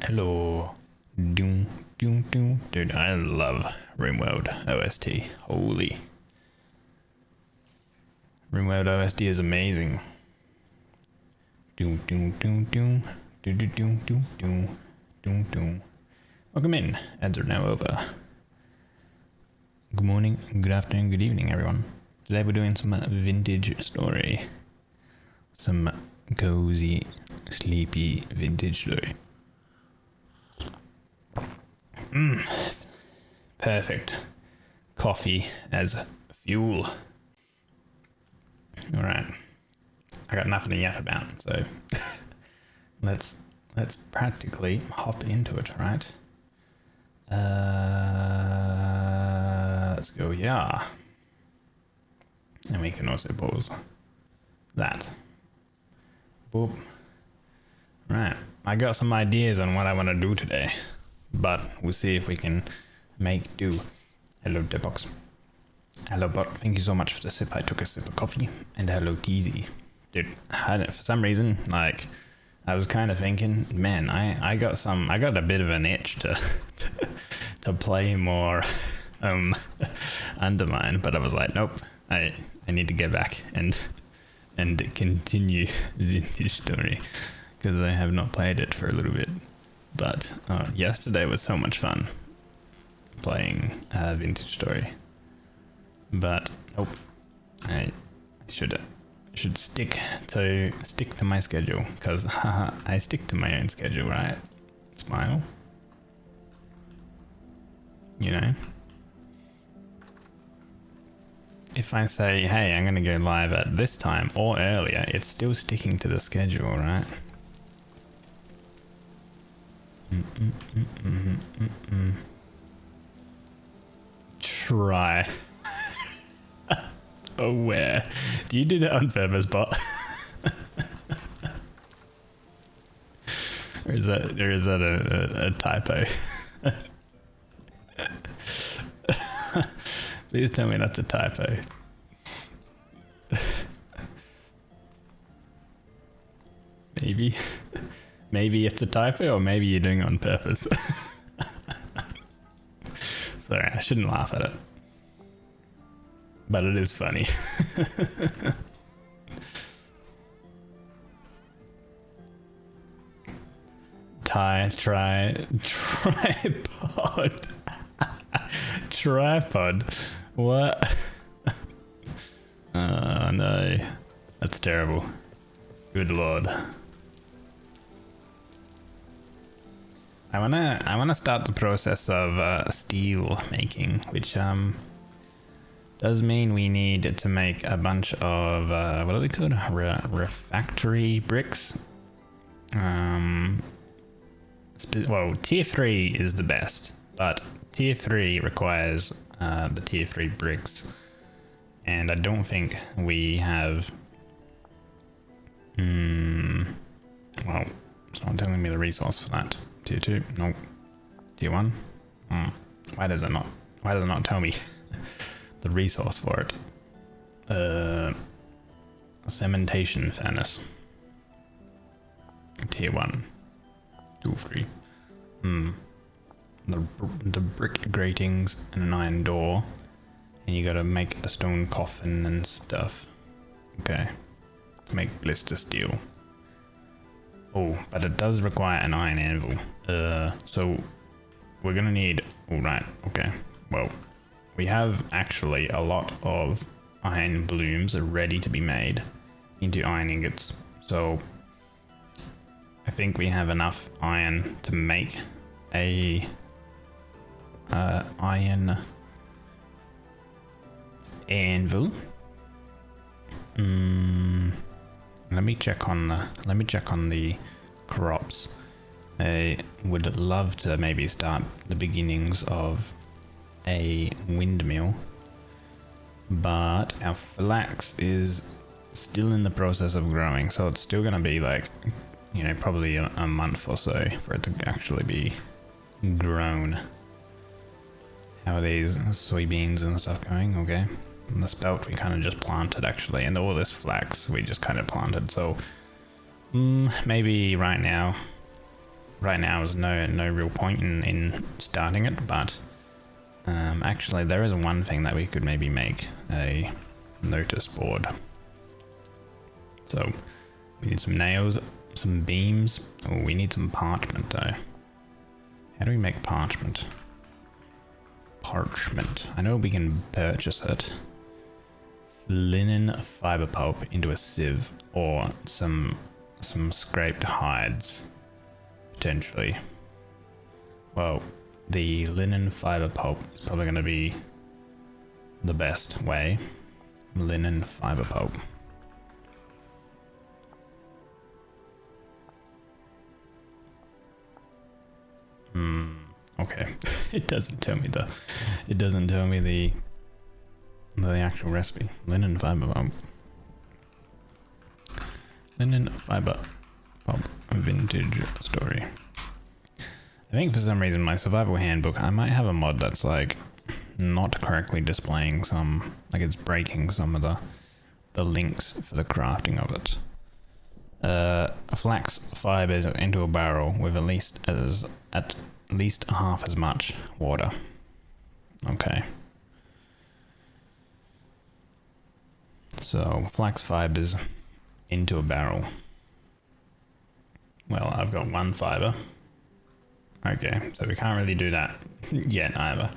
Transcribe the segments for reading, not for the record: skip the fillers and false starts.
Hello. Doom, doom, doom. Dude, I love RimWorld OST. Holy. RimWorld OST is amazing. Doom, doom, doom, doom. Doom, doom, doom, doom, doom. Doom, doom. Welcome in. Ads are now over. Good morning, good afternoon, good evening, everyone. Today we're doing some vintage story. Some cozy, sleepy vintage story. Perfect. Coffee as fuel. Alright. I got nothing to yap about, so let's practically hop into it, right? Let's go, yeah. And we can also pause that. Boop. Right. I got some ideas on what I want to do today, but we'll see if we can make do. Hello, Deadbox. Hello, Bot. Thank you so much for the sip. I took a sip of coffee. And hello, Teasy. Dude, for some reason, like, I was kind of thinking, man, I got a bit of an itch to to play more Undermine, but I was like, nope, I need to get back and continue the vintage story because I have not played it for a little bit. But yesterday was so much fun playing vintage story. But nope, I should stick to my schedule because I stick to my own schedule, right? Smile. You know, if I say, hey, I'm gonna go live at this time or earlier, it's still sticking to the schedule, right? Try. Oh, where? Do you do that on purpose, Bot? or is that a typo? Please tell me that's a typo. Maybe. Maybe it's a typo, or maybe you're doing it on purpose. Sorry, I shouldn't laugh at it. But it is funny. Tripod. Tripod. What? Oh no. That's terrible. Good lord. I wanna start the process of steel making, which does mean we need to make a bunch of what are they called? Refractory bricks. Well, tier 3 is the best, but tier 3 requires the tier 3 bricks, and I don't think we have. Well, it's not telling me the resource for that. Tier 2, nope. Tier 1. Why does it not tell me the resource for it? Cementation furnace. Tier 1. 2, 3. The brick gratings and an iron door, and you gotta make a stone coffin and stuff. Okay. Make blister steel. Oh, but it does require an iron anvil. So we're gonna need. All right. Okay. Well, we have actually a lot of iron blooms ready to be made into iron ingots. So I think we have enough iron to make a iron anvil. Let me check on the crops. I would love to maybe start the beginnings of a windmill, but our flax is still in the process of growing, so it's still gonna be like, you know, probably a month or so for it to actually be grown. How are these soybeans and stuff going? Okay. And the spelt we kind of just planted actually, and all this flax we just kind of planted, so maybe right now right now is no real point in starting it, but actually there is one thing that we could maybe make a notice board. So we need some nails, some beams. Oh, we need some parchment though. How do we make parchment? Parchment. I know we can purchase it. Linen fiber pulp into a sieve, or some scraped hides, potentially. Well, the linen fiber pulp is probably going to be the best way. Linen fiber pulp. Okay. It doesn't tell me the actual recipe. Linen fiber pulp. Linen fiber pulp vintage story. I think for some reason my survival handbook, I might have a mod that's like not correctly displaying some, like it's breaking some of the links for the crafting of it. Flax fibers into a barrel with at least half as much water. Okay. So flax fibers into a barrel. Well, I've got one fiber. Okay, so we can't really do that yet either.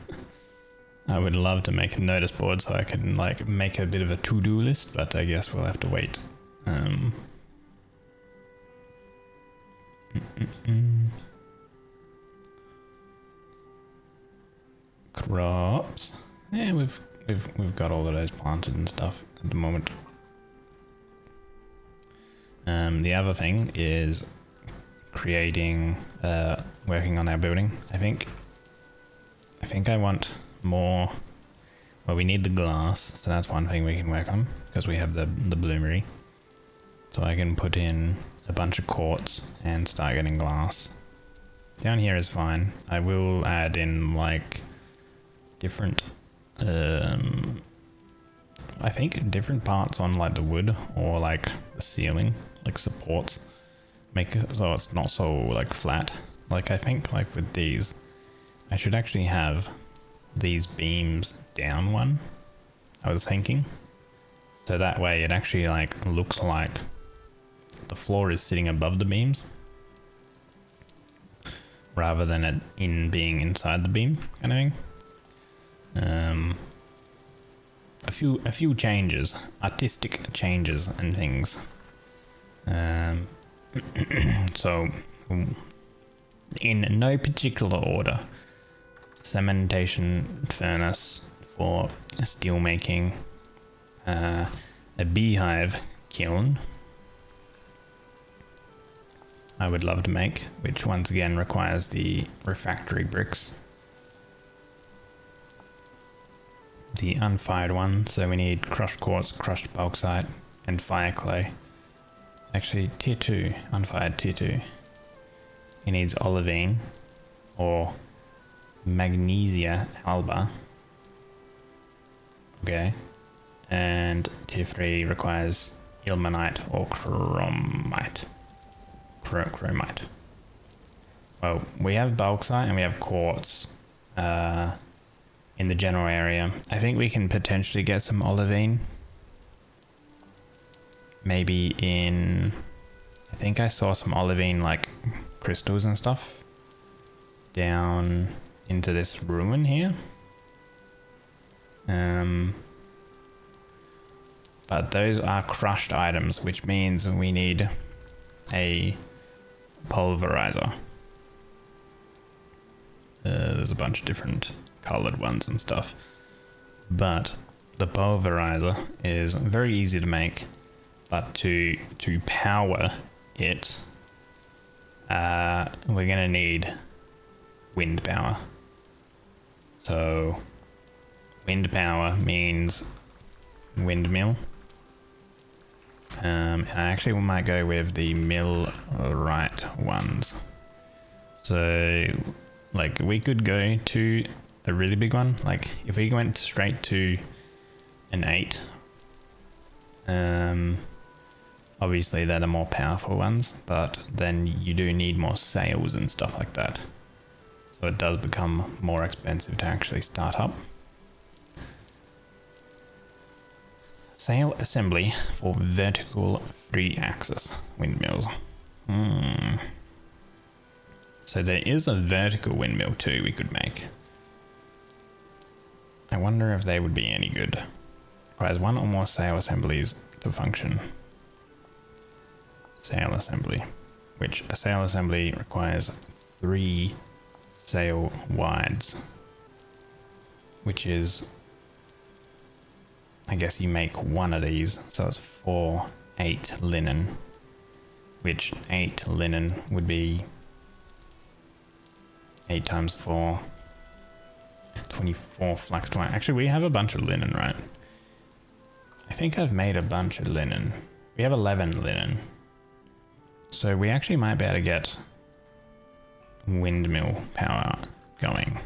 I would love to make a notice board so I can like make a bit of a to-do list, but I guess we'll have to wait. Crops. Yeah, we've got all of those planted and stuff at the moment. The other thing is creating, working on our building. I think I want more. Well, we need the glass, so that's one thing we can work on because we have the bloomery. So I can put in a bunch of quartz and start getting glass. Down here is fine. I will add in like different, I think different parts on like the wood or like the ceiling, like supports, make it so it's not so like flat. Like I think like with these, I should actually have these beams down one, I was thinking. So that way it actually like looks like the floor is sitting above the beams rather than it being inside the beam kind of thing. A few changes, artistic changes and things. So in no particular order: cementation furnace for steel making, a beehive kiln I would love to make, which once again requires the refractory bricks. The unfired one, so we need crushed quartz, crushed bauxite, and fire clay. Actually, tier 2, unfired tier 2. He needs olivine, or magnesia alba. Okay. And tier 3 requires ilmenite or chromite. Chromite. Well, we have bauxite and we have quartz in the general area. I think we can potentially get some olivine. Maybe in... I think I saw some olivine like crystals and stuff down into this ruin here. But those are crushed items, which means we need a pulverizer. There's a bunch of different colored ones and stuff, but the pulverizer is very easy to make, but to power it, we're gonna need wind power. So wind power means windmill. And I actually might go with the millwright ones. So, like, we could go to a really big one. Like, if we went straight to an 8 of Obviously, they're the more powerful ones, but then you do need more sails and stuff like that. So it does become more expensive to actually start up. Sail assembly for vertical 3-axis windmills. So there is a vertical windmill too we could make. I wonder if they would be any good. Requires 1 or more sail assemblies to function. Sail assembly. Which a sail assembly requires 3 sail wides. Which is... I guess you make 1 of these, so it's 4, 8 linen. Which 8 linen would be 8 times 4, 24 flax twine. Actually, we have a bunch of linen, right? I think I've made a bunch of linen. We have 11 linen. So we actually might be able to get windmill power going.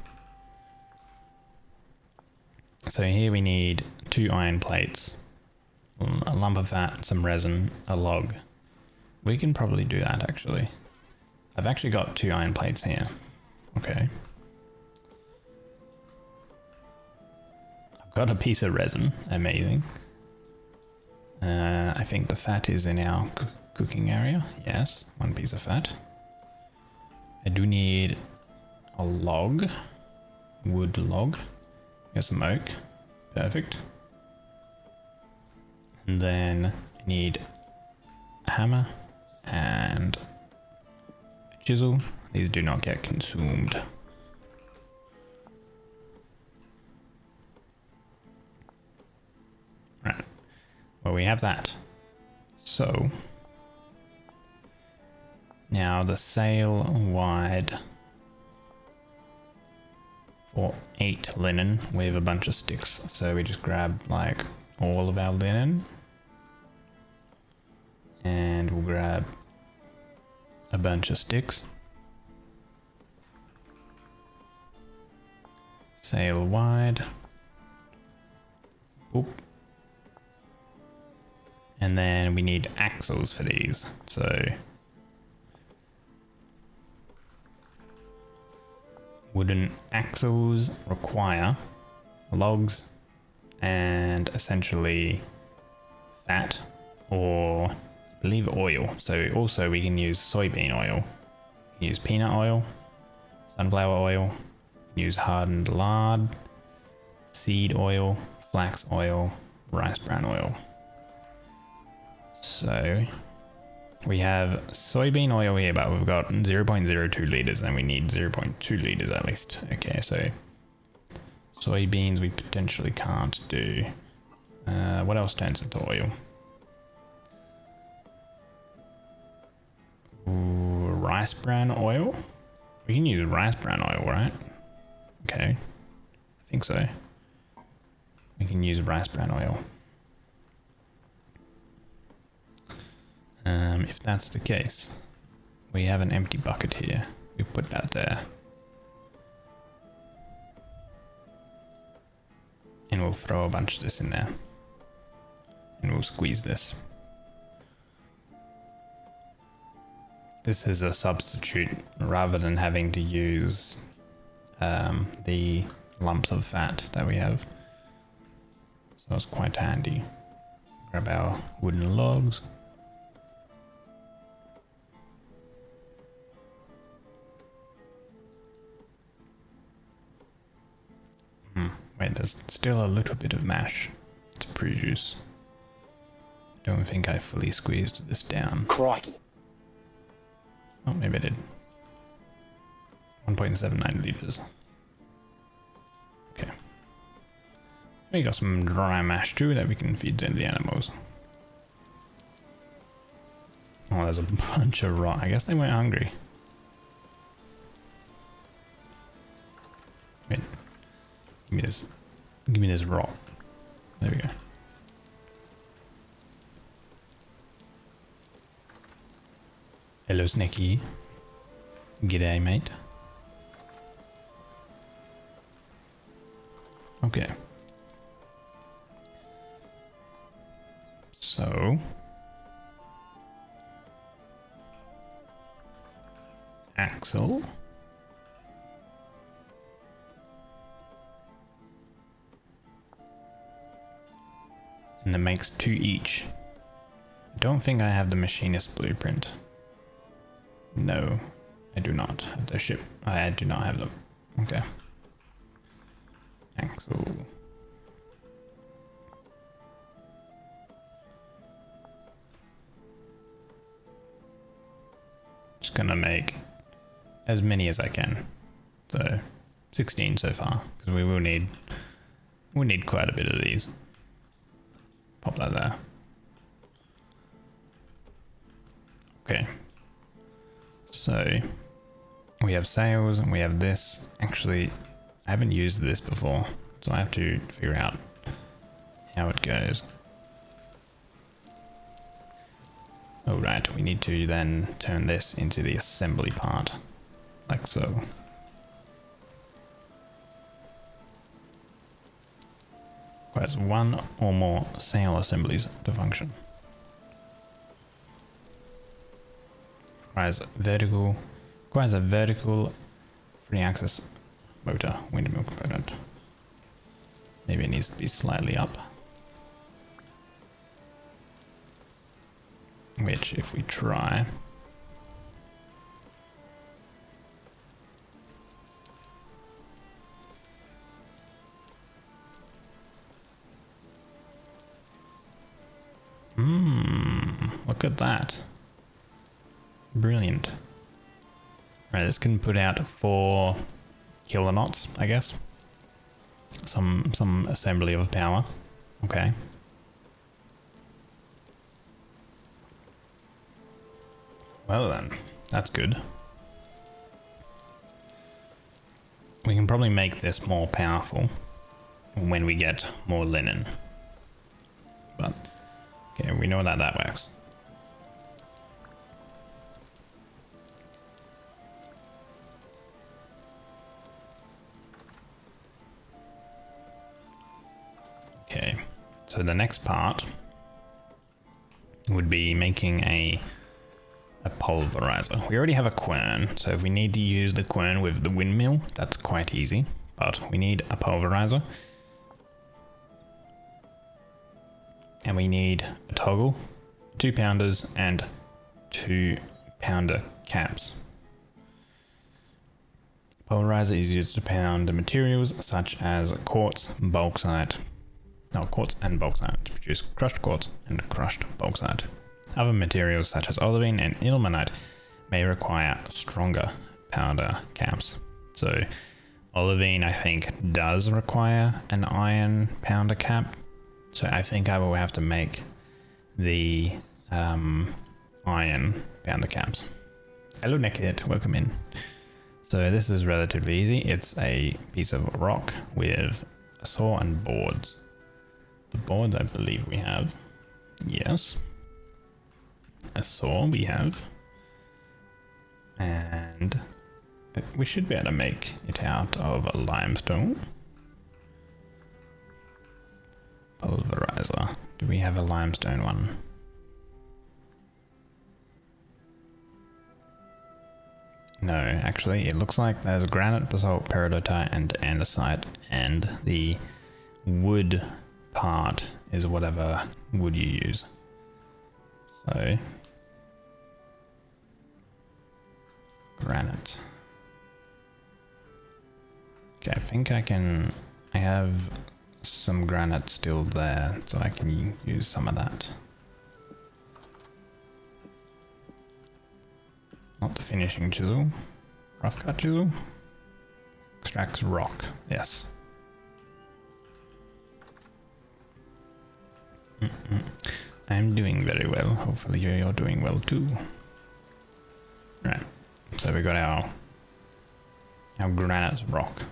So here we need 2 iron plates, a lump of fat, some resin, a log. We can probably do that actually. I've actually got 2 iron plates here. Okay. I've got a piece of resin. Amazing. I think the fat is in our cooking area. Yes, 1 piece of fat. I do need a log. Wood log. Got some oak. Perfect. And then I need a hammer and a chisel. These do not get consumed. Right. Well, we have that. So now the sail wide for 8 linen with a bunch of sticks. So we just grab like all of our linen and we'll grab a bunch of sticks. Sail wide. Boop. And then we need axles for these. So wooden axles require logs and essentially fat or I believe oil. So also we can use soybean oil, use peanut oil, sunflower oil, use hardened lard, seed oil, flax oil, rice bran oil. So we have soybean oil here, but we've got 0.02 liters and we need 0.2 liters at least. Okay, so soybeans we potentially can't do. What else turns into oil? Ooh, rice bran oil? We can use rice bran oil, right? Okay, I think so. We can use rice bran oil. If that's the case, we have an empty bucket here. We put that there. And we'll throw a bunch of this in there. And we'll squeeze this. This is a substitute rather than having to use the lumps of fat that we have. So it's quite handy. Grab our wooden logs. Wait, there's still a little bit of mash to produce. Don't think I fully squeezed this down. Crikey. Oh, maybe I did. 1.79 liters. Okay. We got some dry mash too that we can feed to the animals. Oh, there's a bunch of raw. I guess they weren't hungry. Wait. Give me this. Give me this rock. There we go. Hello, Snaky. G'day, mate. Okay. So axle. And that makes 2 each. I don't think I have the machinist blueprint. No, I do not have the ship. I do not have them. Okay. Axle. Just gonna make as many as I can. So 16 so far, because we'll need quite a bit of these. Pop that there. Okay. So we have sails and we have this. Actually, I haven't used this before, so I have to figure out how it goes. Oh right, we need to then turn this into the assembly part, like so. Requires 1 or more sail assemblies to function. Requires a vertical 3-axis motor windmill component. Maybe it needs to be slightly up. Which, if we try, look at that. Brilliant. Right, this can put out 4 kilonauts, I guess. Some assembly of power. Okay. Well then, that's good. We can probably make this more powerful when we get more linen. But, okay, we know that works. Okay, so the next part would be making a pulverizer. We already have a quern, so if we need to use the quern with the windmill, that's quite easy, but we need a pulverizer. And we need a toggle, 2-pounders, and 2-pounder caps. Pulverizer is used to pound the materials such as quartz, bauxite, quartz and bauxite to produce crushed quartz and crushed bauxite. Other materials such as olivine and ilmenite may require stronger powder caps. So olivine, I think, does require an iron pounder cap. So I think I will have to make the iron pounder caps. Hello Nekit, welcome in. So this is relatively easy. It's a piece of rock with a saw and boards. The boards I believe we have. Yes. A saw we have. And we should be able to make it out of a limestone. Pulverizer. Do we have a limestone one? No, actually, it looks like there's granite, basalt, peridotite, and andesite, and the wood part is whatever wood you use. So, granite. Okay, I think I have some granite still there, so I can use some of that. Not the finishing chisel. Rough cut chisel. Extracts rock. Yes. I'm doing very well. Hopefully you're doing well too. Right. So we got our granite rock.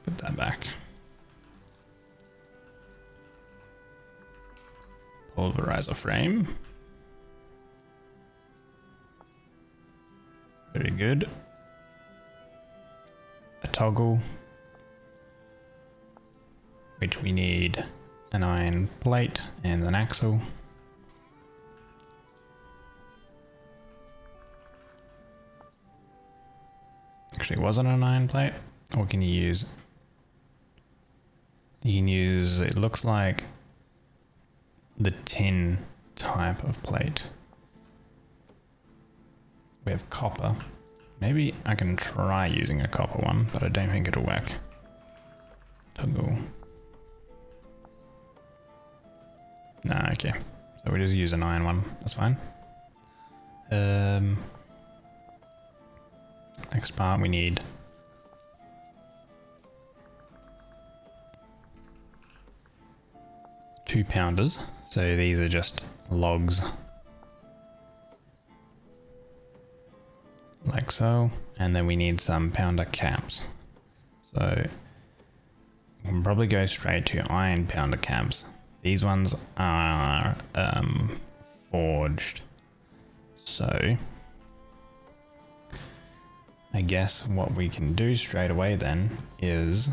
Put that back. Pulverizer frame. Very good. A toggle, which we need an iron plate and an axle. actually, was it an iron plate? Or can you use... You can use, it looks like the tin type of plate. We have copper. Maybe I can try using a copper one, but I don't think it'll work. Toggle. Nah, okay. So we just use an iron one. That's fine. Next part we need 2 pounders. So these are just logs. Like so. And then we need some pounder caps. So we can probably go straight to iron pounder caps. These ones are forged. So I guess what we can do straight away then is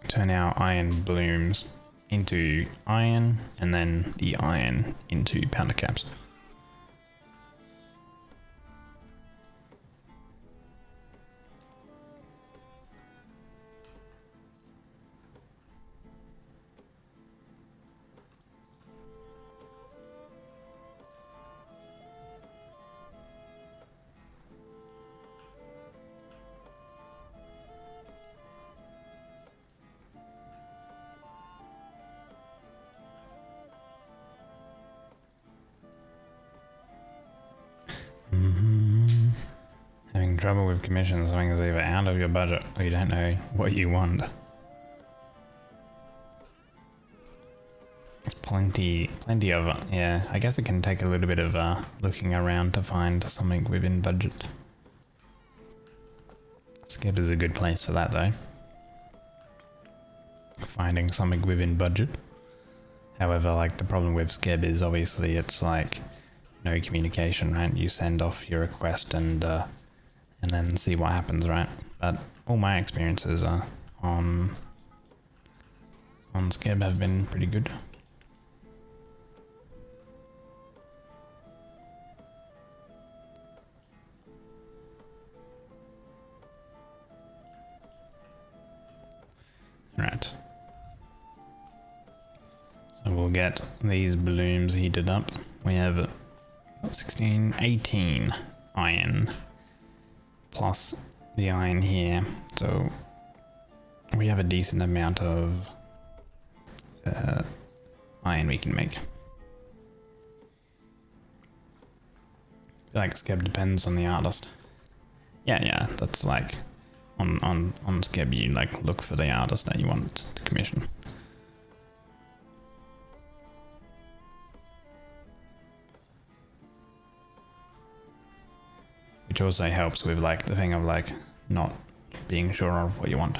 turn our iron blooms into iron and then the iron into pounder caps. Having trouble with commissions, something is either out of your budget or you don't know what you want. There's plenty of it. Yeah, I guess it can take a little bit of looking around to find something within budget. Skip is a good place for that though. Finding something within budget. However, like the problem with Skib is obviously it's like no communication, right? You send off your request and then see what happens, right? But all my experiences on Skib have been pretty good. Right. So we'll get these blooms heated up. We have 16, 18 iron plus the iron here. So we have a decent amount of iron we can make. I feel like Skeb depends on the artist. Yeah, that's like on Skeb you like look for the artist that you want to commission. Which also helps with like the thing of like not being sure of what you want.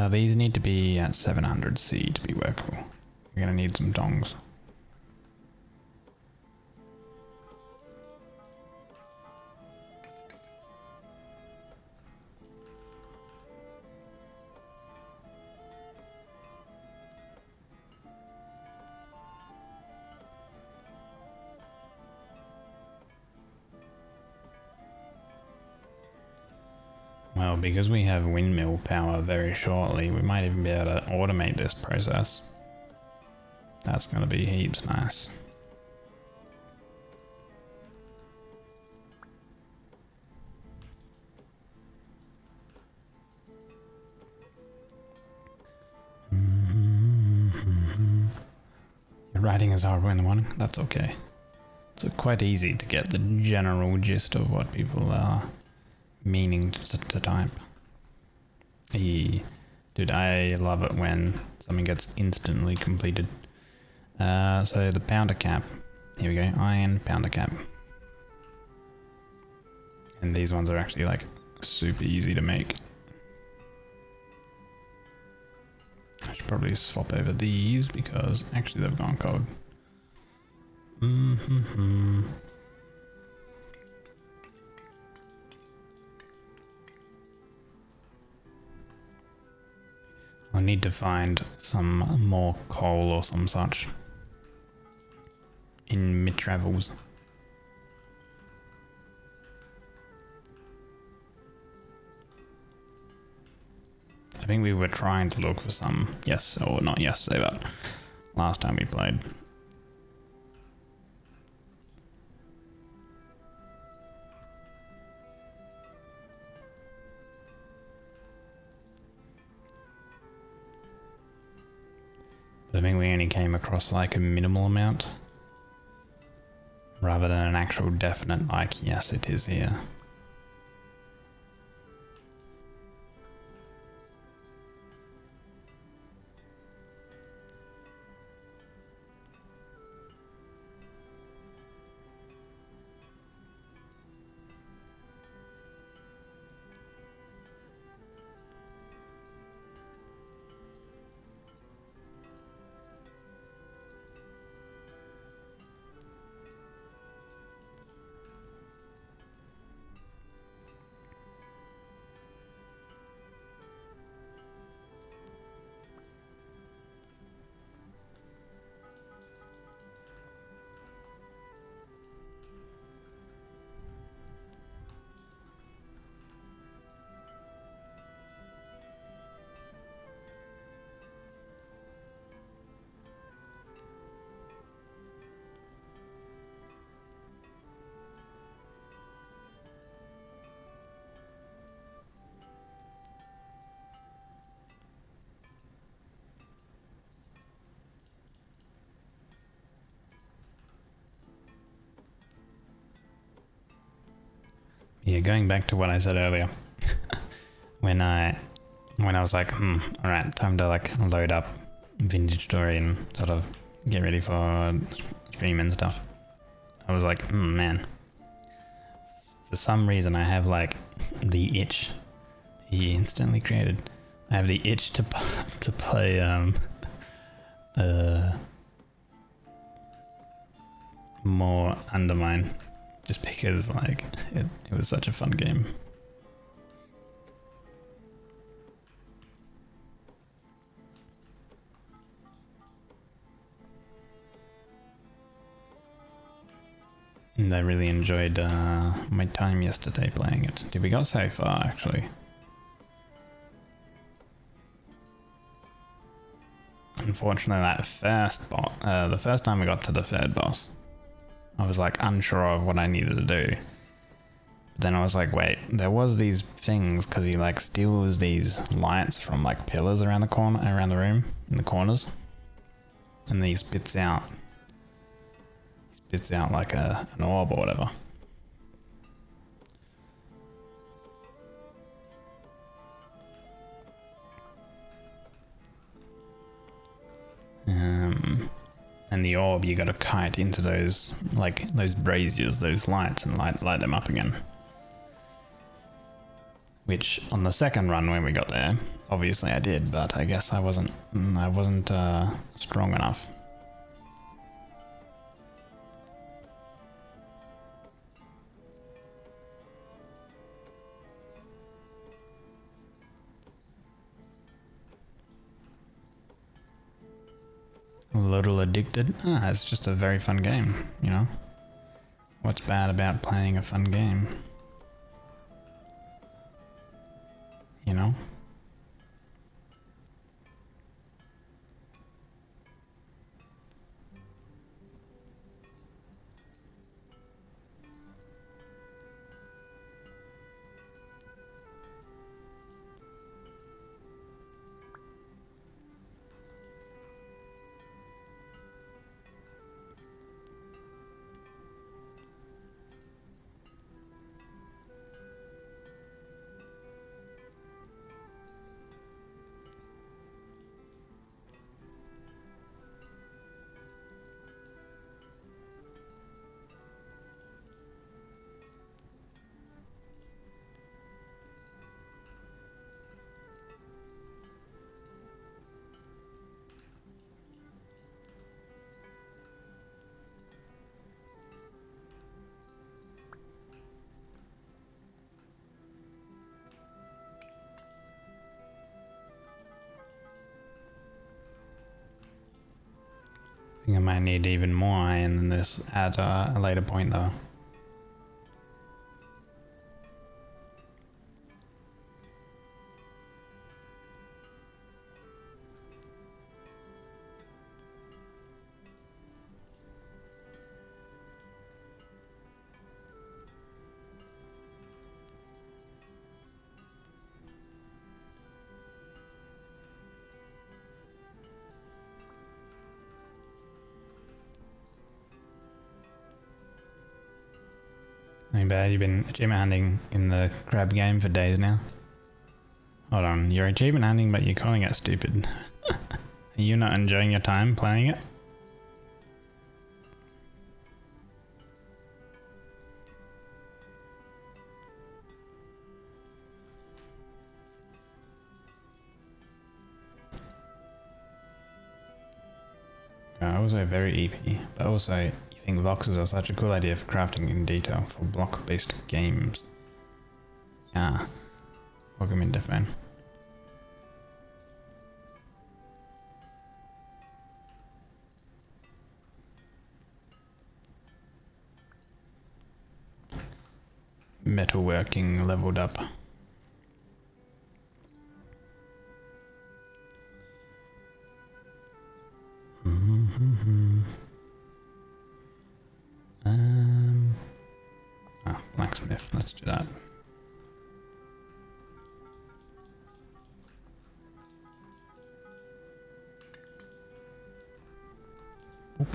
These need to be at 700 C to be workable. We're gonna need some dongs. Well, because we have windmill power very shortly, we might even be able to automate this process. That's going to be heaps nice. Your writing is horrible in the morning? That's okay. It's quite easy to get the general gist of what people are meaning to type. Dude, I love it when something gets instantly completed. So the pounder cap. Here we go, iron pounder cap. And these ones are actually like super easy to make. I should probably swap over these because actually they've gone cold. I'll need to find some more coal or some such in my travels. I think we were trying to look for some, yes, or not yesterday, but last time we played. But I think we only came across like a minimal amount, rather than an actual definite like, yes, it is here. Yeah, going back to what I said earlier, when I was like, alright, time to like load up Vintage Story and sort of get ready for stream and stuff. I was like, man, for some reason I have like the itch. He instantly created. I have the itch to play more Undermine. Just because, like, it was such a fun game. And I really enjoyed my time yesterday playing it. Did we go so far, actually? Unfortunately, that first boss, the first time we got to the third boss, I was like unsure of what I needed to do. Then I was like, wait, there was these things, because he like steals these lights from like pillars around the corner, around the room, in the corners. And then he spits out like an orb or whatever. And the orb, you gotta kite into those, like, those braziers, those lights, and light them up again. Which, on the second run when we got there, obviously I did, but I guess I wasn't strong enough. A little addicted. It's just a very fun game, you know? What's bad about playing a fun game? You know? think I might need even more iron than this at a later point though. Ain't bad, you've been achievement hunting in the crab game for days now. Hold on, you're achievement hunting but you're calling it stupid. Are you not enjoying your time playing it? Also very EP, but also you think voxels are such a cool idea for crafting in detail for block-based games. Yeah. Welcome in, Deathman. Metalworking leveled up. Blacksmith, let's do that. Oop.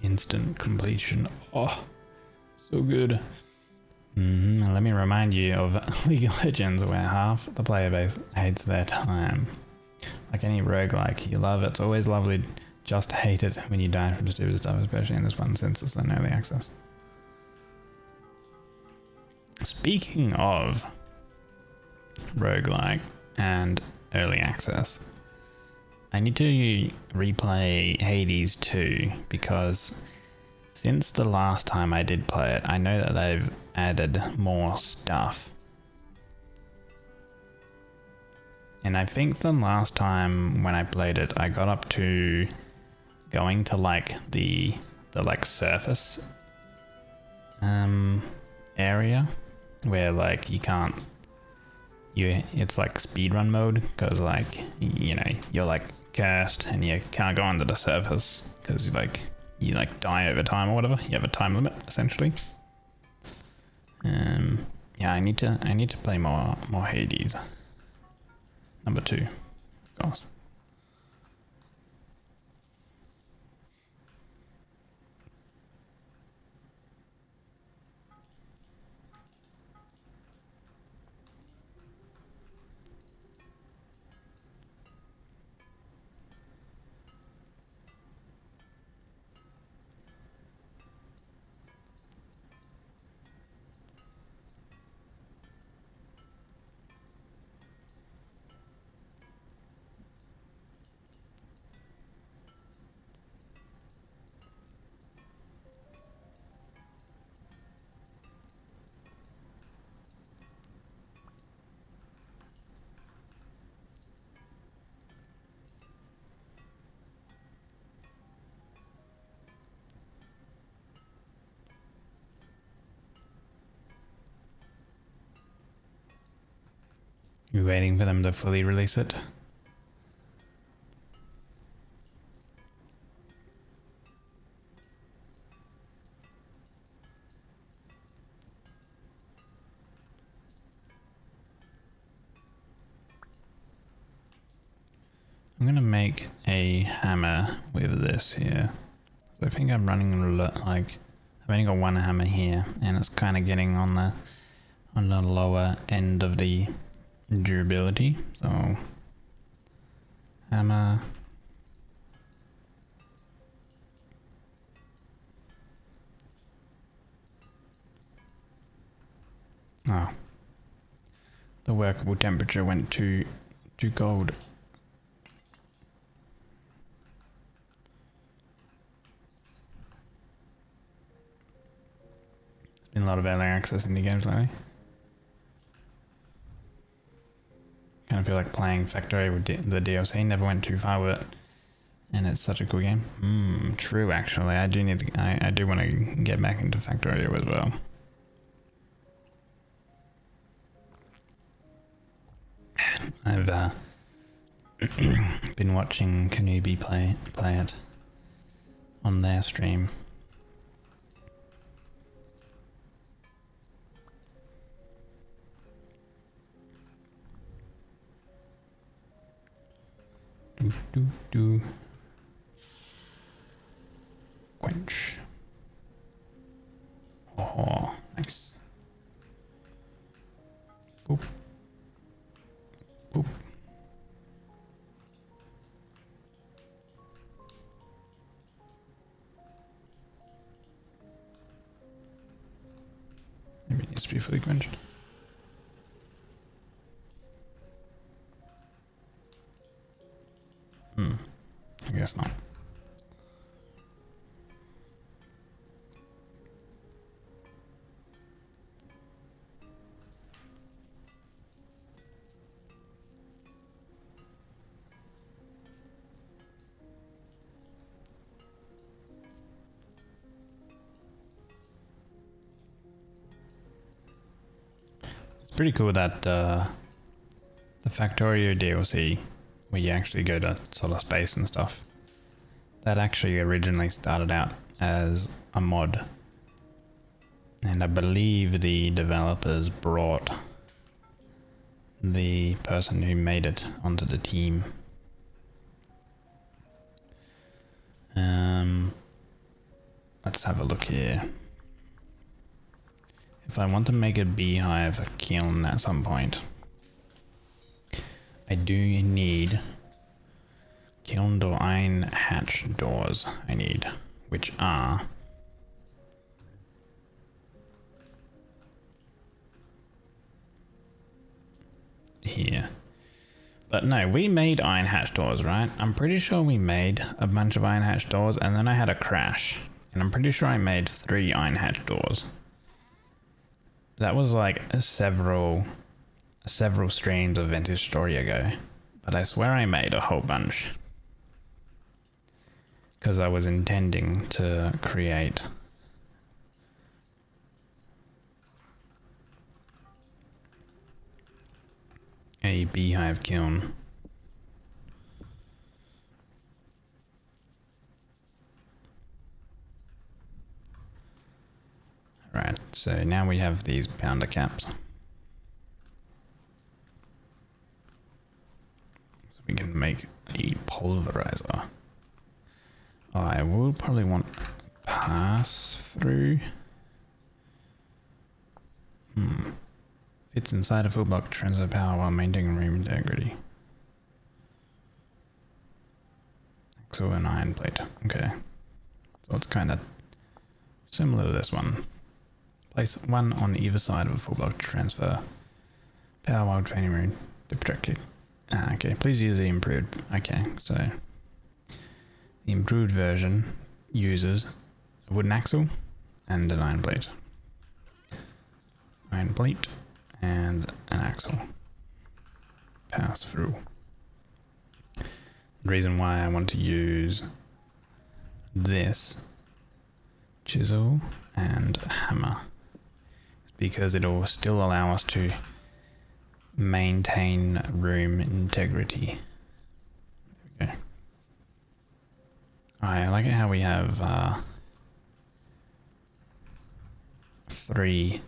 Instant completion. Oh, so good. Let me remind you of League of Legends, where half the player base hates their time. Like any roguelike, you love it. It's always lovely, just hate it when you die from stupid stuff, especially in this one since it's an early access. Speaking of roguelike and early access, I need to replay Hades 2 because since the last time I did play it, I know that they've added more stuff. And I think the last time when I played it, I got up to going to like the like surface area where like you can't, it's like speedrun mode because like, you know, you're like cursed and you can't go under the surface because you die over time or whatever. You have a time limit essentially. Yeah, I need to play more Hades. Number 2, of course. You're waiting for them to fully release it? I'm gonna make a hammer with this here. So I think I'm running like I've only got one hammer here, and it's kind of getting on the lower end of the durability. So hammer. Oh, the workable temperature went too cold. There's been a lot of early access in the games lately. Kind of feel like playing Factorio with the DLC. Never went too far with it, and it's such a cool game. True. Actually, I do want to get back into Factorio as well. I've been watching Kanubi play it on their stream. Do. Quench. Oh, nice. Boop. Boop. Maybe it needs to be fully quenched. I guess not. It's pretty cool that the Factorio DLC, where you actually go to solar space and stuff, that actually originally started out as a mod. And I believe the developers brought the person who made it onto the team. Let's have a look here. If I want to make a beehive kiln at some point, I do need kiln door iron hatch doors. I need, which are here. But no, we made iron hatch doors, right? I'm pretty sure we made a bunch of iron hatch doors, and then I had a crash. And I'm pretty sure I made 3 iron hatch doors. That was like several streams of Vintage Story ago. But I swear I made a whole bunch. Because I was intending to create a beehive kiln. Right, so now we have these pounder caps. So we can make a pulverizer. I will probably want pass through. Fits inside a full block transfer power while maintaining room integrity. Axle and iron plate. Okay. So it's kind of similar to this one. Place one on either side of a full block transfer power while training room to protect you. Okay, please use the improved. Okay, so the improved version uses a wooden axle and an iron plate. Iron plate and an axle. Pass through. The reason why I want to use this chisel and hammer is because it'll still allow us to maintain room integrity. There we go. I like it how we have 3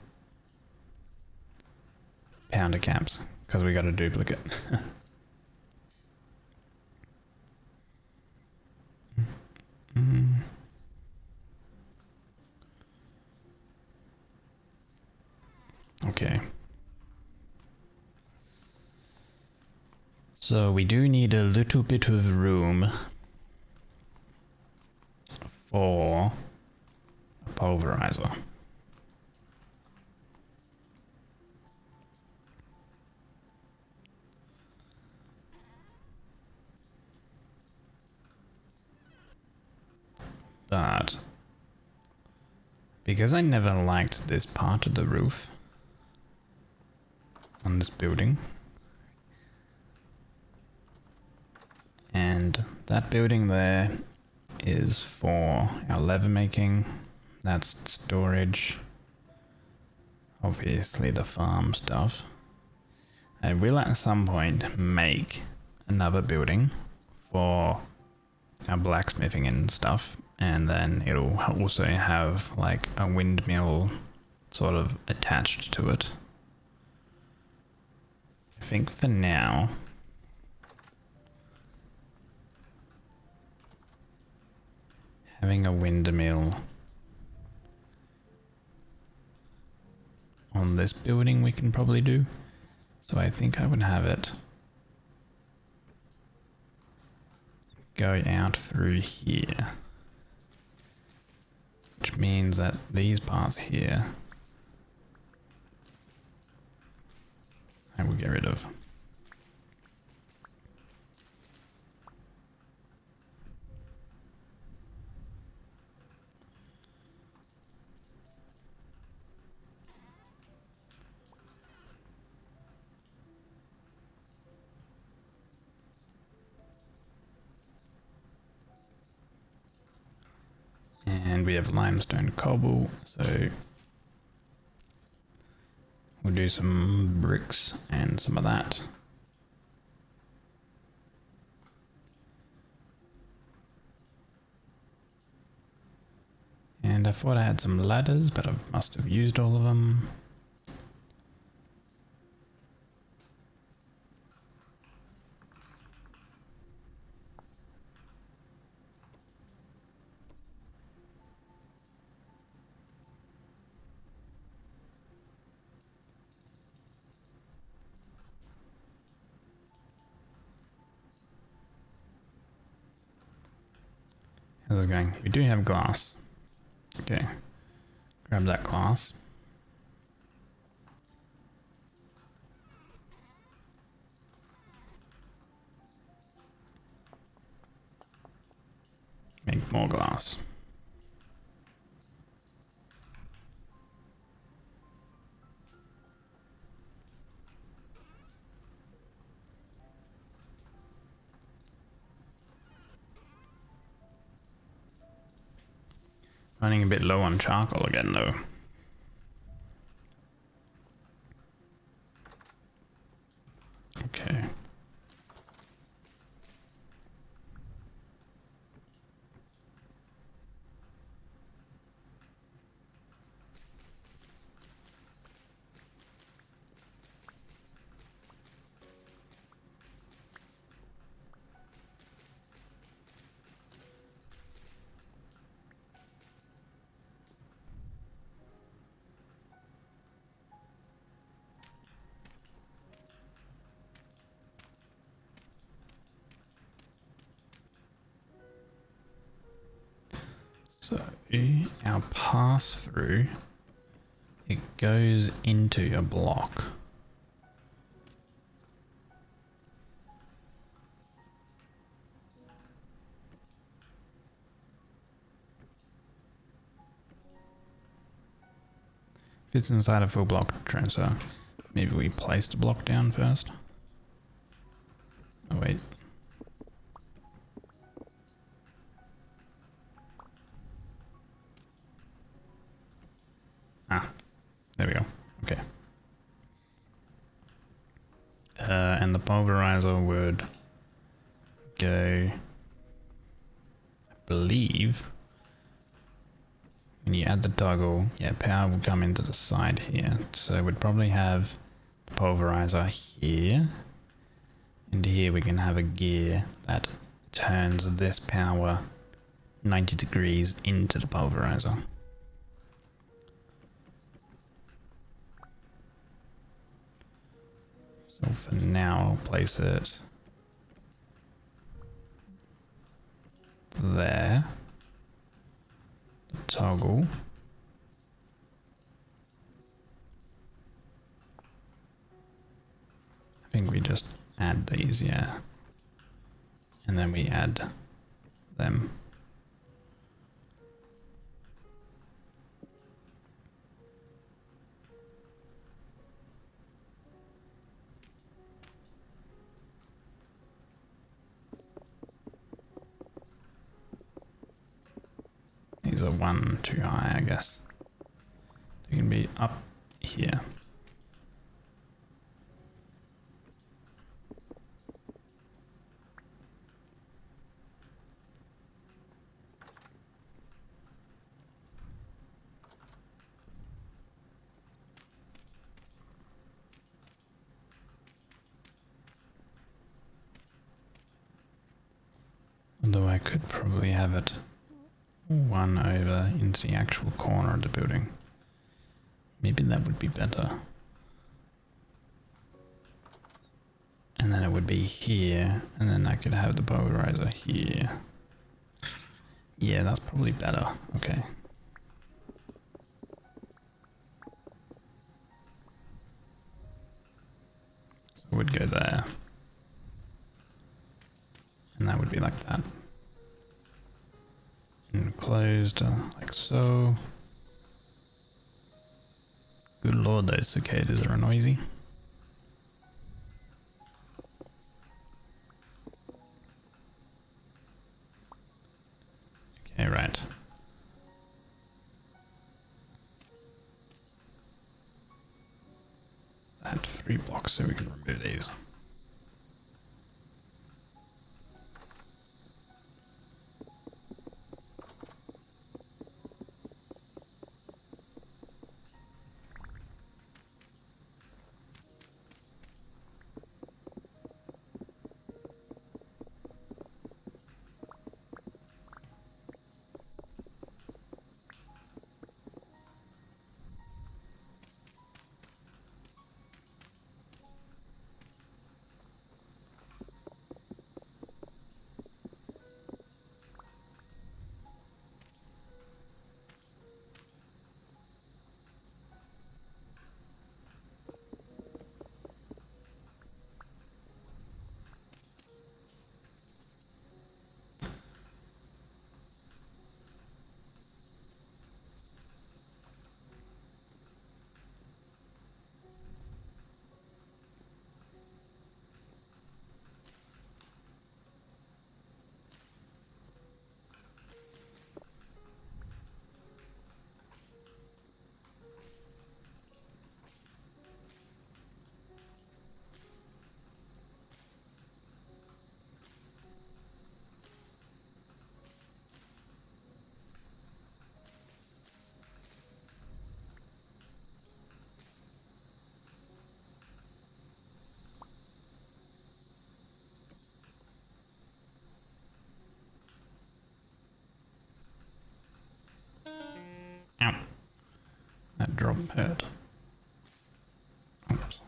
pounder caps because we got a duplicate. Okay. So we do need a little bit of room for a pulverizer. But because I never liked this part of the roof on this building, and that building there is for our leather making, that's storage, obviously the farm stuff. I will at some point make another building for our blacksmithing and stuff, and then it'll also have like a windmill sort of attached to it. I think for now having a windmill on this building we can probably do. So I think I would have it go out through here, which means that these parts here I will get rid of. And we have limestone cobble, so we'll do some bricks and some of that. And I thought I had some ladders, but I must have used all of them. How's it going? We do have glass. Okay. Grab that glass. Make more glass. Running a bit low on charcoal again though. Okay. So our pass through, it goes into a block. Fits inside a full block transfer. Maybe we place the block down first. Oh wait. Ah, there we go. Okay. And the pulverizer would go, I believe, when you add the toggle, yeah, power will come into the side here. So we'd probably have the pulverizer here, and here we can have a gear that turns this power 90 degrees into the pulverizer. So for now, I'll place it there. The toggle. I think we just add these, yeah. And then we add them. These are one too high, I guess. They can be up here. Although I could probably have it one over into the actual corner of the building. Maybe that would be better. And then it would be here, and then I could have the polarizer here. Yeah, that's probably better. Okay. So it would go there. And that would be like that. And closed, like so. Good lord, those cicadas are noisy. Okay, right. I had 3 blocks so we can remove these. Ow. That drop hurt. Oops.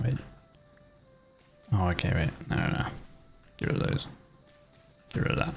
Wait. Oh, okay, wait. No. Get rid of those. Get rid of that.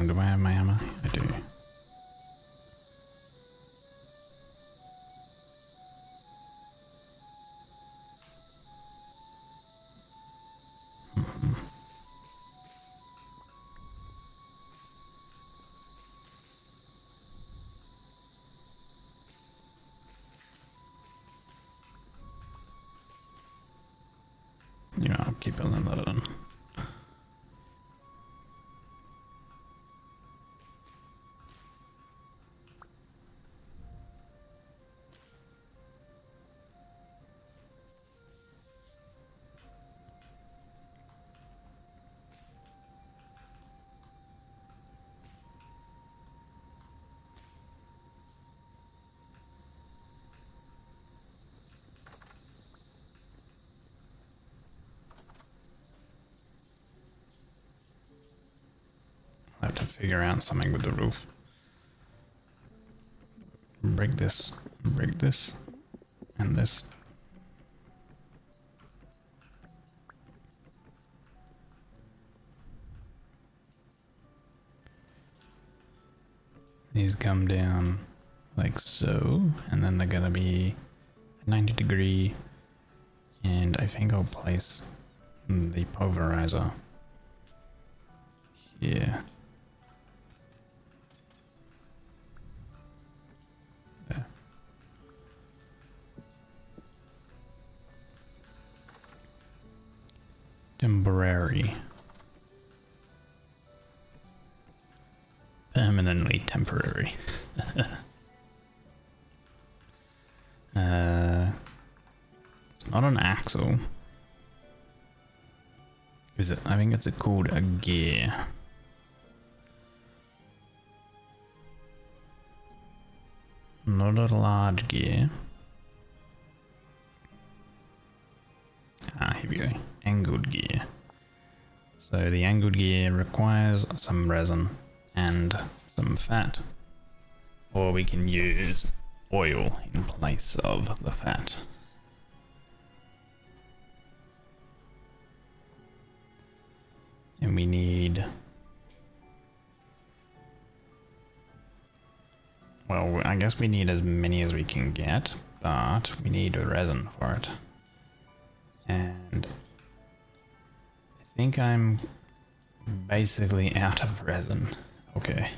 Do I have my hammer? I do. You know, keep building that on. I have to figure out something with the roof. Break this, and this. These come down like so, and then they're gonna be 90°, and I think I'll place the pulverizer here. There. Temporary. Permanently temporary. It's not an axle. Is it? I think it's called a gear. Not a large gear. Ah, here we go. Angled gear. So the angled gear requires some resin and some fat, or we can use oil in place of the fat. And we need, well, I guess we need as many as we can get, but we need a resin for it. And I think I'm basically out of resin. Okay.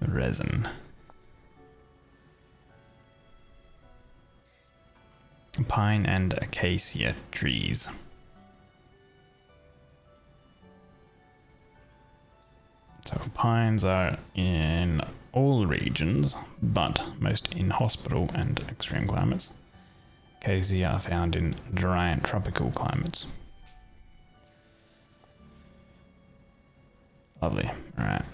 Resin. Pine and acacia trees. So pines are in all regions, but most inhospitable and extreme climates. Acacia are found in dry and tropical climates. Lovely. All right.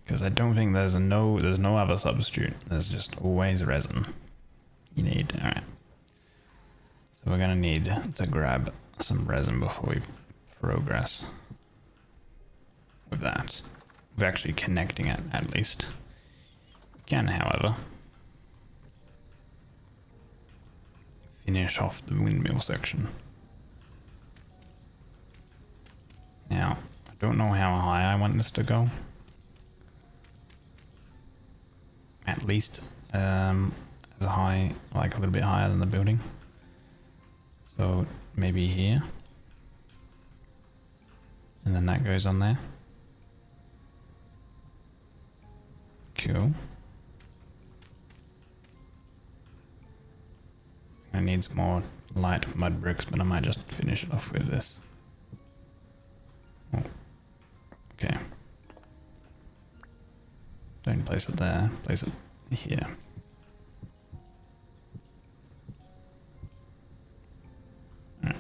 Because I don't think there's no other substitute. There's just always resin. You need. All right. So we're gonna need to grab some resin before we progress with that. We're actually connecting it at least. We can, however, finish off the windmill section. Now, I don't know how high I want this to go. At least as high, like a little bit higher than the building. So maybe here. And then that goes on there. Cool. I need some more light mud bricks, but I might just finish it off with this. Oh. Okay. Don't place it there, place it here. Alright.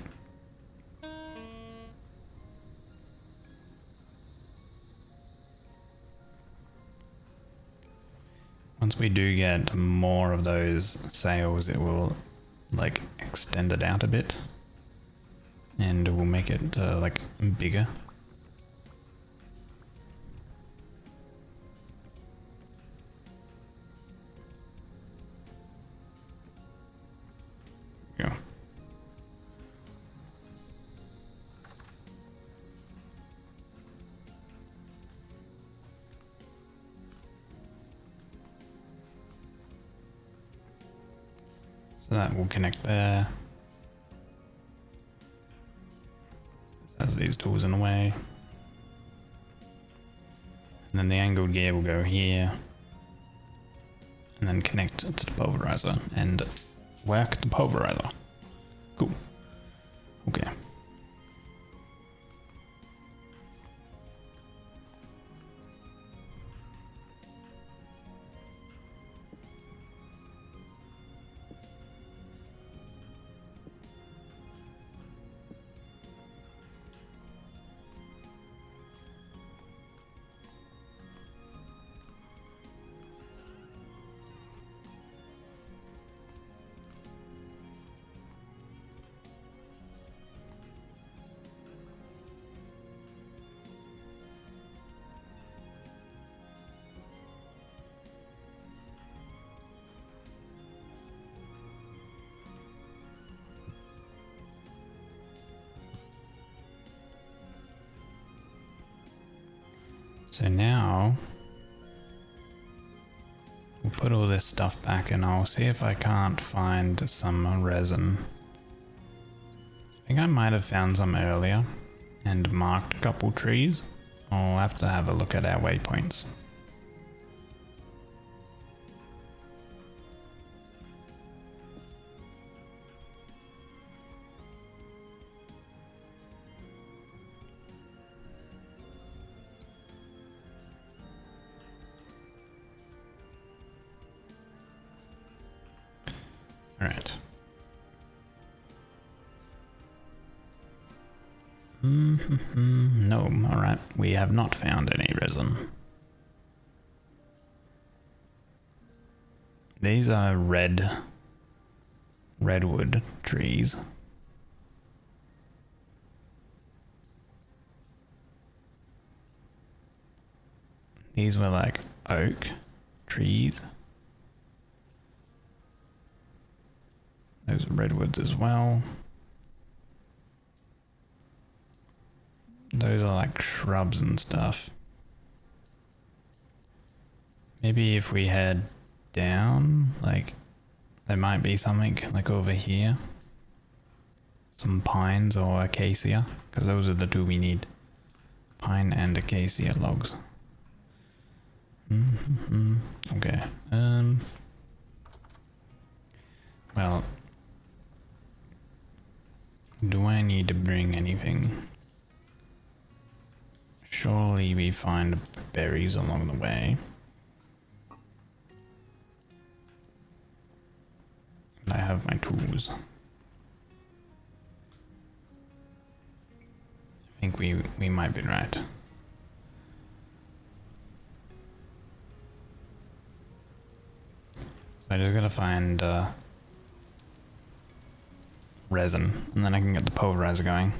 Once we do get more of those sails, it will like extend it out a bit, and we'll make it like bigger. Yeah. So that will connect there. This has these tools in the way. And then the angled gear will go here. and then connect it to the pulverizer and work the pulverizer. Cool. Okay. So now we'll put all this stuff back and I'll see if I can't find some resin. I think I might have found some earlier and marked a couple trees. I'll have to have a look at our waypoints. Alright. No, alright. We have not found any resin. These are redwood trees. These were like oak trees. Those are redwoods as well. Those are like shrubs and stuff. Maybe if we head down, like there might be something like over here. Some pines or acacia, because those are the two we need. Pine and acacia logs. Okay. Well, do I need to bring anything? Surely we find berries along the way. And I have my tools. I think we might be right. So I just gotta find resin, and then I can get the pulverizer going.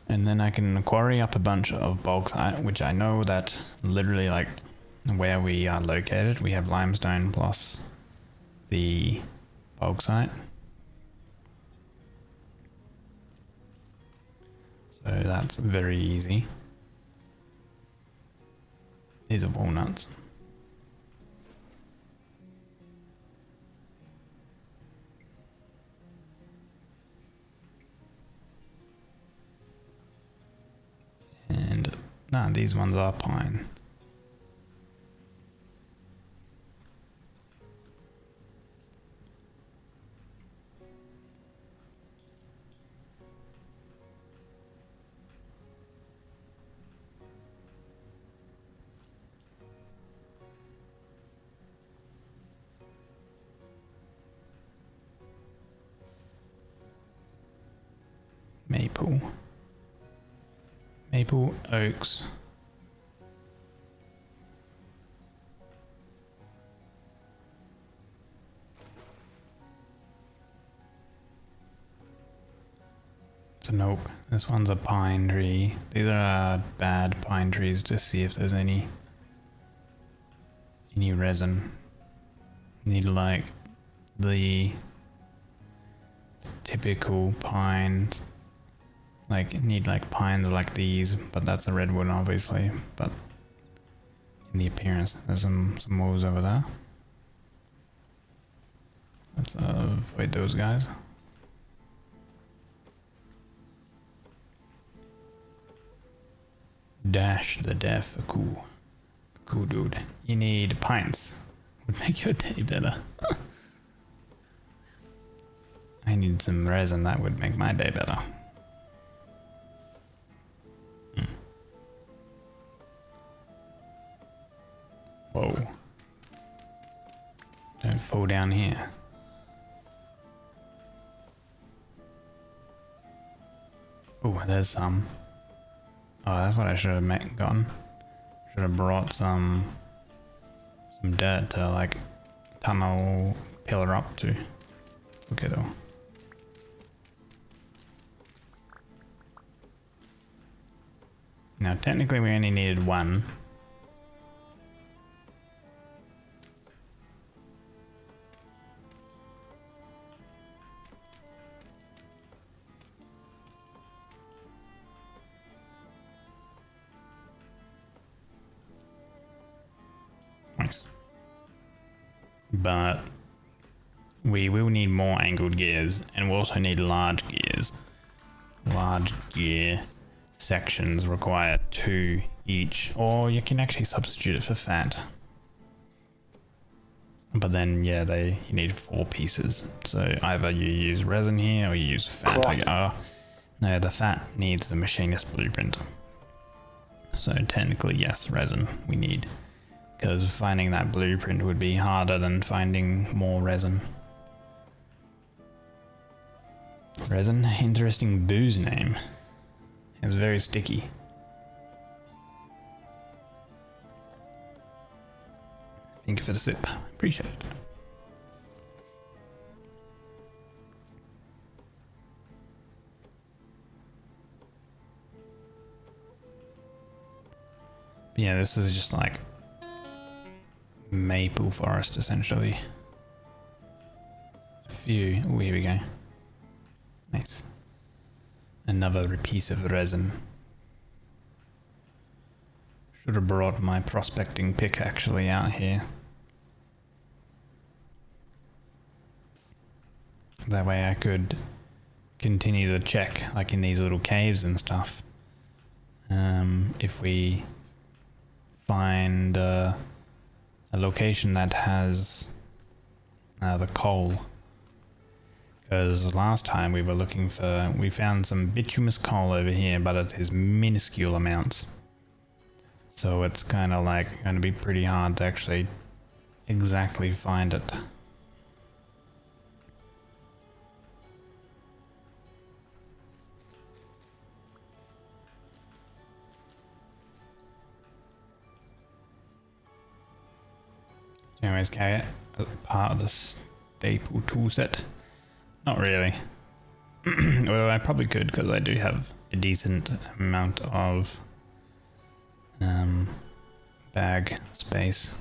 And then I can quarry up a bunch of bauxite, which I know that literally like where we are located, we have limestone plus the bauxite. So that's very easy. These are walnuts. And no, these ones are pine. Maple, oaks. It's an oak. This one's a pine tree. These are bad pine trees to see if there's any resin. Need like the typical pines. Like need like pines like these, but that's a redwood obviously. But in the appearance, there's some wolves over there. Let's avoid those guys. Dash the death, cool dude. You need pints. would make your day better. I need some resin that would make my day better. Whoa. Don't fall down here. Oh, there's some. Oh, that's what I should have gotten. Should have brought some dirt to like tunnel pillar up to. Okay though. Now technically we only needed one. Nice. But we will need more angled gears, and we'll also need large gears. Large gear sections require 2 each, or you can actually substitute it for fat. But then, yeah, you need 4 pieces. So either you use resin here, or you use fat. No, the fat needs the machinist blueprint. So technically, yes, resin we need. Because finding that blueprint would be harder than finding more resin. Resin, interesting booze name. It's very sticky. Thank you for the sip. Appreciate it. But yeah, this is just like maple forest essentially. A few. Oh, here we go. Nice. Another piece of resin. Should have brought my prospecting pick actually out here. That way I could continue to check like in these little caves and stuff. If we find a location that has the coal. Because last time we were looking for, we found some bituminous coal over here, but it is minuscule amounts. So it's kind of like going to be pretty hard to actually exactly find it. Anyways, carry it as part of the staple tool set. Not really. Well, I probably could because I do have a decent amount of bag space.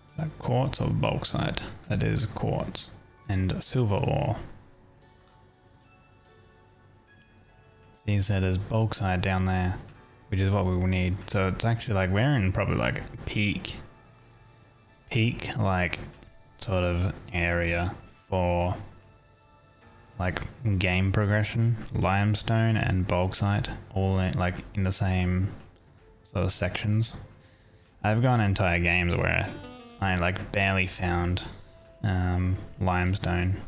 Is that quartz or bauxite? That is quartz and silver ore. See, so there's bauxite down there, which is what we will need. So it's actually like we're in probably like peak like sort of area for like game progression. Limestone and bauxite all like in the same sort of sections. I've gone entire games where I like barely found limestone.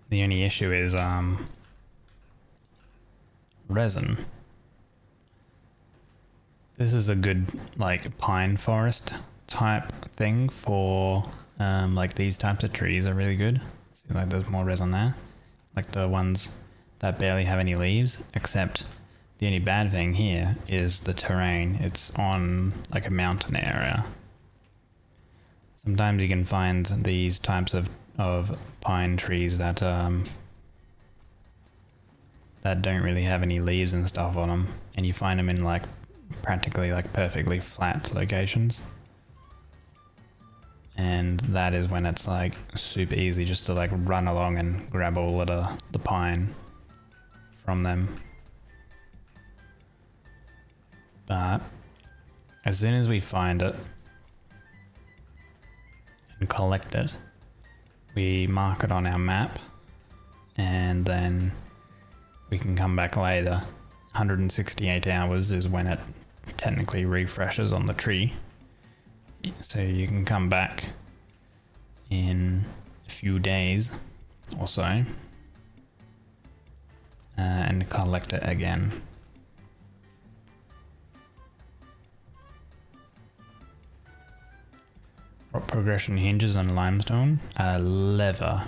The only issue is resin. This is a good like pine forest type thing for like these types of trees are really good. See, like there's more resin there. Like the ones that barely have any leaves, except the only bad thing here is the terrain. It's on like a mountain area. Sometimes you can find these types of pine trees that that don't really have any leaves and stuff on them, and you find them in like practically like perfectly flat locations, and that is when it's like super easy just to like run along and grab all of the pine from them. But But as soon as we find it and collect it, we mark it on our map, and then we can come back later. 168 hours is when it technically refreshes on the tree. So you can come back in a few days or so and collect it again. What progression hinges on limestone? A lever.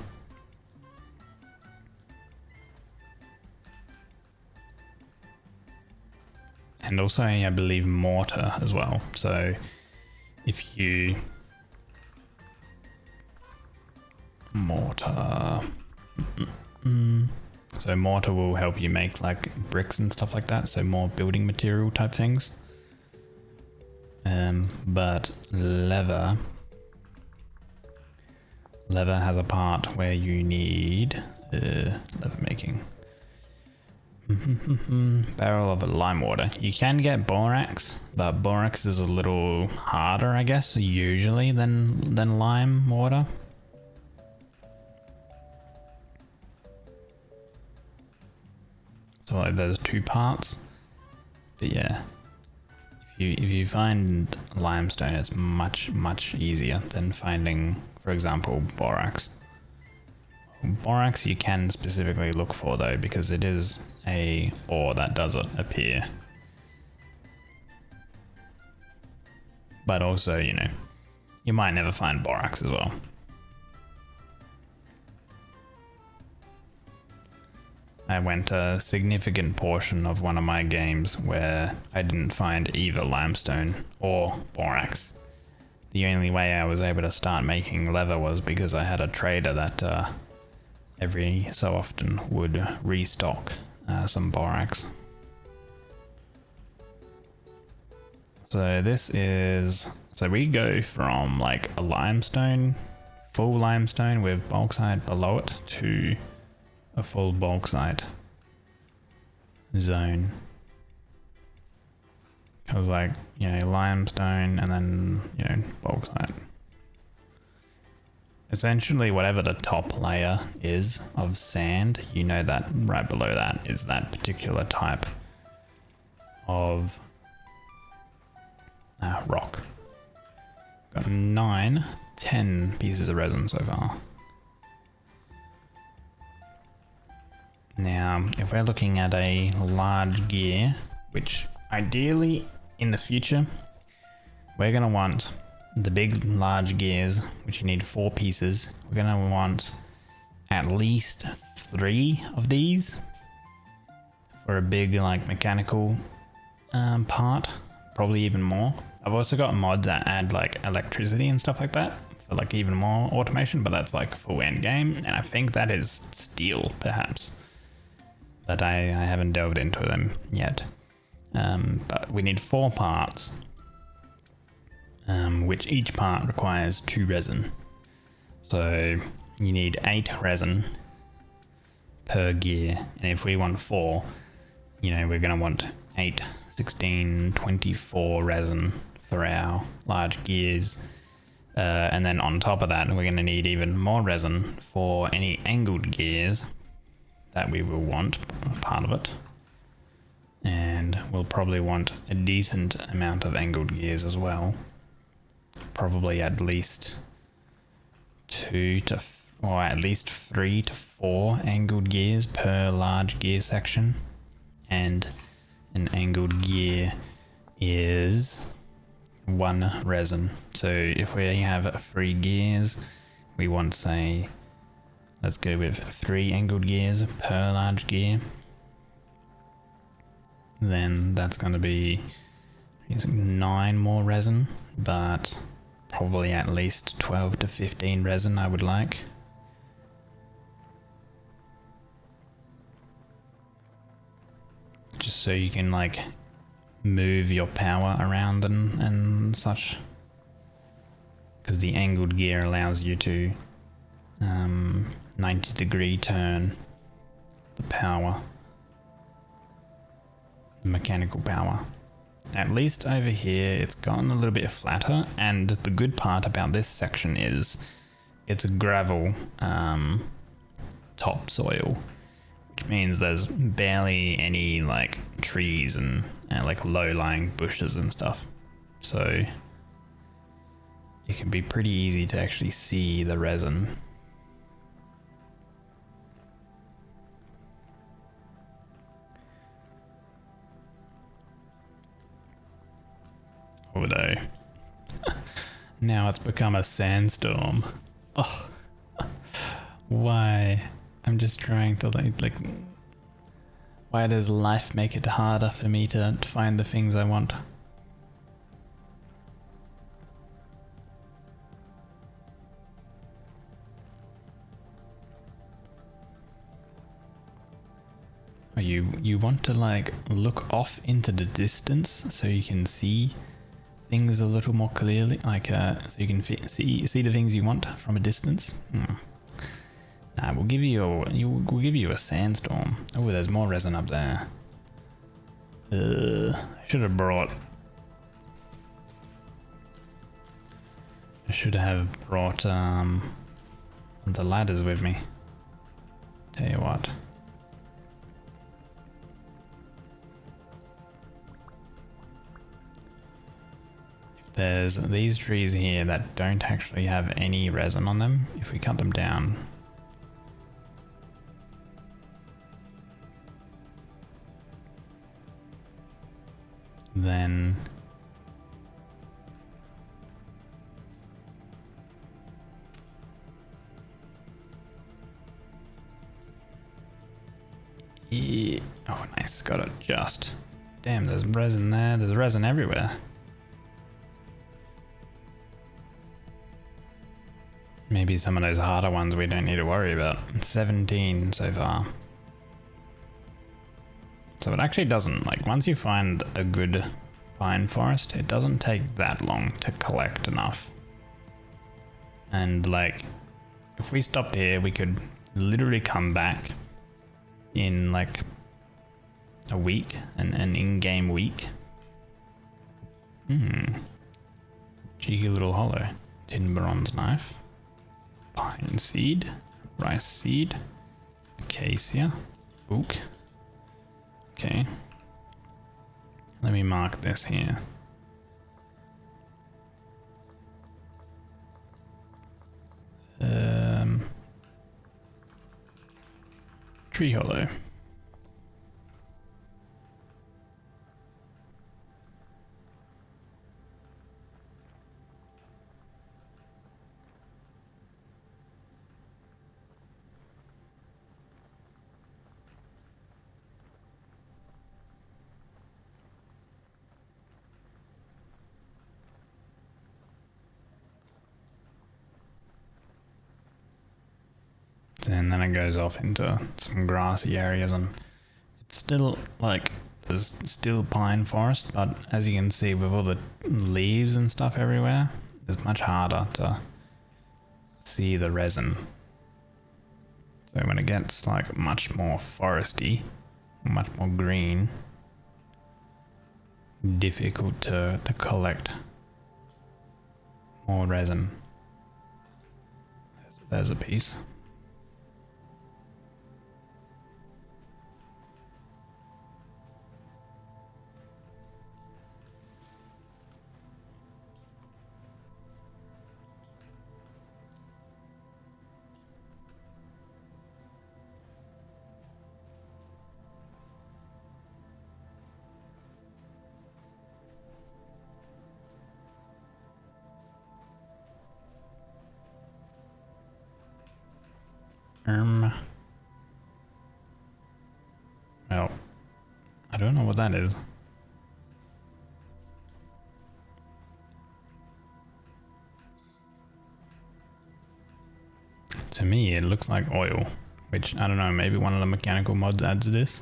And also, I believe, mortar as well. So if you... Mortar... So mortar will help you make like bricks and stuff like that. So more building material type things. But lever has a part where you need lever making. Barrel of lime water. You can get borax, but borax is a little harder, I guess, usually than lime water. So like there's two parts. But yeah, if you find limestone, it's much easier than finding, for example, borax. Borax you can specifically look for though, because it is a ore that does appear. But also, you know, you might never find borax as well. I went a significant portion of one of my games where I didn't find either limestone or borax. The only way I was able to start making leather was because I had a trader that every so often would restock some borax. So this is, so we go from like a limestone, full limestone with bauxite below it, to a full bauxite zone. It was like, you know, limestone and then, you know, bauxite. Essentially, whatever the top layer is of sand, you know that right below that is that particular type of rock. Got 10 pieces of resin so far. Now, if we're looking at a large gear, which ideally in the future, we're going to want the big large gears, which you need 4 pieces. We're going to want at least 3 of these for a big like mechanical part, probably even more. I've also got mods that add like electricity and stuff like that for like even more automation, but that's like full end game, and I think that is steel perhaps. But I haven't delved into them yet. But we need 4 parts, which each part requires 2 resin. So you need 8 resin per gear. And if we want 4, you know, we're going to want 8, 16, 24 resin for our large gears. And then on top of that, we're going to need even more resin for any angled gears that we will want, part of it. And we'll probably want a decent amount of angled gears as well. Probably at least 3 to 4 angled gears per large gear section. And an angled gear is 1 resin. So if we have 3 gears, we want, say, let's go with 3 angled gears per large gear. Then that's going to be 9 more resin, but probably at least 12 to 15 resin I would like. Just so you can like move your power around and such. Because the angled gear allows you to 90-degree turn the power, the mechanical power. at least over here it's gotten a little bit flatter, and the good part about this section is it's a gravel topsoil, which means there's barely any like trees and like low-lying bushes and stuff, so it can be pretty easy to actually see the resin. Although now it's become a sandstorm. Oh, why? I'm just trying to like why does life make it harder for me to find the things I want? You want to like look off into the distance so you can see things a little more clearly, like so you can see the things you want from a distance. Nah, we'll give you a sandstorm. Oh, there's more resin up there. I should have brought the ladders with me. Tell you what. There's these trees here that don't actually have any resin on them. If we cut them down, then yeah. Oh, nice. Got it just. Damn, there's resin there. There's resin everywhere. Maybe some of those harder ones we don't need to worry about. 17 so far. So it actually doesn't, like, once you find a good pine forest, it doesn't take that long to collect enough. And like, if we stopped here, we could literally come back in like a week, an in-game week. Cheeky little hollow. Tin bronze knife. Pine seed, rice seed, acacia, oak. Okay. Let me mark this here. Tree hollow. And then it goes off into some grassy areas, and it's still like there's still pine forest, but as you can see with all the leaves and stuff everywhere, it's much harder to see the resin. So when it gets like much more foresty, much more green, difficult to collect more resin. There's a piece. Well, I don't know what that is. To me, it looks like oil, which, I don't know, maybe one of the mechanical mods adds this.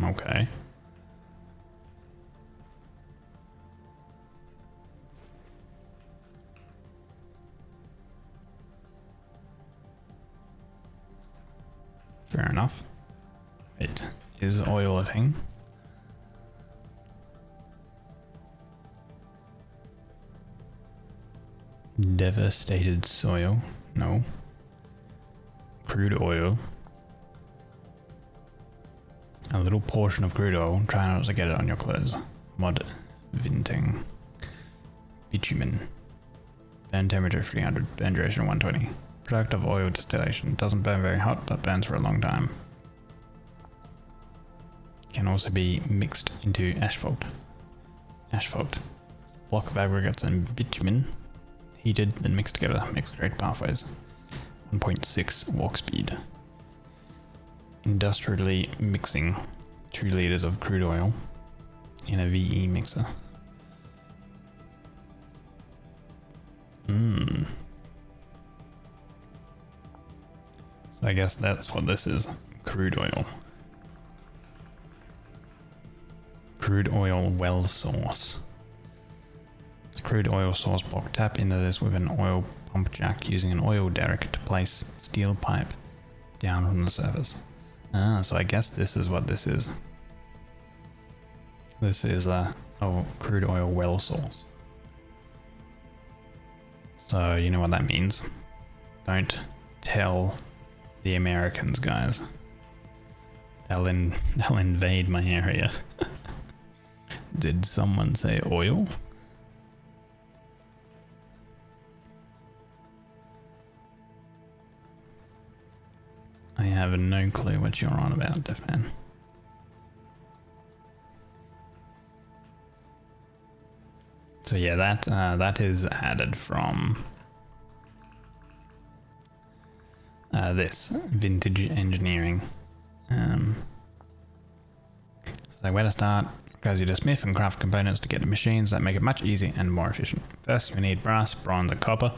Okay. Fair enough. Wait, is oil a thing? Devastated soil? No. Crude oil. A little portion of crude oil. Try not to get it on your clothes. Mod venting. Bitumen. Burn temperature 300. Burn duration 120. Product of oil distillation. Doesn't burn very hot, but burns for a long time. Can also be mixed into asphalt. Asphalt. Block of aggregates and bitumen. Heated, then mixed together. Makes great pathways. 1.6 walk speed. Industrially mixing 2 liters of crude oil in a VE mixer. So I guess that's what this is. Crude oil. Crude oil well source. Crude oil source block. Tap into this with an oil pump jack using an oil derrick to place steel pipe down from the surface. So I guess this is what this is. This is a crude oil well source. So you know what that means. Don't tell the Americans, guys. They'll invade my area. Did someone say oil? I have no clue what you're on about, Defman. So yeah, that is added from this vintage engineering. So where to start? Goes you to smith and craft components to get the machines that make it much easier and more efficient. First, you need brass, bronze, and copper.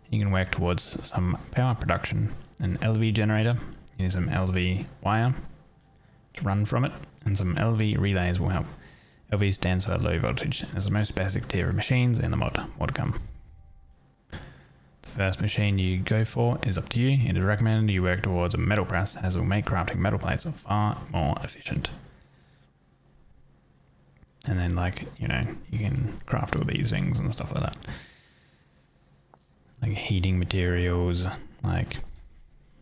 You can work towards some power production. An LV generator. You need some LV wire to run from it, and some LV relays will help. LV stands for low voltage, and is the most basic tier of machines in the mod. More to come. The first machine you go for is up to you. It is recommended you work towards a metal press, as it will make crafting metal plates far more efficient. And then, like, you know, you can craft all these things and stuff like that. Like heating materials, like,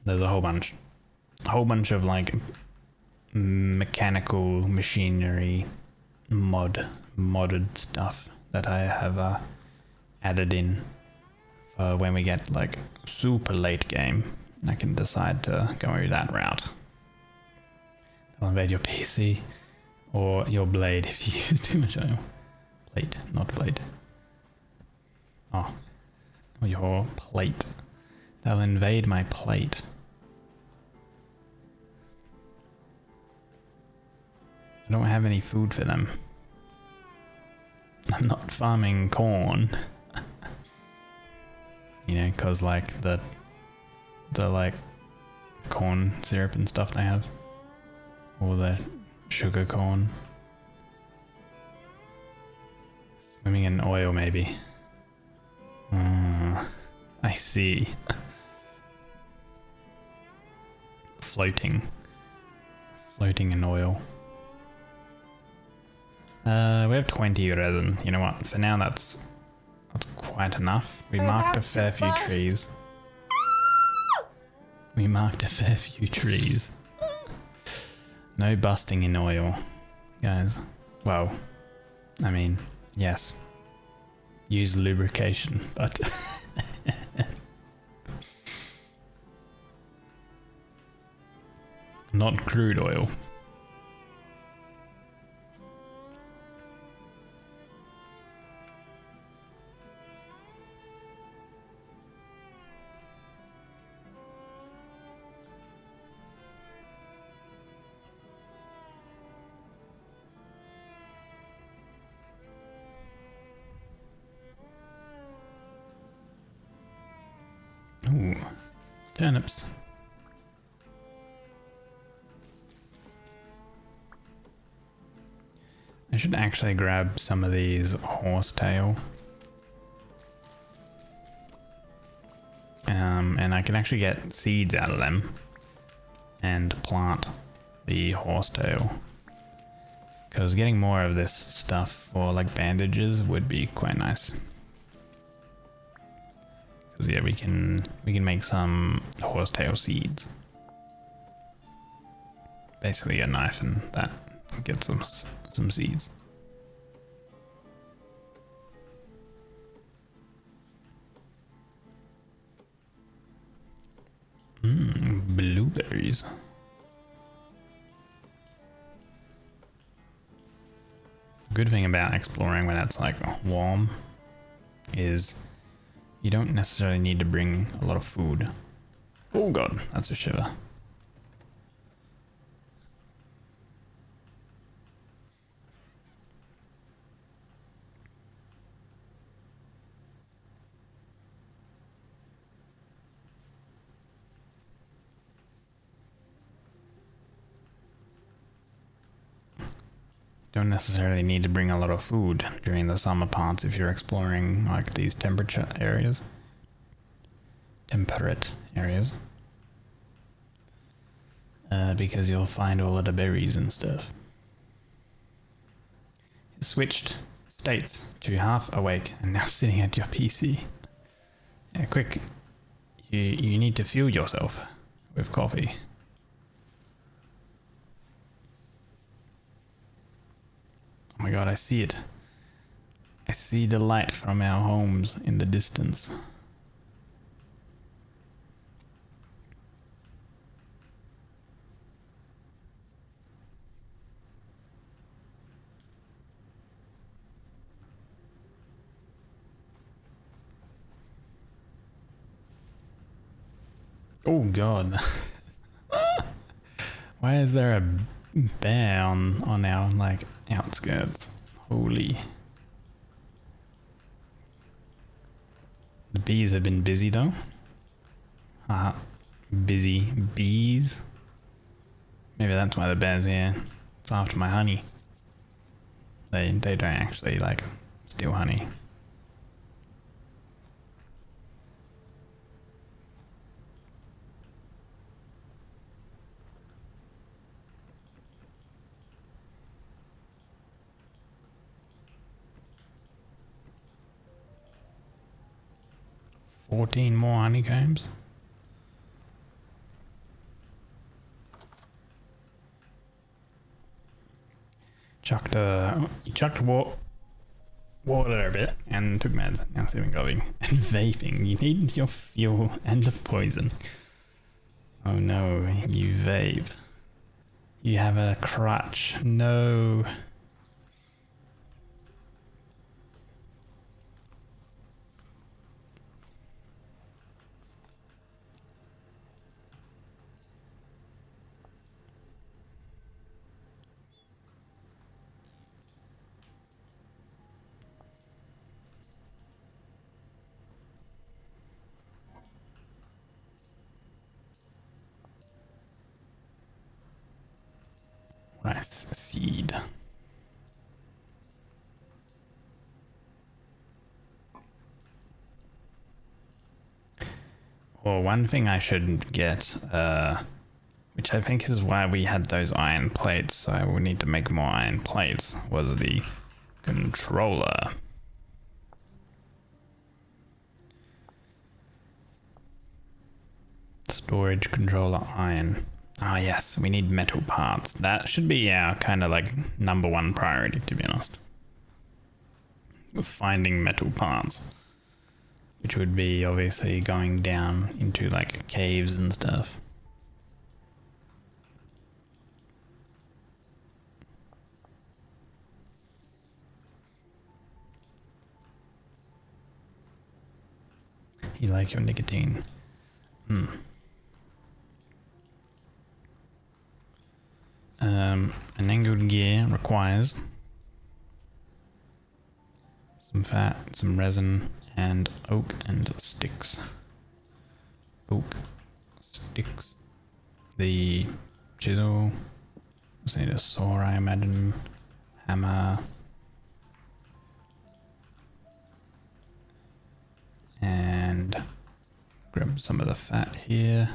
there's a whole bunch of like mechanical machinery modded stuff that I have added in for when we get like super late game. I can decide to go that route. They'll invade your PC or your blade if you use too much oil. Plate, not blade. Oh, or your plate. They'll invade my plate. I don't have any food for them. I'm not farming corn. You know, cause like the like corn syrup and stuff they have. Or the sugar corn. Swimming in oil maybe. I see. Floating in oil. We have 20 resin. You know what? For now, that's quite enough. We marked a fair few trees. No busting in oil, guys. Well, I mean, yes. Use lubrication, but not crude oil. Ooh, turnips. I should actually grab some of these horsetail. And I can actually get seeds out of them. and plant the horsetail. Because getting more of this stuff for like bandages would be quite nice. Because yeah, we can make some horsetail seeds. Basically a knife and that get some seeds. Blueberries. Good thing about exploring when it's like warm is you don't necessarily need to bring a lot of food. Oh god, that's a shiver. Don't necessarily need to bring a lot of food during the summer parts if you're exploring like these temperate areas. Because you'll find all of the berries and stuff. You switched states to half awake and now sitting at your PC. Yeah, quick. You need to fuel yourself with coffee. Oh my god, I see it. I see the light from our homes in the distance. Oh god. Why is there a bear on our like outskirts? Holy. The bees have been busy though. Busy bees. Maybe that's why the bear's here. It's after my honey. They don't actually like steal honey. $14 more honeycombs. Chucked water a bit and took meds. Now sipping going and vaping. You need your fuel and a poison. Oh no, you vape. You have a crutch. No. Rice seed. Well, one thing I should get, which I think is why we had those iron plates, so we need to make more iron plates, was the controller. Storage controller iron. Ah yes, we need metal parts. That should be our kind of like #1 priority, to be honest. Finding metal parts. Which would be obviously going down into like caves and stuff. You like your nicotine? An angled gear requires some fat, some resin, and oak and sticks. Oak, sticks, the chisel, just need a saw I imagine, hammer, and grab some of the fat here.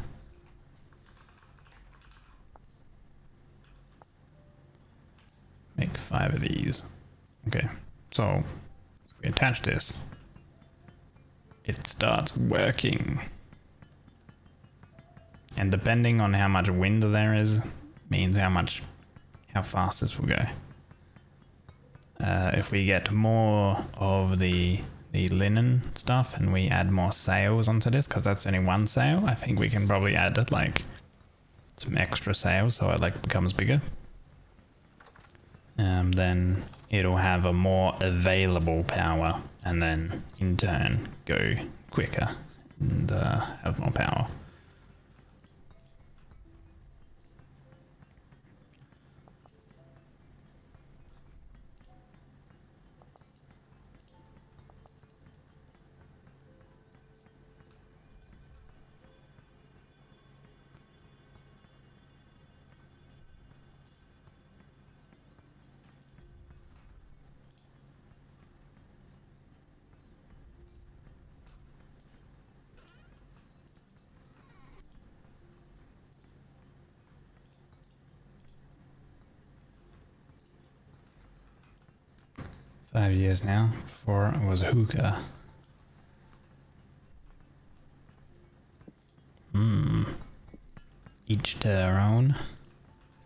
5 of these. Okay, so if we attach this, it starts working. And depending on how much wind there is, means how fast this will go. If we get more of the linen stuff and we add more sails onto this, because that's only one sail, I think we can probably add like some extra sails so it like becomes bigger. Then it'll have a more available power, and then in turn go quicker and have more power. Five years now, before it was hookah. Each to their own.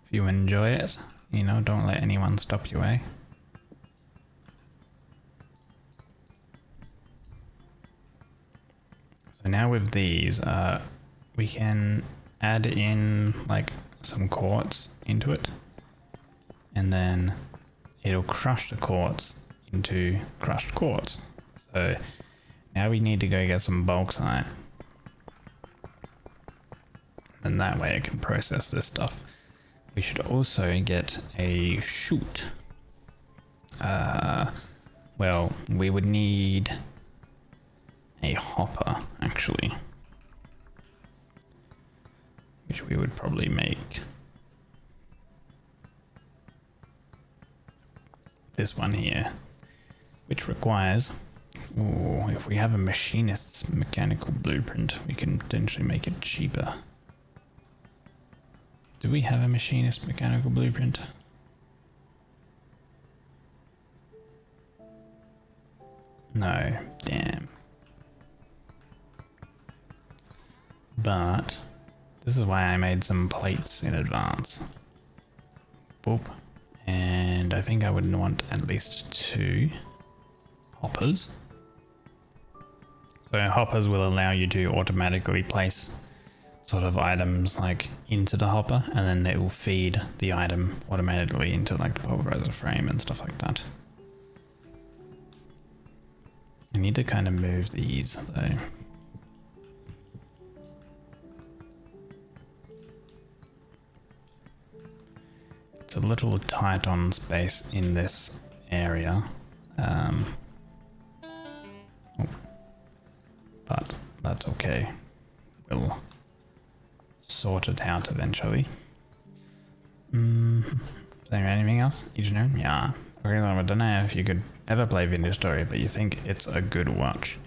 If you enjoy it, you know, don't let anyone stop you, eh? So now with these, we can add in like some quartz into it, and then it'll crush the quartz into crushed quartz. So now we need to go get some bauxite, and that way it can process this stuff. We should also get a chute. Well, we would need a hopper actually, which we would probably make this one here, which requires, if we have a machinist's mechanical blueprint, we can potentially make it cheaper. Do we have a machinist mechanical blueprint? No, damn. But this is why I made some plates in advance. Boop. And I think I would want at least 2 hoppers. So hoppers will allow you to automatically place sort of items like into the hopper, and then it will feed the item automatically into like the pulverizer frame and stuff like that. I need to kind of move these though. It's a little tight on space in this area, but that's okay. We'll sort it out eventually. Is there anything else? Engineering? Yeah. Okay, I don't know if you could ever play Vintage Story, but you think it's a good watch.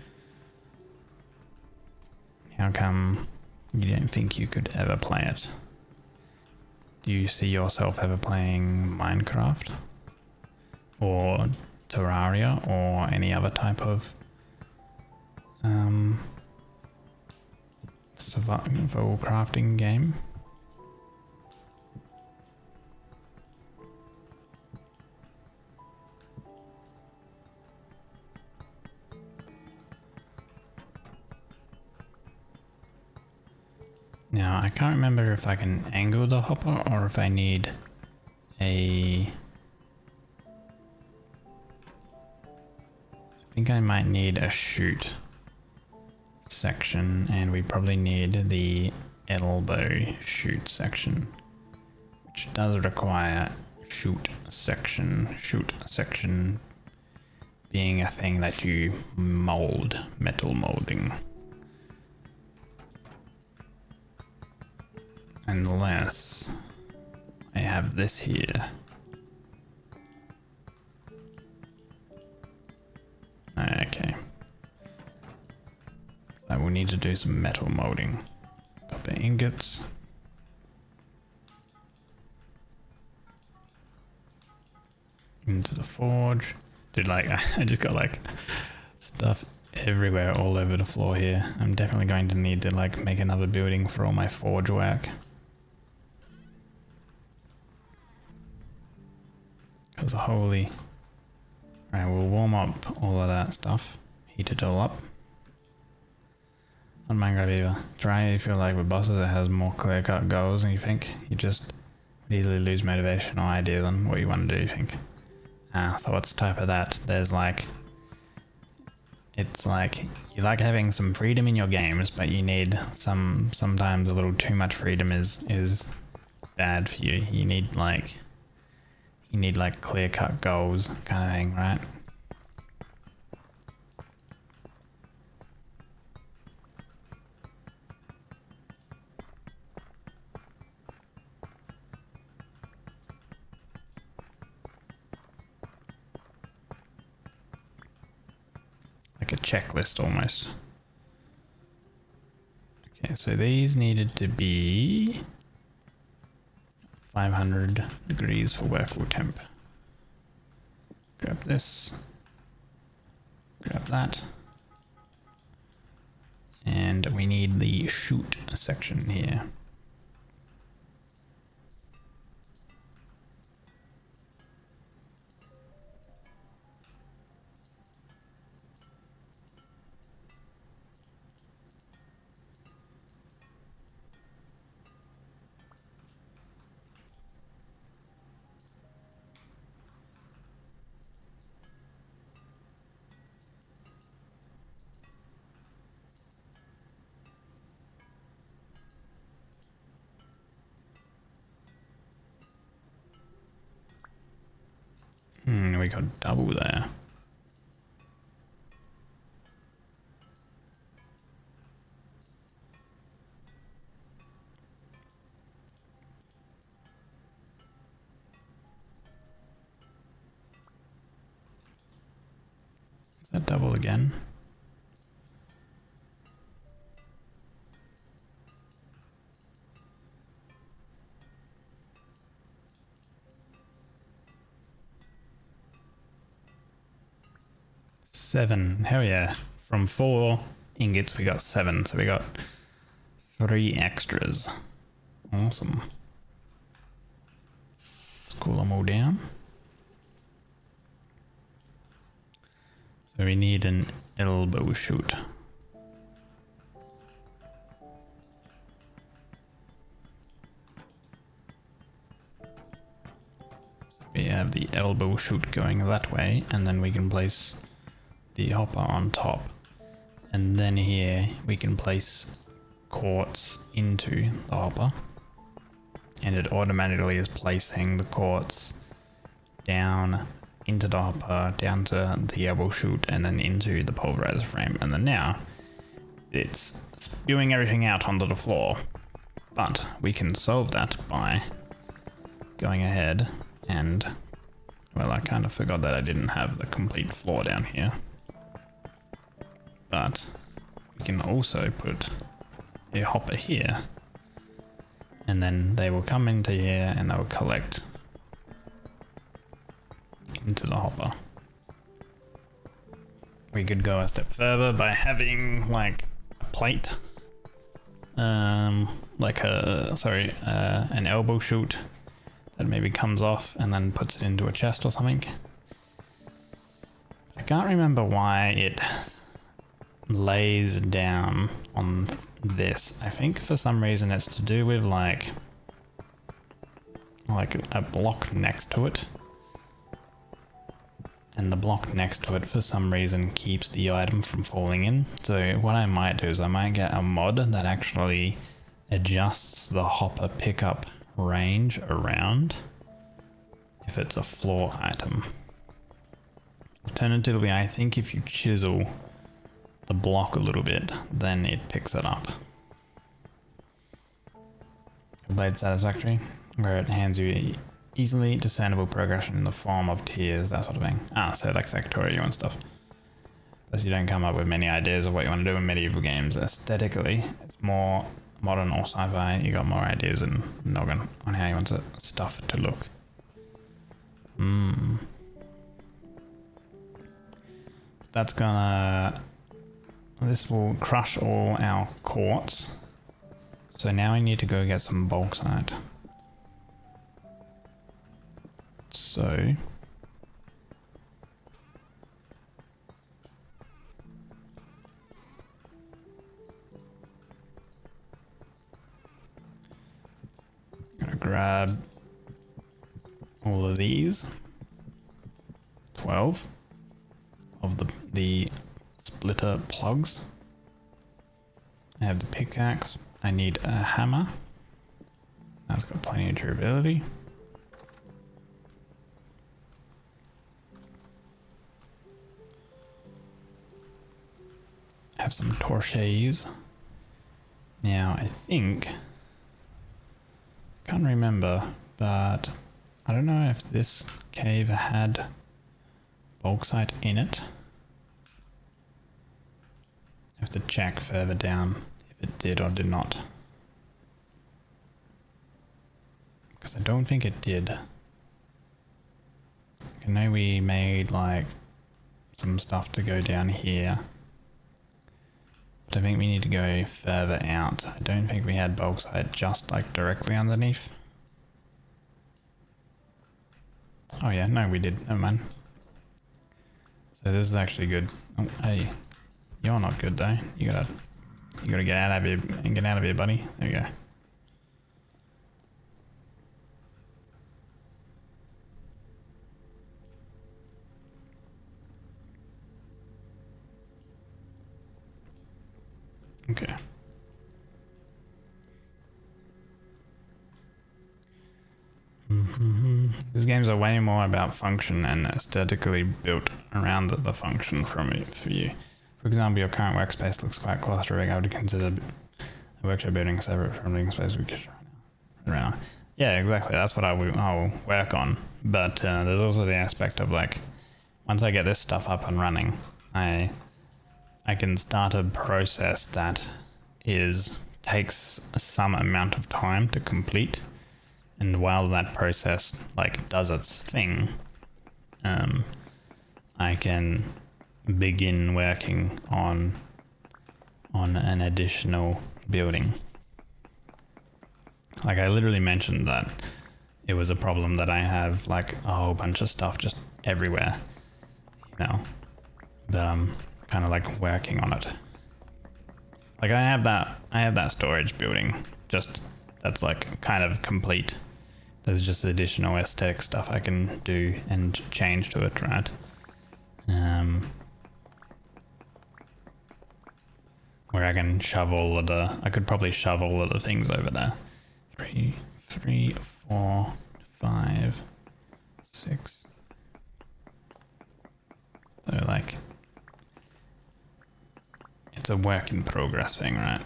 How come you don't think you could ever play it? Do you see yourself ever playing Minecraft? Or Terraria? Or any other type of survival crafting game? Now, I can't remember if I can angle the hopper or if I need a... I think I might need a chute section, and we probably need the elbow chute section, which does require chute section being a thing that you mold, metal molding. Unless I have this here. Okay. So we'll need to do some metal molding. Copper ingots. into the forge. Dude, like, I just got like stuff everywhere all over the floor here. I'm definitely going to need to like make another building for all my forge work. Because holy... Right, we'll warm up all of that stuff. Heat it all up. On Minecraft either. Try if you're like with bosses that has more clear-cut goals and you think you just easily lose motivation or ideas on what you want to do, you think. So what's the type of that? There's like... It's like, you like having some freedom in your games, but you need sometimes a little too much freedom is bad for you. You need like clear-cut goals kind of thing, right? Like a checklist almost. Okay, so these needed to be 500 degrees for workable temp. Grab this. Grab that. And we need the shoot section here. We got double there. Is that double again? Seven. Hell yeah. From 4 ingots we got 7, so we got 3 extras. Awesome. Let's cool them all down. So we need an elbow shoot. So we have the elbow shoot going that way, and then we can place the hopper on top, and then here we can place quartz into the hopper, and it automatically is placing the quartz down into the hopper, down to the elbow chute, and then into the pulverizer frame, and then now it's spewing everything out onto the floor. But we can solve that by going ahead and, well, I kind of forgot that I didn't have the complete floor down here. But we can also put a hopper here, and then they will come into here and they will collect into the hopper. We could go a step further by having like a plate, an elbow chute that maybe comes off and then puts it into a chest or something. I can't remember why it lays down on this. I think for some reason it's to do with like a block next to it, and the block next to it for some reason keeps the item from falling in. So what I might do is I might get a mod that actually adjusts the hopper pickup range around if it's a floor item. Alternatively, I think if you chisel the block a little bit, then it picks it up. Blade satisfactory, where it hands you easily discernible progression in the form of tiers, that sort of thing. So like Factorio and stuff. Unless you don't come up with many ideas of what you want to do in medieval games. Aesthetically, it's more modern or sci-fi. You got more ideas in Noggin on how you want stuff to look. that's gonna... This will crush all our quartz. So now I need to go get some bauxite. So... I'm gonna grab all of these. 12 of the splitter plugs. I have the pickaxe. I need a hammer. That's got plenty of durability. Have some torches. Now I think, can't remember, but I don't know if this cave had bauxite in it. I have to check further down if it did or did not. Because I don't think it did. I know we made like some stuff to go down here. But I think we need to go further out. I don't think we had bauxite just like directly underneath. Oh yeah, no we did, never mind. So this is actually good. Oh, hey, you're not good though. You gotta get out of here and get out of here, buddy. There you go. Okay. These games are way more about function and aesthetically built around the function for you. For example, your current workspace looks quite claustrophobic. I would consider a workshop building separate from living space we could around. Yeah, exactly. That's what I'll work on. But there's also the aspect of like, once I get this stuff up and running, I can start a process that takes some amount of time to complete. And while that process like does its thing, I can begin working on an additional building. Like I literally mentioned that it was a problem that I have like a whole bunch of stuff just everywhere, you know, but I'm kind of like working on it. Like I have that storage building, just that's like kind of complete. There's just additional aesthetic stuff I can do and change to it, right? Where I can shove I could probably shove all of the things over there. 3, 4, 5, 6. So like, it's a work in progress thing, right?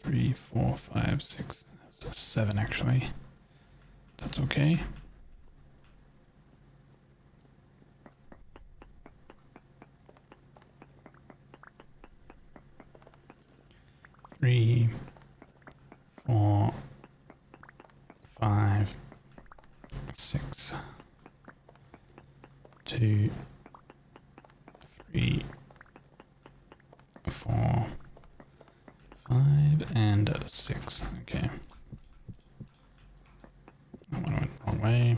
Three, 4, 5, 6. That's 7 actually. That's okay. Three, 4, 5, 6, 2, 3, 4, 5, and 6. Okay. That one went the wrong way.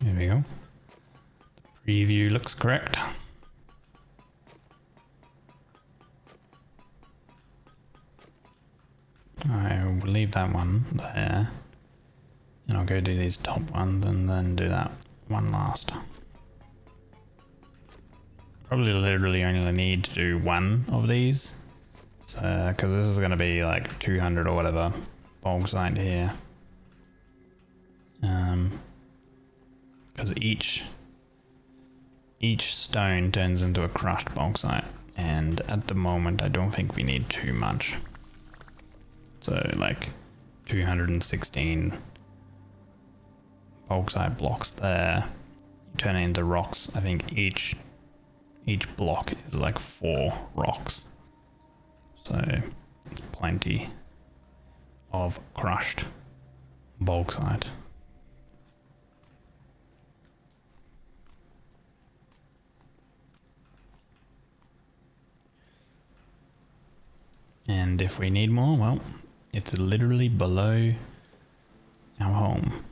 There we go. The preview looks correct. I will leave that one there. And I'll go do these top ones and then do that one last. Probably literally only need to do one of these. So, because this is going to be like 200 or whatever bauxite here. Because each stone turns into a crushed bauxite, And at the moment, I don't think we need too much. So like 216 bauxite blocks there. You turn it into rocks. I think each block is like 4 rocks. So it's plenty of crushed bauxite. And if we need more, well, it's literally below our home.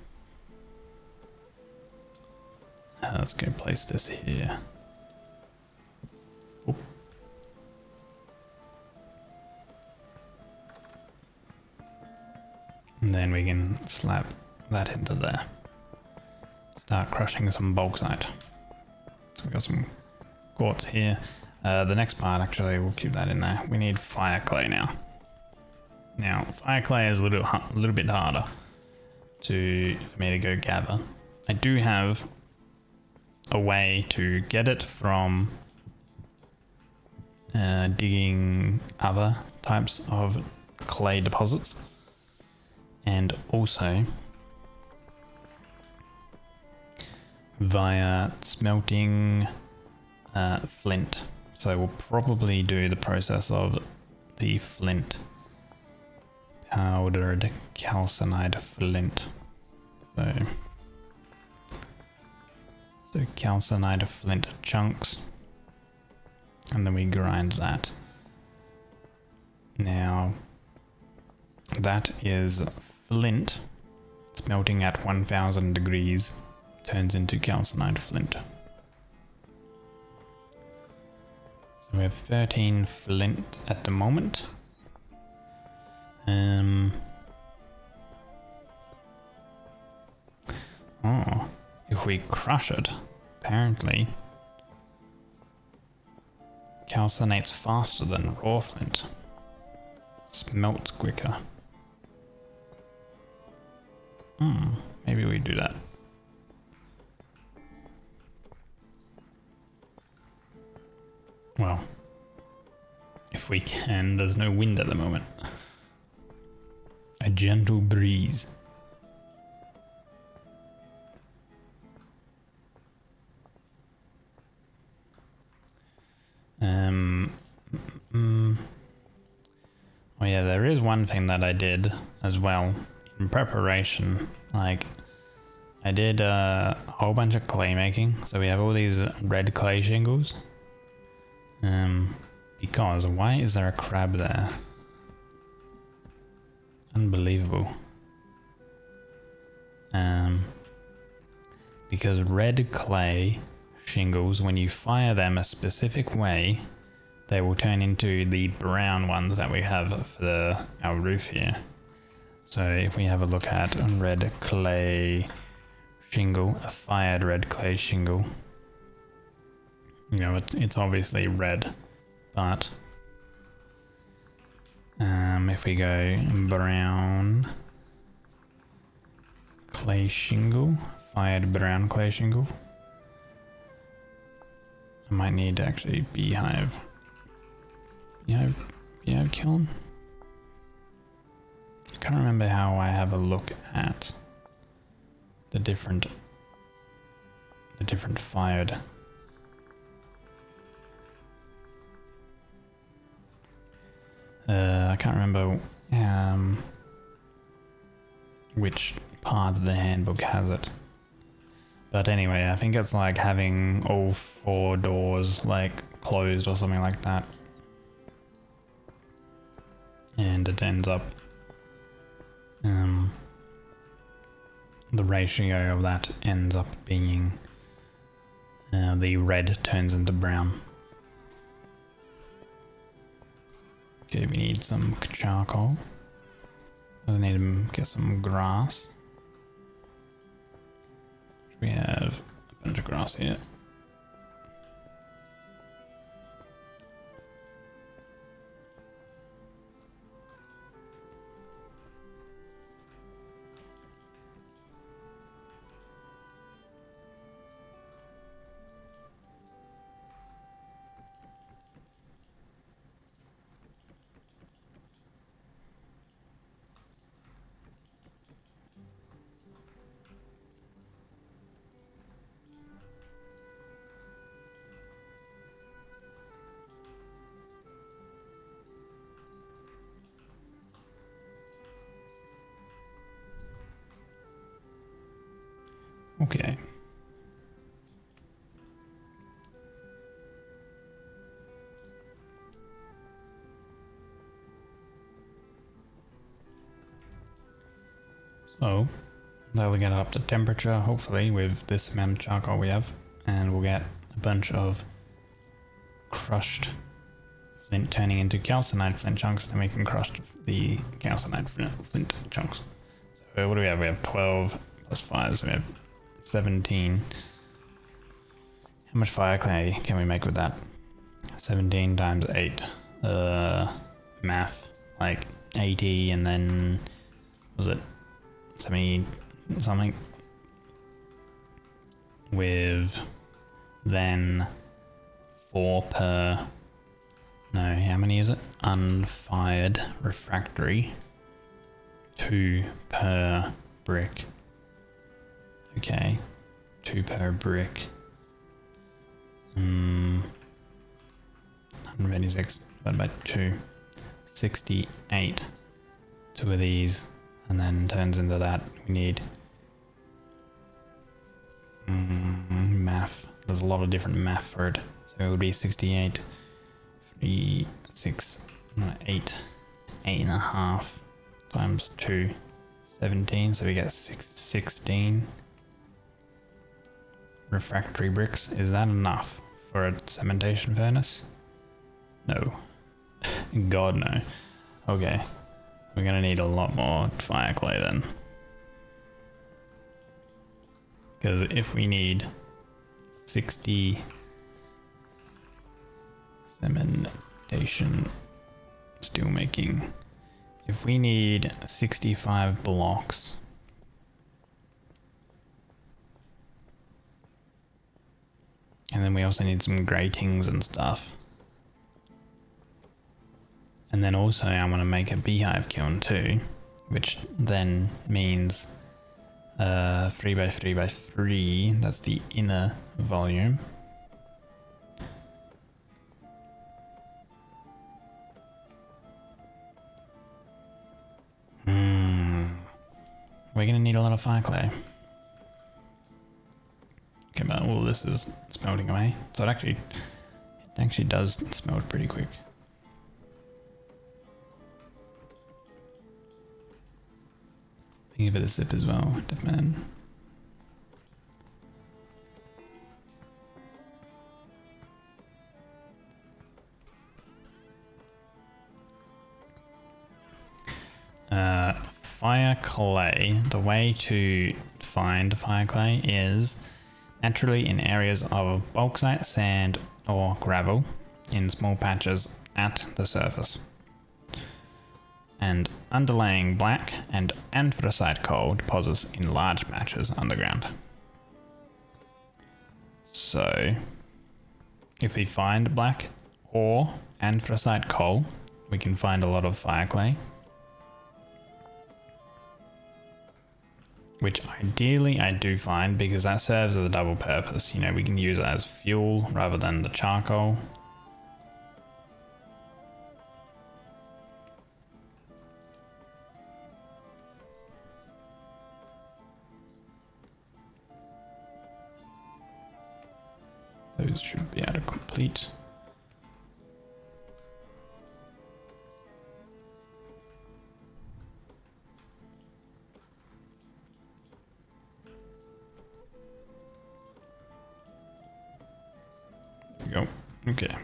Let's go place this here. Oop. And then we can slap that into there. Start crushing some bauxite. So we've got some quartz here. The next part, actually, we'll keep that in there. We need fire clay now. Now, fire clay is a little bit harder for me to go gather. I do have a way to get it from digging other types of clay deposits, and also via smelting flint. So we'll probably do the process of the flint, powdered calcined flint. So calcined flint chunks, and then we grind that. Now that is flint smelting at 1000 degrees turns into calcined flint. So we have 13 flint at the moment. Oh, if we crush it, apparently calcinates faster than raw flint. Smelts quicker. Maybe we do that. Well, if we can, there's no wind at the moment. A gentle breeze. Oh yeah, there is one thing that I did as well in preparation. Like, I did a whole bunch of clay making. So we have all these red clay shingles. Because why is there a crab there? Unbelievable. Because red clay shingles, when you fire them a specific way, they will turn into the brown ones that we have for our roof here. So if we have a look at a red clay shingle, a fired red clay shingle, you know, it's obviously red, but if we go brown clay shingle, fired brown clay shingle, I might need to actually beehive kiln. I can't remember how I have a look at the different fired. I can't remember which part of the handbook has it. But anyway, I think it's like having all 4 doors like closed or something like that. And it ends up the ratio of that ends up being the red turns into brown. Okay, we need some charcoal. I need to get some grass. We have a bunch of grass here. Okay. So, that'll get up to temperature, hopefully, with this amount of charcoal we have. And we'll get a bunch of crushed flint turning into calcinite flint chunks, and then we can crush the calcinite flint chunks. So what do we have? We have 12 plus 5, so we have 17. How much fire clay can we make with that? 17 times 8. Math, like 80, and then, was it 70 something? With then 4 per, no, how many is it? Unfired refractory. 2 per brick. Okay, 2 per brick. 186 divided by 2. 68. 2 of these, and then turns into that. We need math. There's a lot of different math for it. So it would be 68, 3, 6, 8, 8.5 times 2, 17. So we get 16 refractory bricks. Is that enough for a cementation furnace? No. God, no. Okay. We're gonna need a lot more fire clay then. Because if we need 60 cementation steel making, if we need 65 blocks, and then we also need some gratings and stuff. And then also I want to make a beehive kiln too, which then means 3 by 3 by 3, that's the inner volume. We're gonna need a lot of fire clay. Okay, but all this is smelting away. So it actually does smelt pretty quick. Give it a sip as well, man. Fire clay. The way to find fire clay is naturally in areas of bauxite, sand, or gravel in small patches at the surface, and underlaying black and anthracite coal deposits in large patches underground. So, if we find black or anthracite coal, we can find a lot of fire clay, which ideally I do find because that serves as a double purpose. You know, we can use it as fuel rather than the charcoal. Those should be able to complete. There we go. Okay.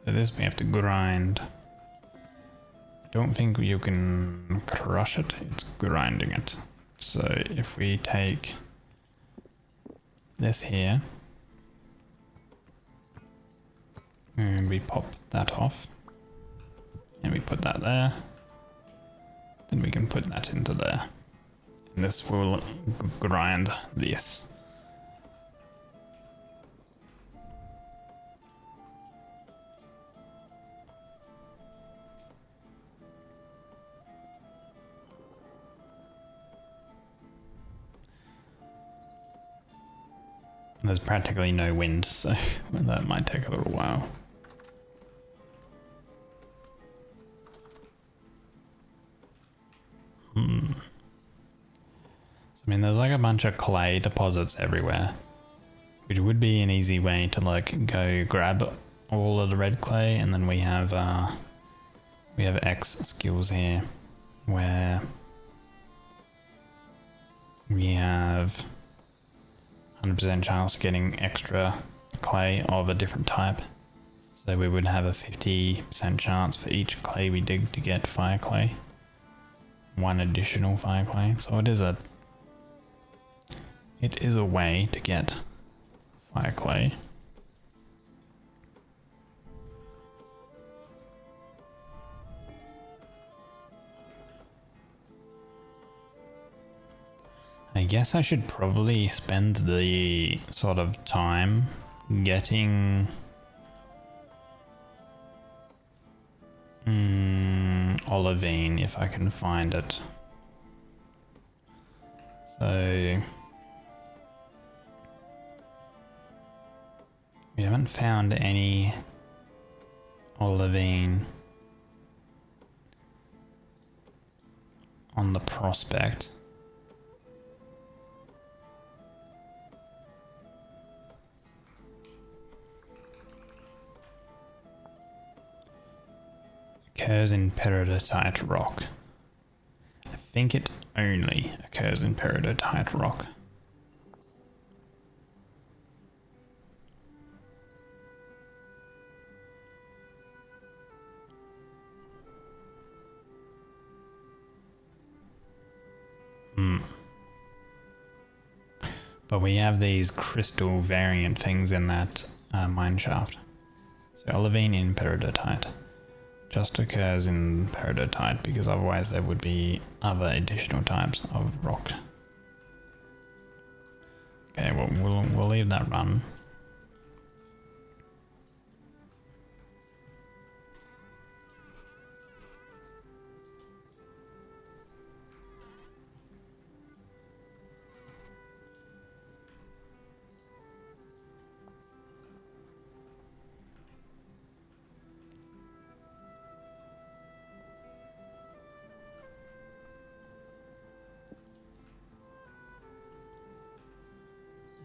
So this we have to grind. I don't think you can crush it, it's grinding it. So if we take this here, and we pop that off, and we put that there, then we can put that into there. And this will grind this. And there's practically no wind, so that might take a little while. I mean, there's like a bunch of clay deposits everywhere, which would be an easy way to like go grab all of the red clay, and then we have X skills here where we have 100% chance of getting extra clay of a different type. So we would have a 50% chance for each clay we dig to get fire clay. One additional fire clay. So it is a way to get fire clay. I guess I should probably spend the sort of time getting olivine if I can find it. So we haven't found any olivine on the prospect. Occurs in peridotite rock. I think it only occurs in peridotite rock. But we have these crystal variant things in that mine shaft. So olivine in peridotite just occurs in peridotite because otherwise there would be other additional types of rock. Okay, well we'll leave that run.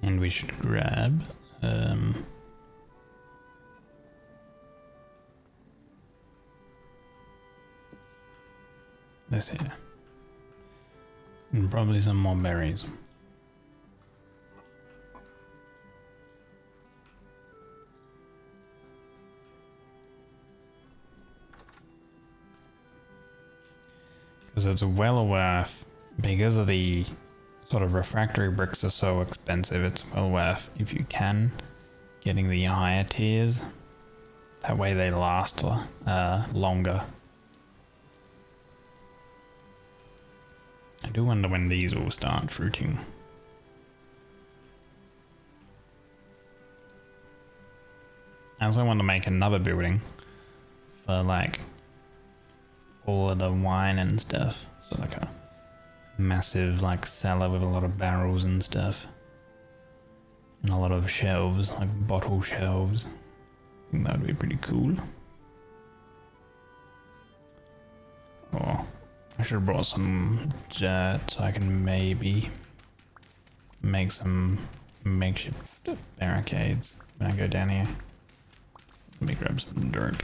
And we should grab this here. And probably some more berries. Because it's well worth, because of the sort of refractory bricks are so expensive, it's well worth, if you can, getting the higher tiers. That way they last longer. I do wonder when these will start fruiting. I also want to make another building for like all of the wine and stuff. So like a massive like cellar with a lot of barrels and stuff. And a lot of shelves, like bottle shelves. I think that would be pretty cool. Oh, I should have brought some dirt so I can maybe make some makeshift barricades when I go down here. Let me grab some dirt.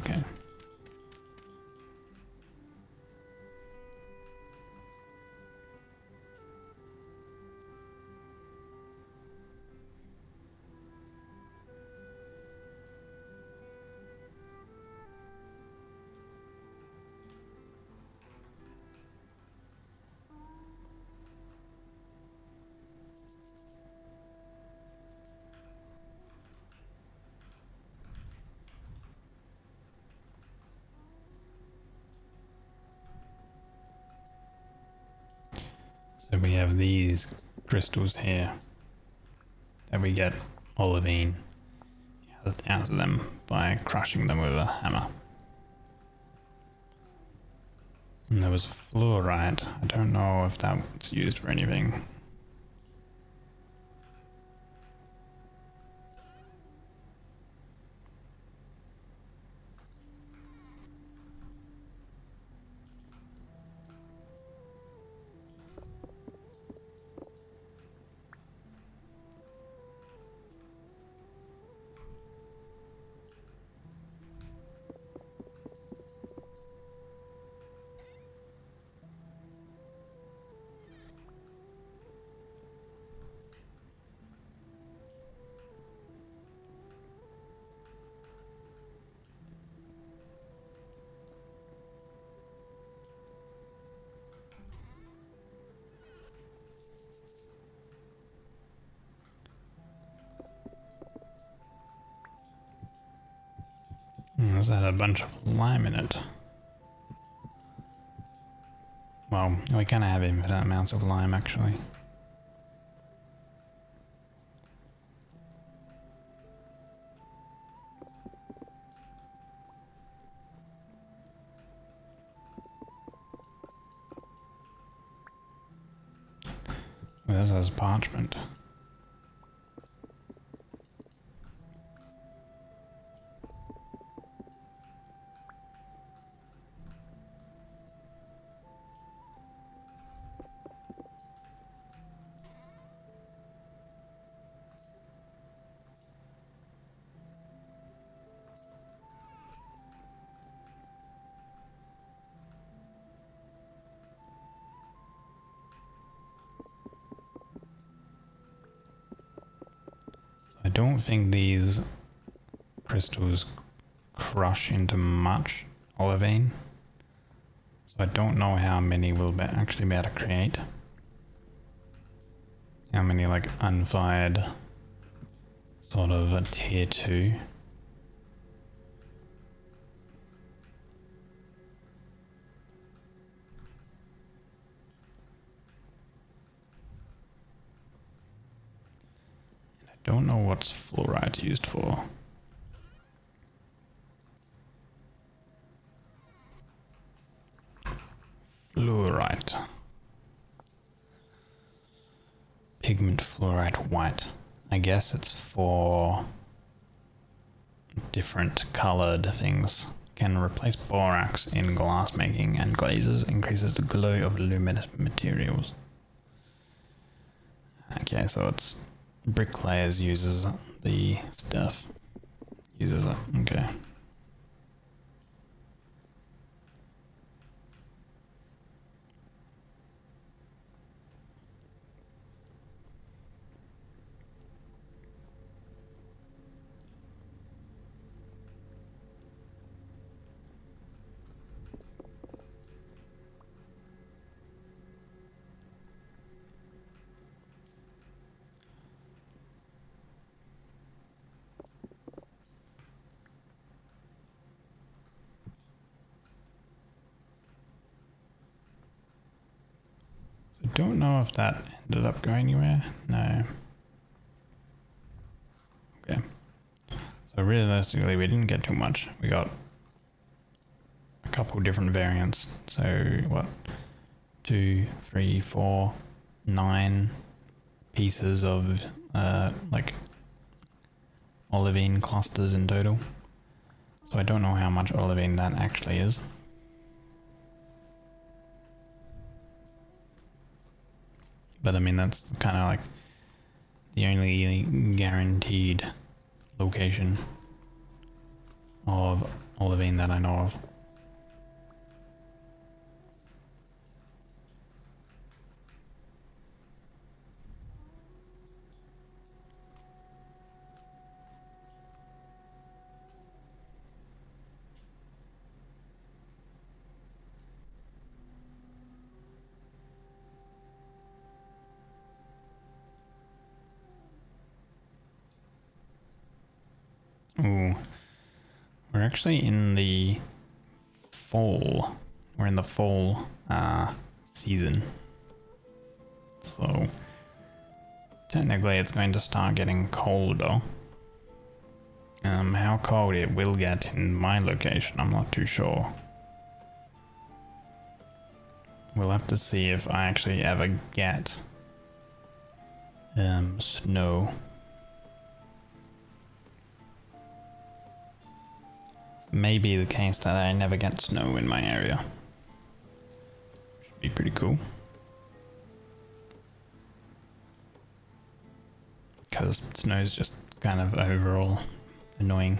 Okay. So we have these crystals here that we get olivine out of them by crushing them with a hammer. And there was fluorite. I don't know if that's used for anything. There's that a bunch of lime in it. Well, we kind of have infinite amounts of lime actually. Well, this has parchment. I don't think these crystals crush into much olivine, so I don't know how many we'll actually be able to create. How many like unfired sort of a tier 2. Don't know what's fluorite used for. Fluorite. Pigment fluorite white. I guess it's for different colored things. Can replace borax in glass making and glazes. Increases the glow of luminous materials. Okay, so it's bricklayers uses the stuff. Uses it, okay. I don't know if that ended up going anywhere. No. Okay. So realistically, we didn't get too much. We got a couple different variants. So what? 2, 3, 4, 9 pieces of like olivine clusters in total. So I don't know how much olivine that actually is. But I mean, that's kind of like the only guaranteed location of olivine that I know of. Ooh, we're actually in the fall. We're in the fall season. So technically it's going to start getting colder. How cold it will get in my location, I'm not too sure. We'll have to see if I actually ever get snow. Maybe the case that I never get snow in my area. Should be pretty cool. Because snow's just kind of overall annoying.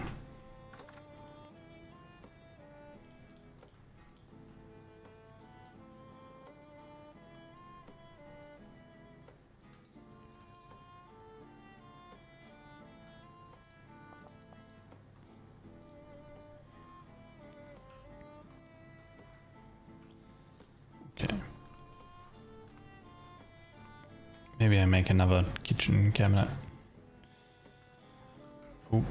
Okay. Maybe I make another kitchen cabinet. Oak.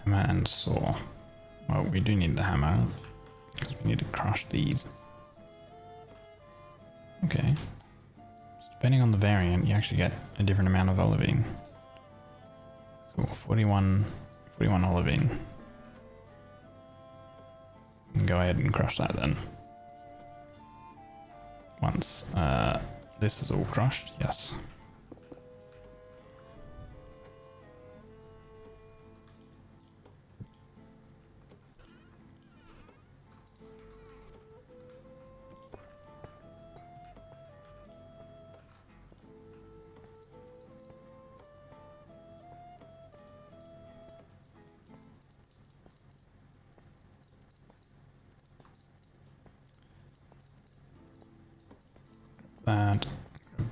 Hammer and saw. Well, we do need the hammer because we need to crush these. Okay. Depending on the variant, you actually get a different amount of olivine. Cool, 41 olivine. We can go ahead and crush that then. Once this is all crushed, yes.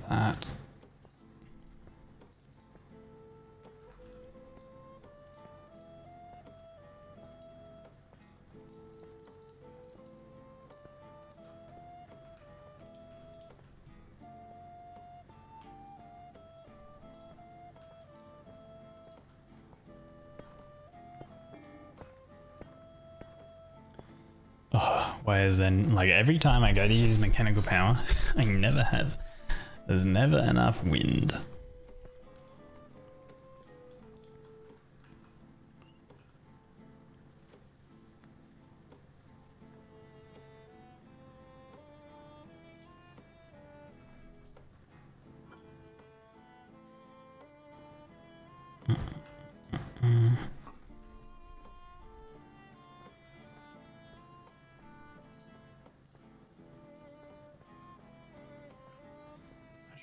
That. Oh, why is then like every time I go to use mechanical power, I never have. There's never enough wind.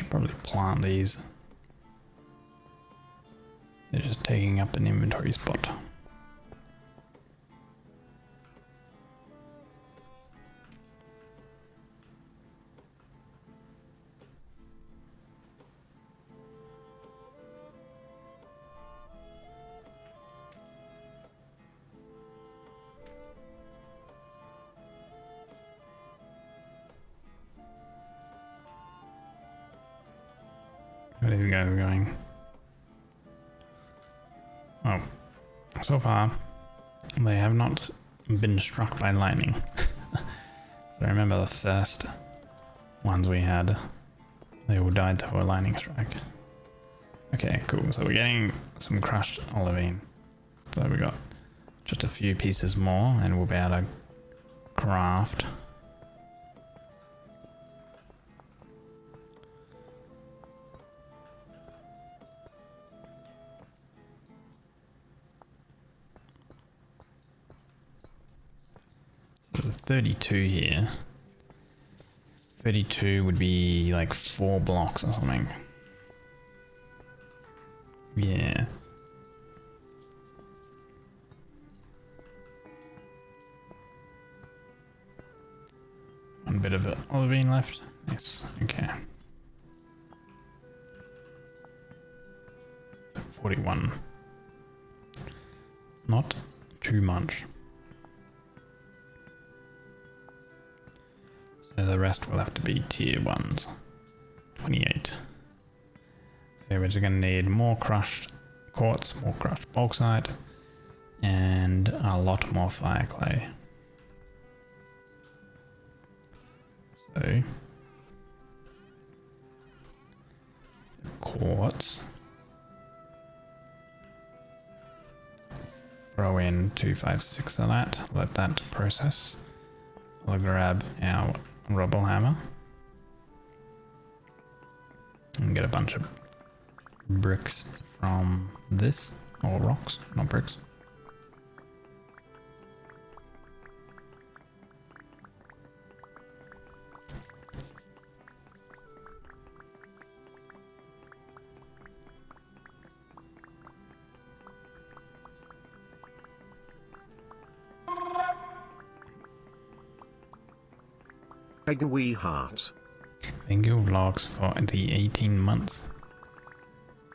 Probably plant these. They're just taking up an inventory spot. Where are these guys going? Oh, so far they have not been struck by lightning. So I remember the first ones we had, they all died to a lightning strike. Okay, cool. So we're getting some crushed olivine. So we got just a few pieces more and we'll be able to craft. There's a 32 here. 32 would be like 4 blocks or something. Yeah. One bit of olivine left. Yes, okay. 41. Not too much. So the rest will have to be tier 1s. 28. So we're just going to need more crushed quartz, more crushed bauxite, and a lot more fire clay. So quartz. Throw in 256 of that, let that process. We'll grab our rubble hammer and get a bunch of bricks from this, or rocks, not bricks. Wee heart. Thank you, Vlogs, for the 18 months.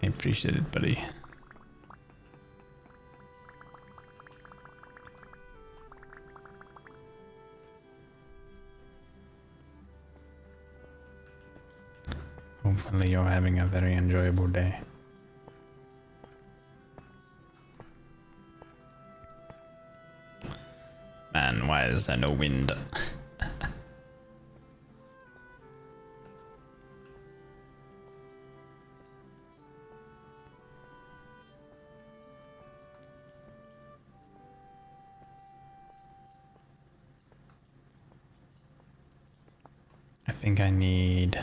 I appreciate it, buddy. Hopefully you're having a very enjoyable day. Man, why is there no wind? I think I need...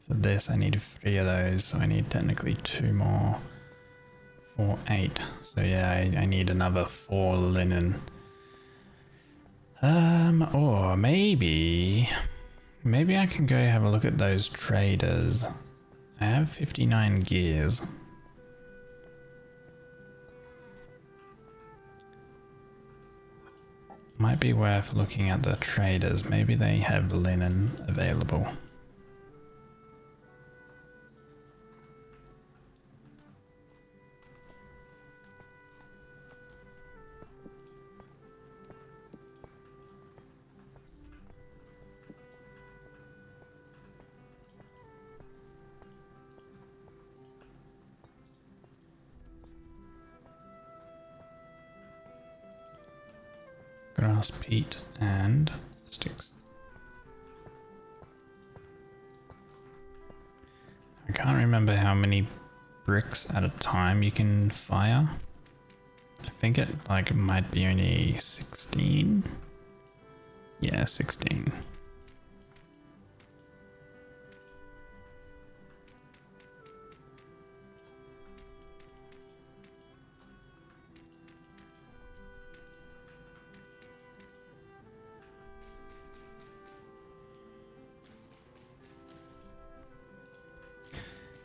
For this, I need 3 of those, so I need technically 2 more. 4, 8. So yeah, I need another 4 linen. Or maybe I can go have a look at those traders. I have 59 gears. Might be worth looking at the traders. Maybe they have linen available. Grass, peat, and sticks. I can't remember how many bricks at a time you can fire. I think it might be only 16. Yeah, 16.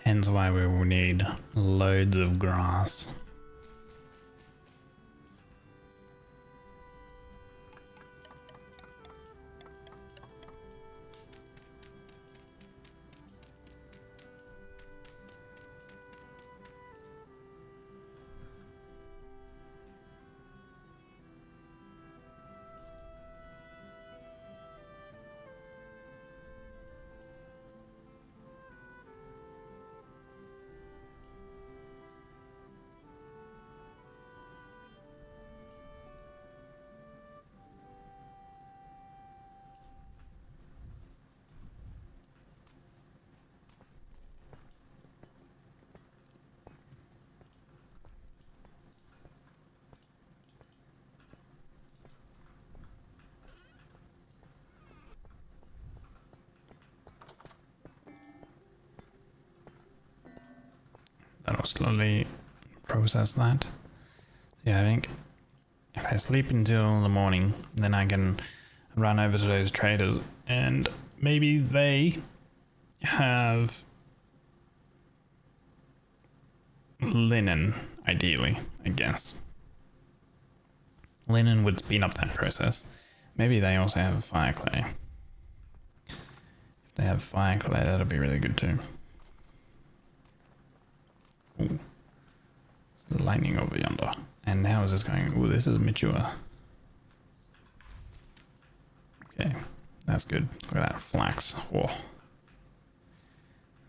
Hence why we will need loads of grass. That'll slowly process that. Yeah, I think if I sleep until the morning, then I can run over to those traders and maybe they have linen, ideally, I guess. Linen would speed up that process. Maybe they also have fire clay. If they have fire clay, that'll be really good too. Ooh. Lightning over yonder. And how is this going? Ooh, this is mature. Okay, that's good. Look at that flax. Whoa.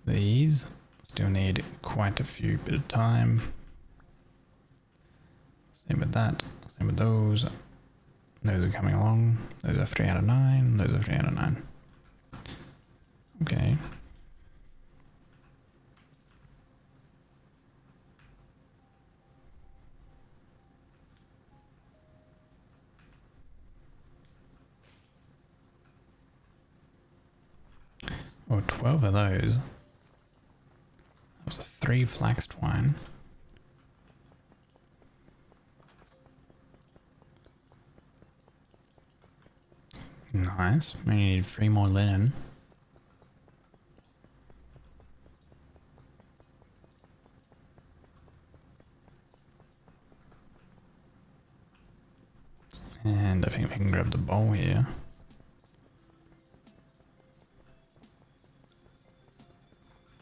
These still need quite a few bit of time. Same with that. Same with those. Those are coming along. Those are 3 out of 9. Those are 3 out of 9. Okay. Oh, 12 of those. That was 3 flax twine. Nice. We need 3 more linen. And I think we can grab the bowl here.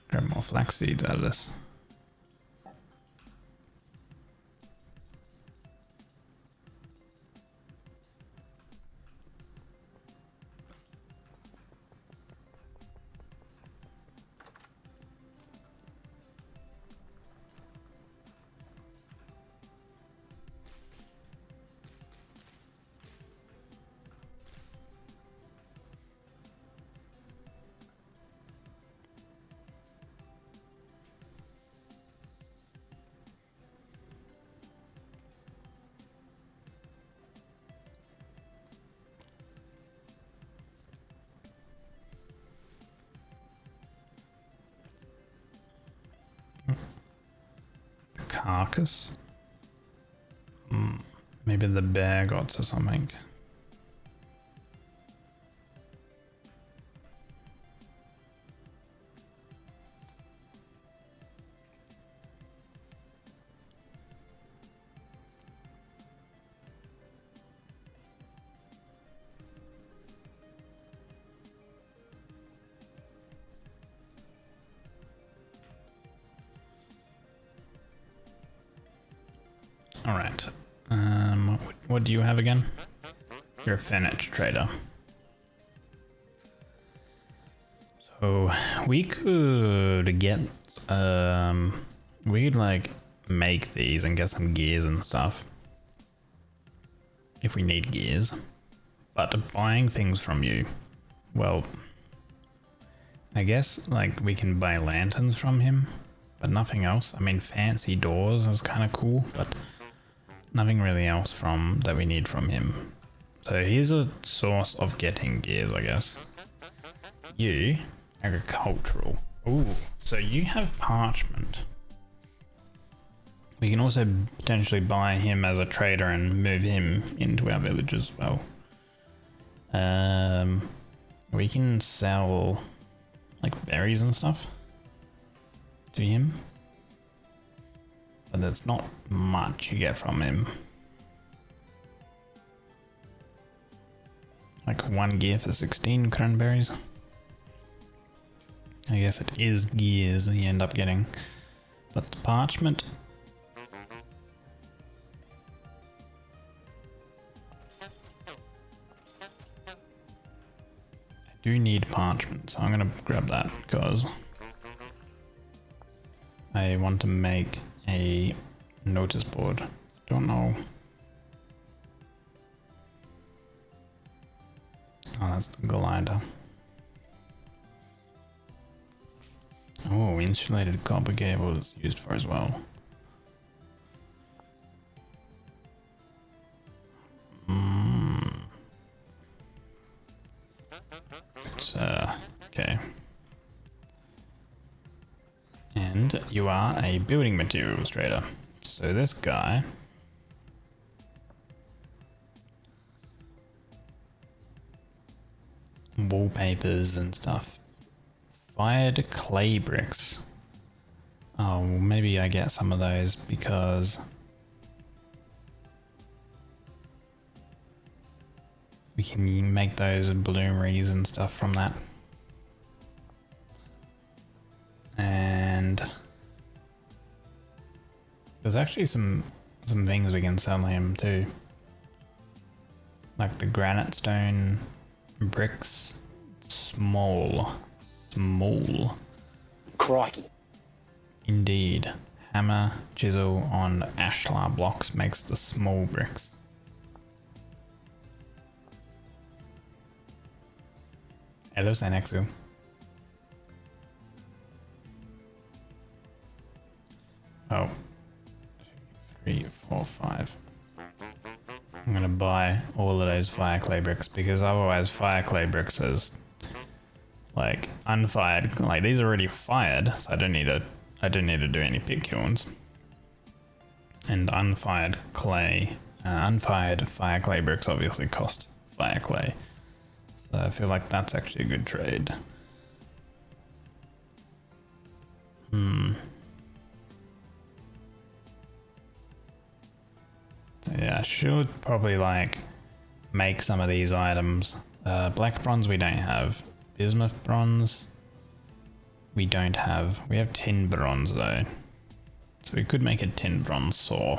Grab more flax seeds out of this. carcass. Maybe the bear gods or something. All right. What do you have again? You're a Fenich trader. So we could get we could like make these and get some gears and stuff if we need gears. But buying things from you, well, I guess like we can buy lanterns from him, but nothing else. I mean, fancy doors is kind of cool, but nothing really else from that we need from him. So here's a source of getting gears, I guess. You, agricultural. Ooh, so you have parchment. We can also potentially buy him as a trader and move him into our village as well. We can sell like berries and stuff to him, but there's not much you get from him. Like 1 gear for 16 cranberries. I guess it is gears you end up getting, but the parchment. I do need parchment, so I'm gonna grab that because I want to make a notice board. Don't know. Oh, that's the glider. Oh, insulated copper cable is used for as well. It's, okay. And you are a building materials trader. So this guy wallpapers and stuff. Fired clay bricks. Oh, well, maybe I get some of those because we can make those bloomeries and stuff from that. And there's actually some things we can sell him too. Like the granite stone bricks. Small. Crikey. Indeed. Hammer, chisel on ashlar blocks makes the small bricks. Hello, Sanexu. Oh. 2, 3, 4, 5. I'm gonna buy all of those fire clay bricks because otherwise fire clay bricks is like unfired. Like these are already fired, so I don't need to do any pit kilns. And unfired clay, unfired fire clay bricks obviously cost fire clay. So I feel like that's actually a good trade. So yeah, I should probably like make some of these items. Black bronze we don't have. Bismuth bronze we don't have. We have tin bronze though. So we could make a tin bronze saw.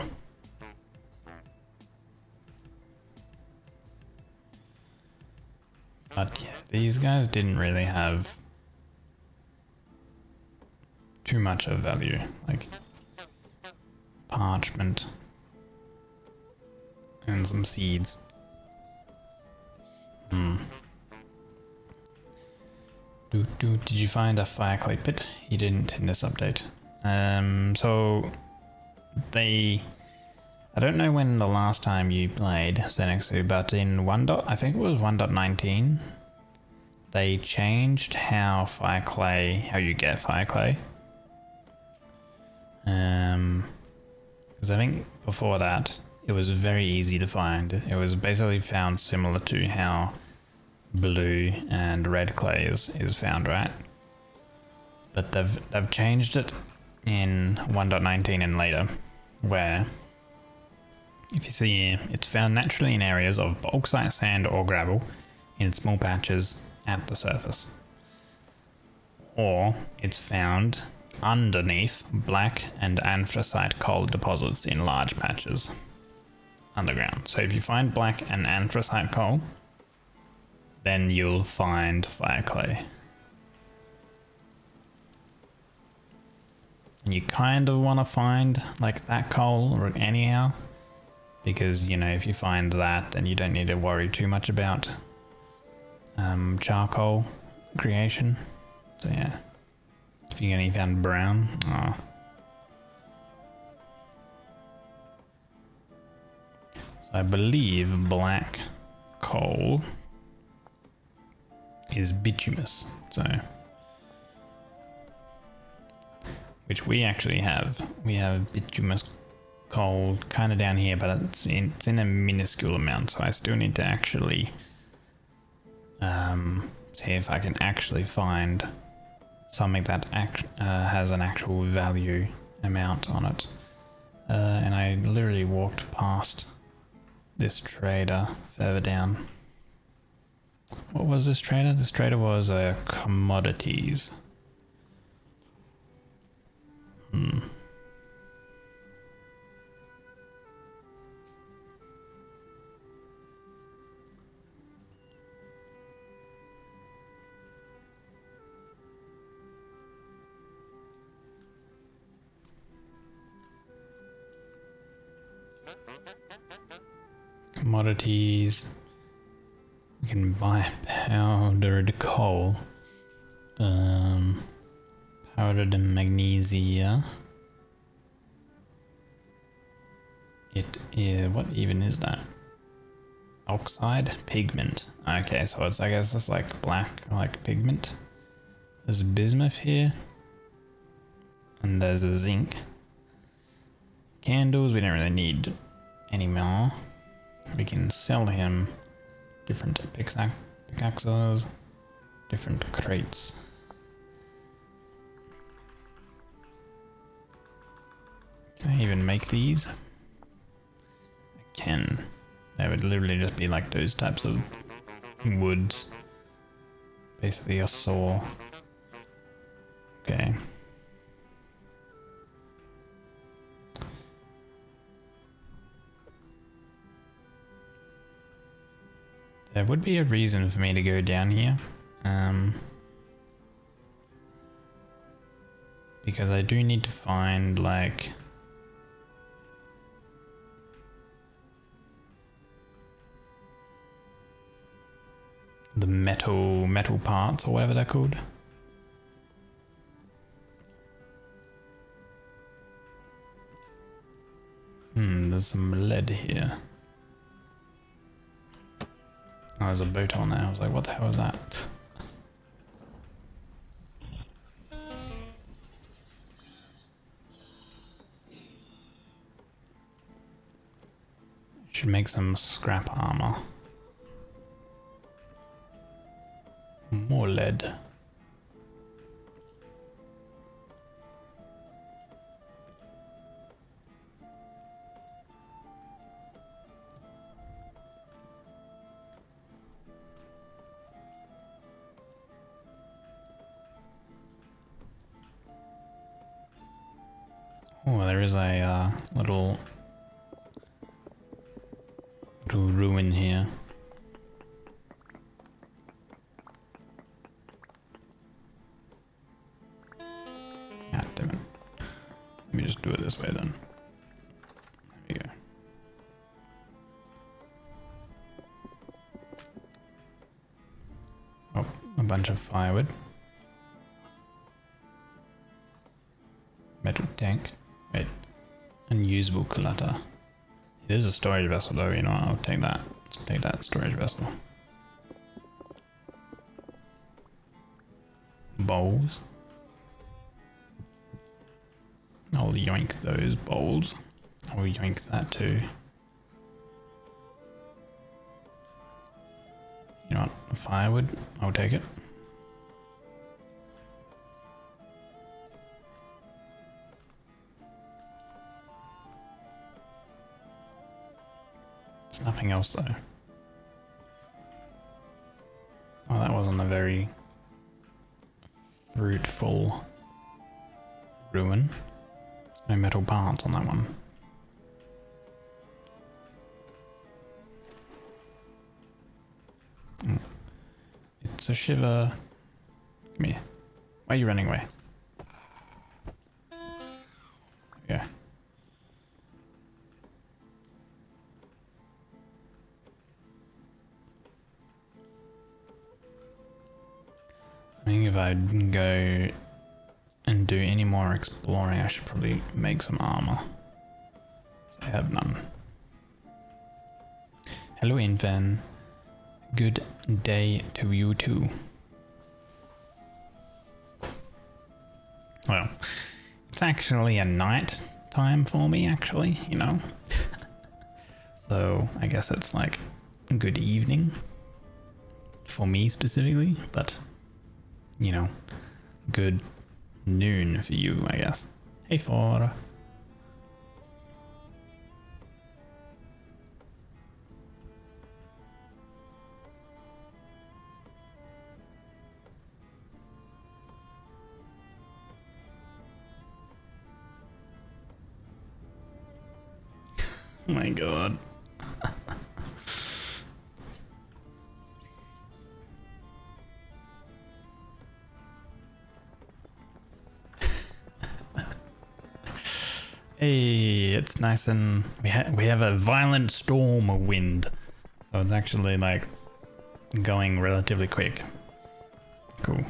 But yeah, these guys didn't really have too much of value. Like parchment and some seeds. Did you find a fire clay pit? You didn't in this update. So I don't know when the last time you played Zenexu, but in I think it was 1.19, they changed how you get fire clay. Because I think before that, it was very easy to find. It was basically found similar to how blue and red clay is found, right? But they've changed it in 1.19 and later, where if you see here, it's found naturally in areas of bauxite, sand or gravel in small patches at the surface. Or it's found underneath black and anthracite coal deposits in large patches underground. So if you find black and anthracite coal, then you'll find fire clay. And you kind of want to find like that coal or anyhow, because you know, if you find that, then you don't need to worry too much about charcoal creation. So yeah, if you only found brown, oh. So I believe black coal is bituminous, so which we actually have. We have bituminous coal kind of down here, but it's in a minuscule amount, so I still need to actually see if I can actually find something that has an actual value amount on it. And I literally walked past this trader further down. What was this trader? This trader was commodities. Commodities. We can buy powdered coal. Powdered magnesia. It is, what even is that? Oxide? Pigment. Okay, so it's, I guess it's like black, like pigment. There's bismuth here. And there's a zinc. Candles, we don't really need any more. We can sell him different pickaxes, different crates. Can I even make these? I can. They would literally just be like those types of woods. Basically a saw. Okay. There would be a reason for me to go down here. Because I do need to find like the metal parts or whatever they're called. There's some lead here. Oh, there's a boat on there. I was like, what the hell is that? Should make some scrap armor. More lead. Oh, there is a little ruin here. God damn it. Let me just do it this way then. There we go. Oh, a bunch of firewood. Metal tank. Wait. Unusable clutter. It is a storage vessel though, you know, I'll take that. Let's take that storage vessel. Bowls. I'll yoink those bowls. I'll yoink that too. You know what? Firewood. I'll take it. There's nothing else though. Oh, that wasn't a very fruitful ruin. No metal parts on that one. It's a shiver. Come here. Why are you running away? Yeah. I think if I go and do any more exploring, I should probably make some armor. I have none. Hello, Infan. Good day to you too. Well, it's actually a night time for me, actually, you know. So I guess it's like good evening for me specifically, but you know, good noon for you, I guess. Hey, Fora. Oh my god. Hey, it's nice and we have a violent storm wind, so it's actually like going relatively quick. Cool.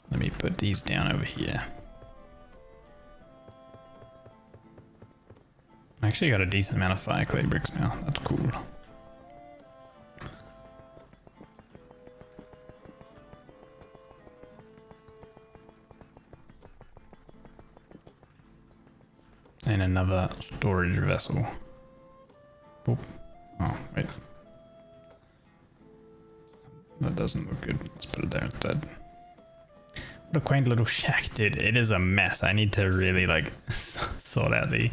Let me put these down over here. I actually got a decent amount of fire clay bricks now. That's cool. And another storage vessel. Boop. Oh, wait. That doesn't look good. Let's put it there instead. What a quaint little shack, dude. It is a mess. I need to really like sort out the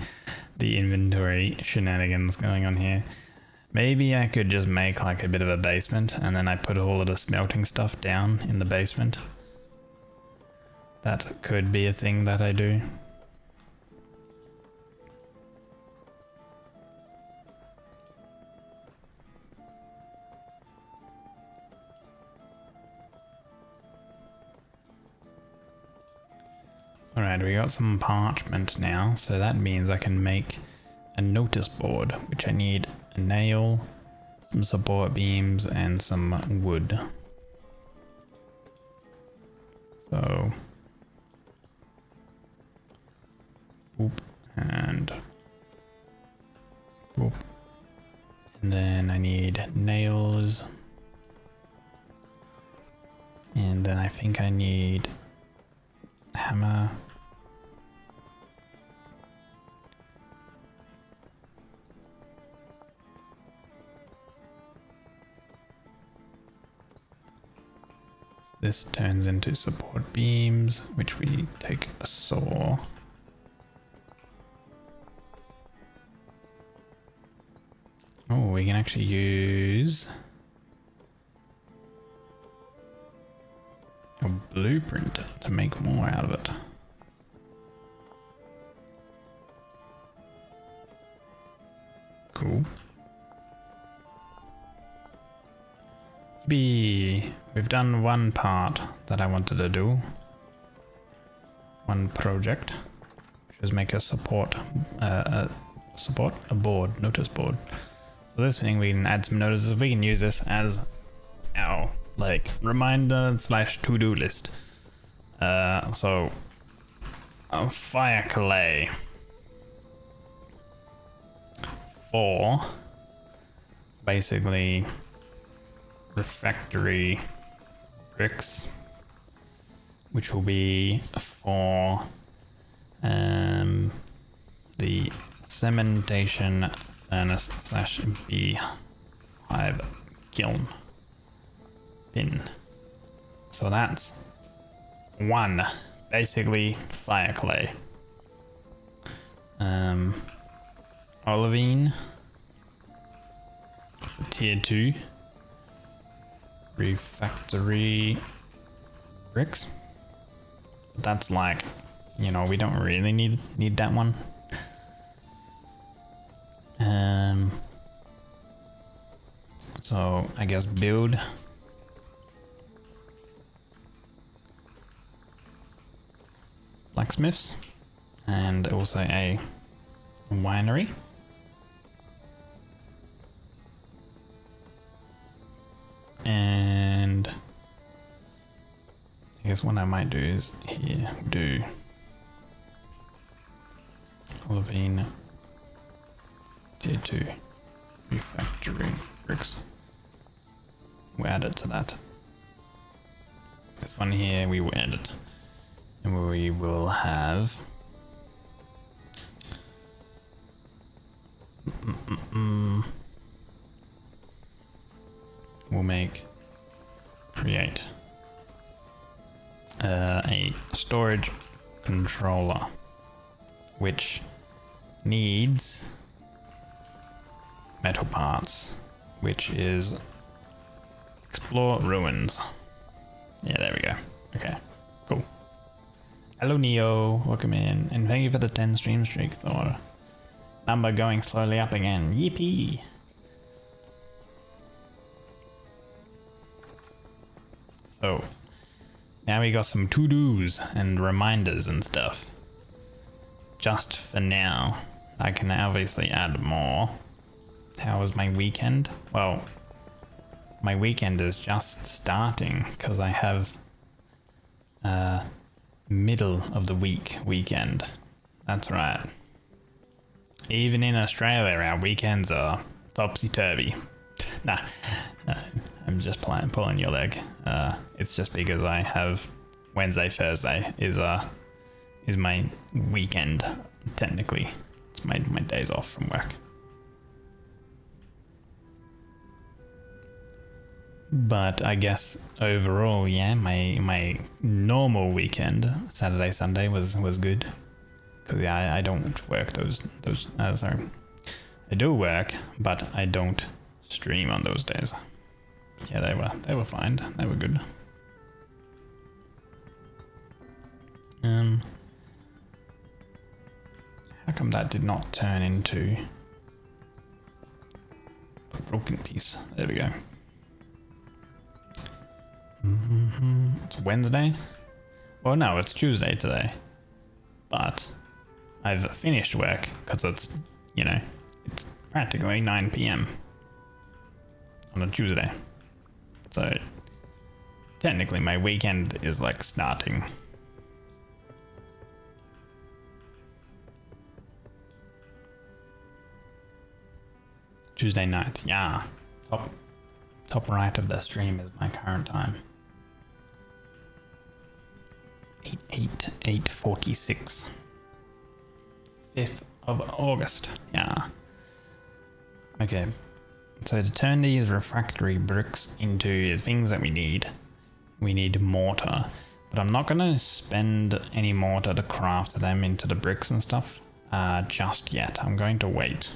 inventory shenanigans going on here. Maybe I could just make like a bit of a basement and then I put all of the smelting stuff down in the basement. That could be a thing that I do. Alright, we got some parchment now, so that means I can make a notice board, which I need a nail, some support beams, and some wood. So, boop, and boop. And then I need nails. And then I think I need hammer. This turns into support beams, which we take a saw. Oh, we can actually use a blueprint to make more out of it. Cool. We've done one part that I wanted to do. One project, which is make a a board, notice board. So this thing we can add some notices. We can use this as our like reminder / to-do list. So fire clay basically refractory bricks, which will be for the cementation furnace slash beehive kiln bin. So that's one, basically fire clay. Olivine for tier 2 refractory bricks. That's like, you know, we don't really need that one. So I guess build blacksmiths and also a winery. And I guess what I might do is here do Olivine tier 2 refractory bricks. We'll add it to that. This one here we will add it. And we will have we'll create a storage controller which needs metal parts, which is explore ruins. Yeah, there we go. Okay, cool. Hello Neo, welcome in, and thank you for the 10 stream streak, Thor. Number going slowly up again, yippee! So, now we got some to-dos and reminders and stuff. Just for now, I can obviously add more. How was my weekend? Well, my weekend is just starting because I have middle of the weekend. That's right. Even in Australia, our weekends are topsy-turvy. Nah, I'm just pulling your leg. It's just because I have Wednesday, Thursday is my weekend, technically. It's my days off from work. But I guess overall, yeah, my normal weekend, Saturday, Sunday was good. Because yeah, I don't work those sorry. I do work, but I don't stream on those days. Yeah, they were fine. They were good. How come that did not turn into a broken piece? There we go. It's Wednesday. Well, no, it's Tuesday today. But I've finished work because it's, you know, it's practically 9 p.m. on a Tuesday. So technically my weekend is like starting. Tuesday night, yeah. Top right of the stream is my current time. 8:46. 5th of August. Yeah. Okay. So to turn these refractory bricks into things that we need mortar. But I'm not gonna spend any mortar to craft them into the bricks and stuff just yet. I'm going to wait.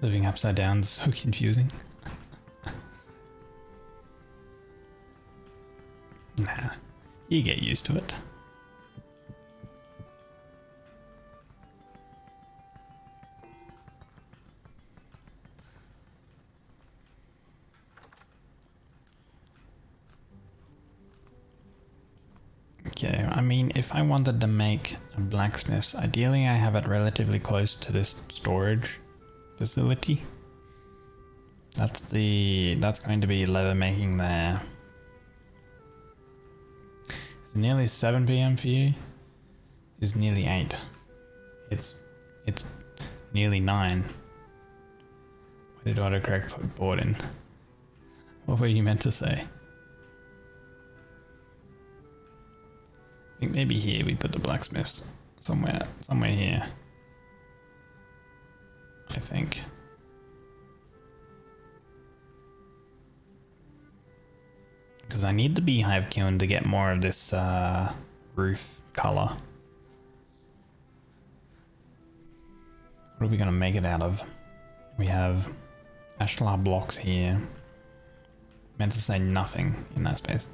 Living upside down is so confusing. Nah, you get used to it. Okay, I mean, if I wanted to make a blacksmith's, ideally I have it relatively close to this storage facility. That's going to be leather making there. It's nearly 7 p.m. for you. It's nearly 8. It's nearly 9. Why did autocorrect put board in? What were you meant to say? I think maybe here we put the blacksmiths. Somewhere here. I think. Because I need the beehive kiln to get more of this roof color. What are we gonna make it out of? We have ashlar blocks here. Meant to say nothing in that space.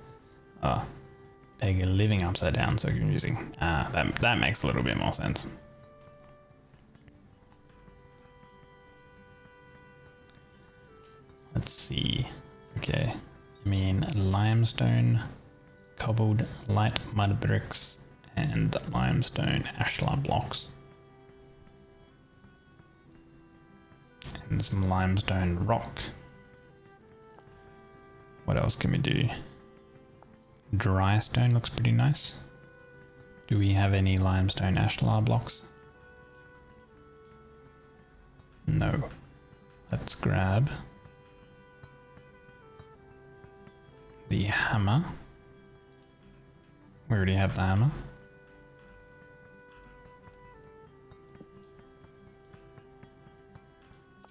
Peg living upside down, so confusing. That makes a little bit more sense. Let's see. Okay. I mean limestone, cobbled light mud bricks, and limestone ashlar blocks. And some limestone rock. What else can we do? Dry stone looks pretty nice. Do we have any limestone ashlar blocks? No. Let's grab the hammer. We already have the hammer.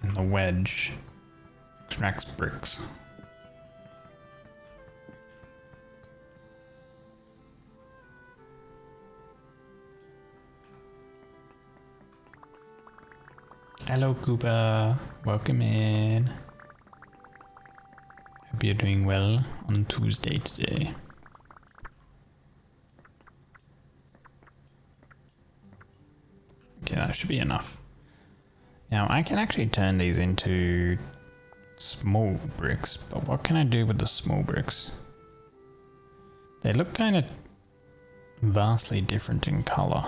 And the wedge extracts bricks. Hello Cooper, welcome in. Hope you're doing well on Tuesday today. Okay, that should be enough. Now I can actually turn these into small bricks, but what can I do with the small bricks? They look kind of vastly different in color.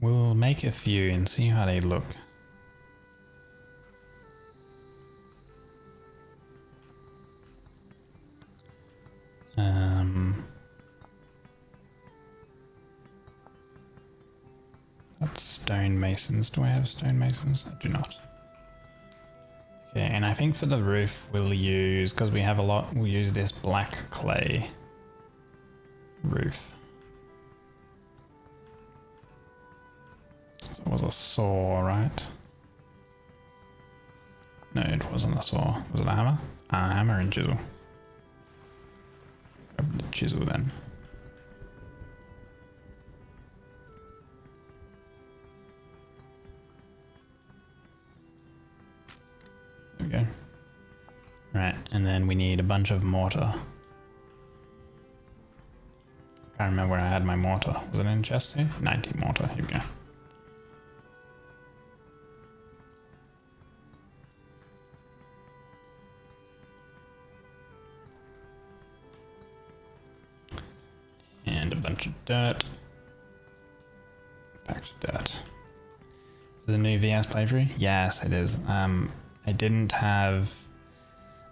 We'll make a few and see how they look. That's stonemasons. Do I have stonemasons? I do not. Okay, and I think for the roof we'll use, because we have a lot, we'll use this black clay roof. So it was a saw, right? No, it wasn't a saw. Was it a hammer? Hammer and chisel. Grab the chisel then. There we go. Right, and then we need a bunch of mortar. I can't remember where I had my mortar. Was it in chest here? 90 mortar, here we go. And a bunch of dirt. Packed dirt. Is it a new VS playthrough? Yes, it is. I didn't have...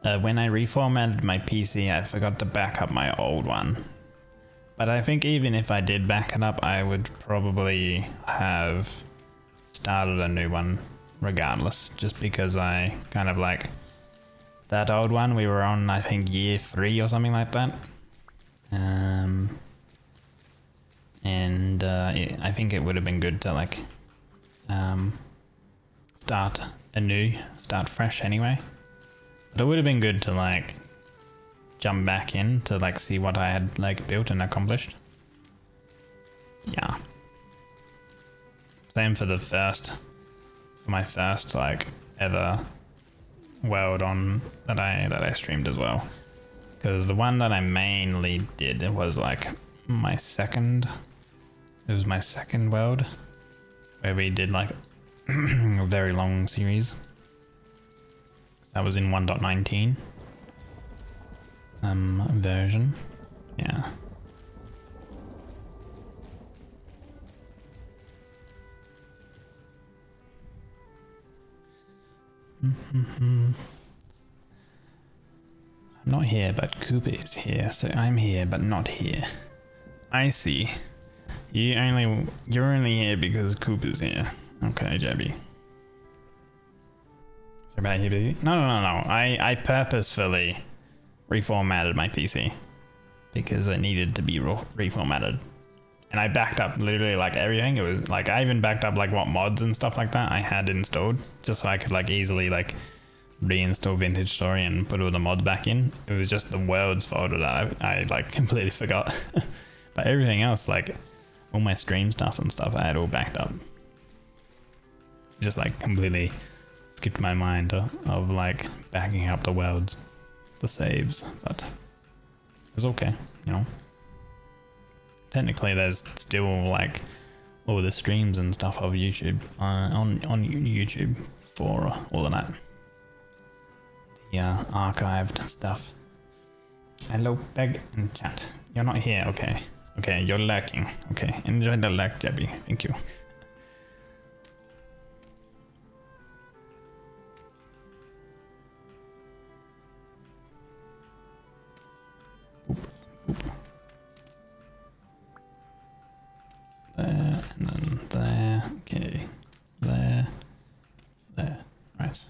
when I reformatted my PC, I forgot to back up my old one. But I think even if I did back it up, I would probably have started a new one regardless. Just because I kind of like... That old one, we were on, I think, year 3 or something like that. I think it would have been good to like start fresh anyway. But it would have been good to like jump back in to like see what I had like built and accomplished. Yeah. Same for my first like ever world on that I streamed as well. Because the one that I mainly did was like my second. It was my second world where we did like a very long series. That was in 1.19. version. Yeah. I'm not here, but Cooper is here, so I'm here, but not here. I see. You're only here because Cooper's here. Okay, Jebby. So about here busy? No. I purposefully reformatted my PC because it needed to be reformatted. And I backed up literally like everything. It was like I even backed up like what mods and stuff like that I had installed just so I could like easily like reinstall Vintage Story and put all the mods back in. It was just the worlds folder that I like completely forgot. But everything else, like all my stream stuff and stuff, I had all backed up. Just like completely skipped my mind of like backing up the worlds, the saves, but it's okay, you know. Technically, there's still like all the streams and stuff of YouTube on YouTube for all of that. The archived stuff. Hello, Peg in chat. You're not here, okay. Okay, you're lurking. Okay, enjoy the lurk, Jebby. Thank you. Boop, boop. There, and then there, okay, there, right.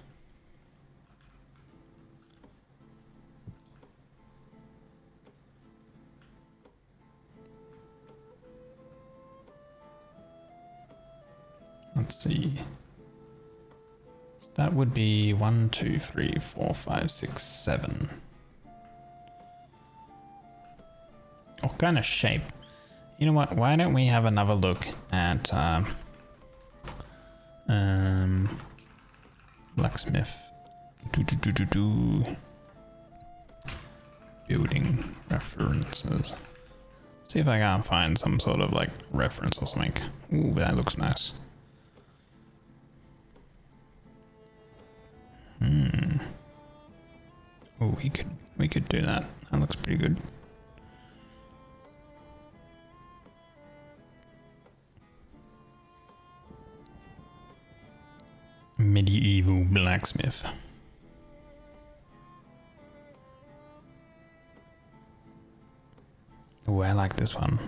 Let's see. That would be 1, 2, 3, 4, 5, 6, 7. What kind of shape? You know what? Why don't we have another look at blacksmith building references. See if I can find some sort of like reference or something. Ooh, that looks nice. Oh, we could do that. That looks pretty good. Medieval blacksmith. Oh, I like this one.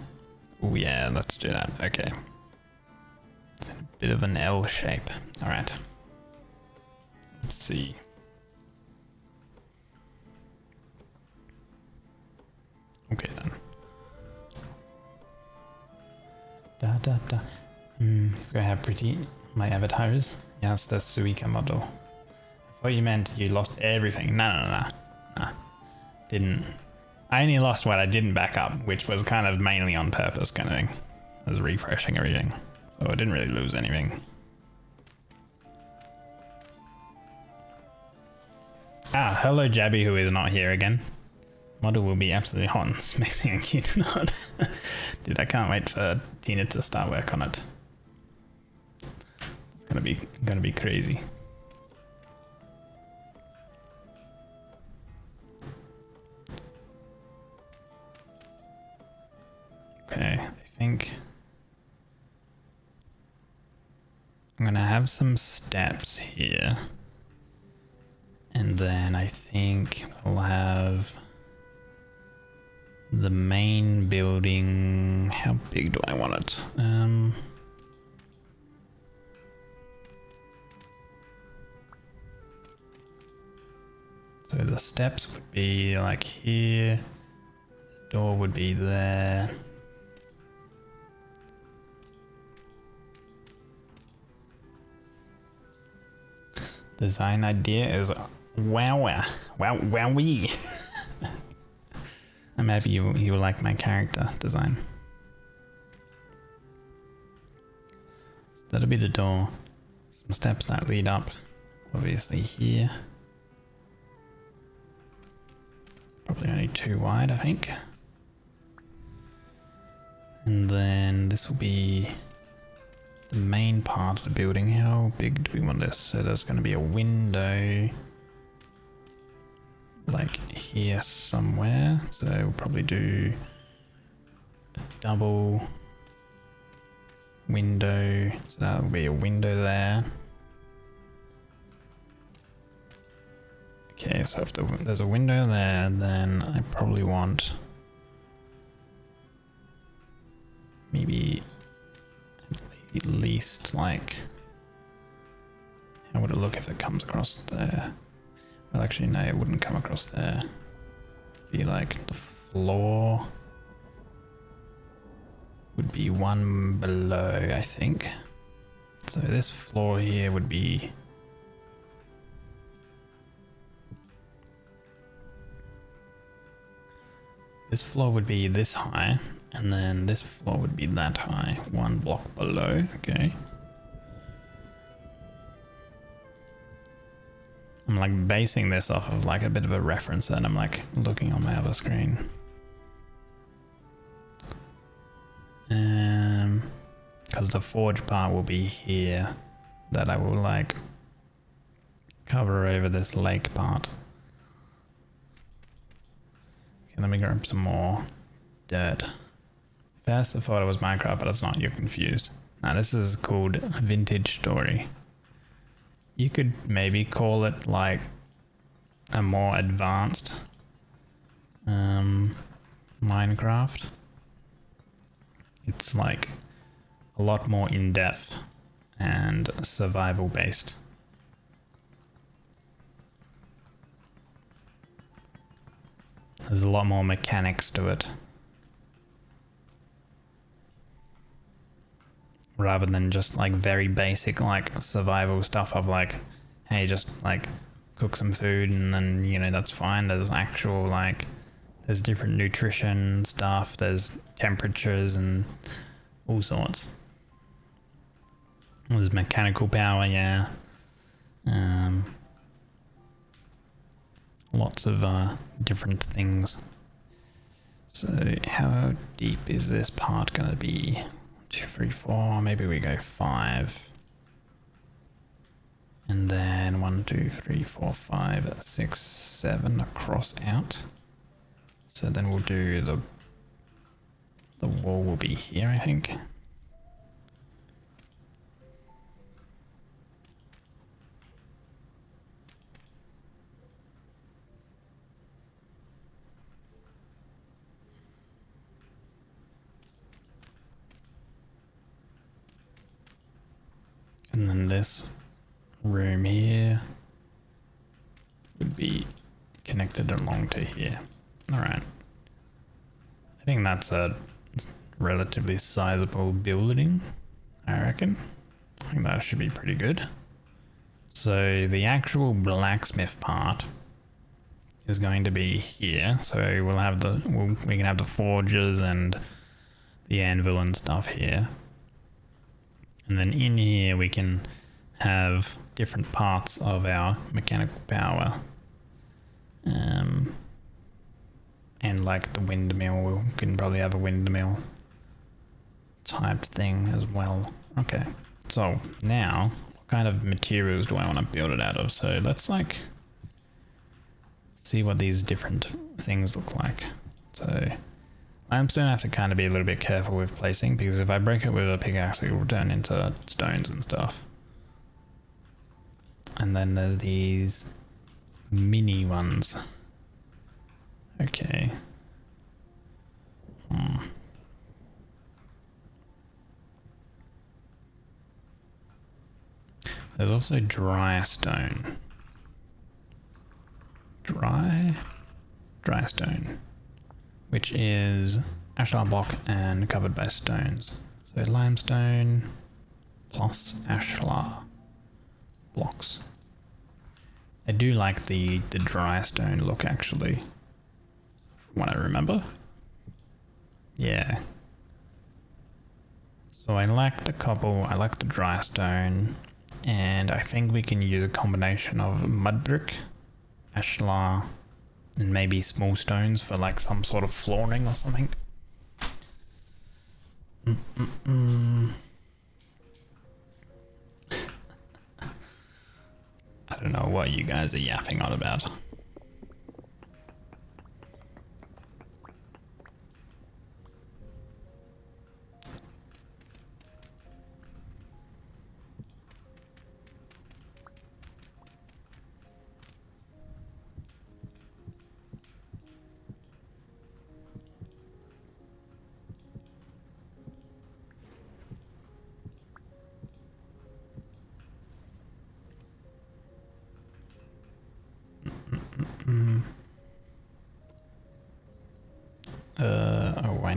Oh yeah, let's do that. Okay. It's in a bit of an L shape. All right. Let's see. Okay then. Da. Forgot how pretty my avatar is. Yes, the Suica model. I thought you meant you lost everything. No. Didn't. I only lost what I didn't back up, which was kind of mainly on purpose kind of thing. I was refreshing everything. So I didn't really lose anything. Ah, hello Jabby, who is not here again. Model will be absolutely hot and smexy and cute and hot. Dude, I can't wait for Tina to start work on it. It's gonna be crazy. Okay, I think I'm gonna have some steps here. And then I think we'll have the main building. How big do I want it? So the steps would be like here. The door would be there. Design idea is wowee. I'm happy you like my character design. So that'll be the door. Some steps that lead up, obviously here. Probably only 2 wide, I think. And then this will be the main part of the building. How big do we want this? So there's going to be a window like here somewhere. So we'll probably do a double window. So that'll be a window there. Okay, so if there's a window there, then I probably want maybe at least like, how would it look if it comes across there? Well, actually, no, it wouldn't come across there. It'd be like the floor would be one below, I think. So this floor here would be this floor would be this high, and then this floor would be that high, one block below. Okay. I'm like basing this off of like a bit of a reference that I'm like looking on my other screen. Because the forge part will be here, that I will like cover over this lake part. Okay, let me grab some more dirt. First I thought it was Minecraft, but it's not, you're confused. Now this is called Vintage Story. You could maybe call it like a more advanced Minecraft. It's like a lot more in-depth and survival based. There's a lot more mechanics to it. Rather than just like very basic like survival stuff of like, hey, just like cook some food and then, you know, that's fine. There's actual like, there's different nutrition stuff, there's temperatures and all sorts. There's mechanical power, yeah. Lots of different things. So how deep is this part gonna be? 2, 3, 4, maybe we go 5. And then 1, 2, 3, 4, 5, 6, 7 across out. So then we'll do the wall will be here, I think. And then this room here would be connected along to here. Alright. I think that's a relatively sizable building, I reckon. I think that should be pretty good. So the actual blacksmith part is going to be here. So we'll have we can have the forges and the anvil and stuff here. And then in here we can have different parts of our mechanical power. And like the windmill, we can probably have a windmill type thing as well. Okay, so now what kind of materials do I want to build it out of? So let's like see what these different things look like. So limestone I have to kind of be a little bit careful with placing, because if I break it with a pickaxe it will turn into stones and stuff. And then there's these mini ones. Okay. There's also dry stone. Dry stone, which is ashlar block and covered by stones. So limestone plus ashlar blocks. I do like the dry stone look actually, from what I remember. Yeah. So I like the cobble, I like the dry stone, and I think we can use a combination of mud brick, ashlar, and maybe small stones for like some sort of flooring or something. I don't know what you guys are yapping on about.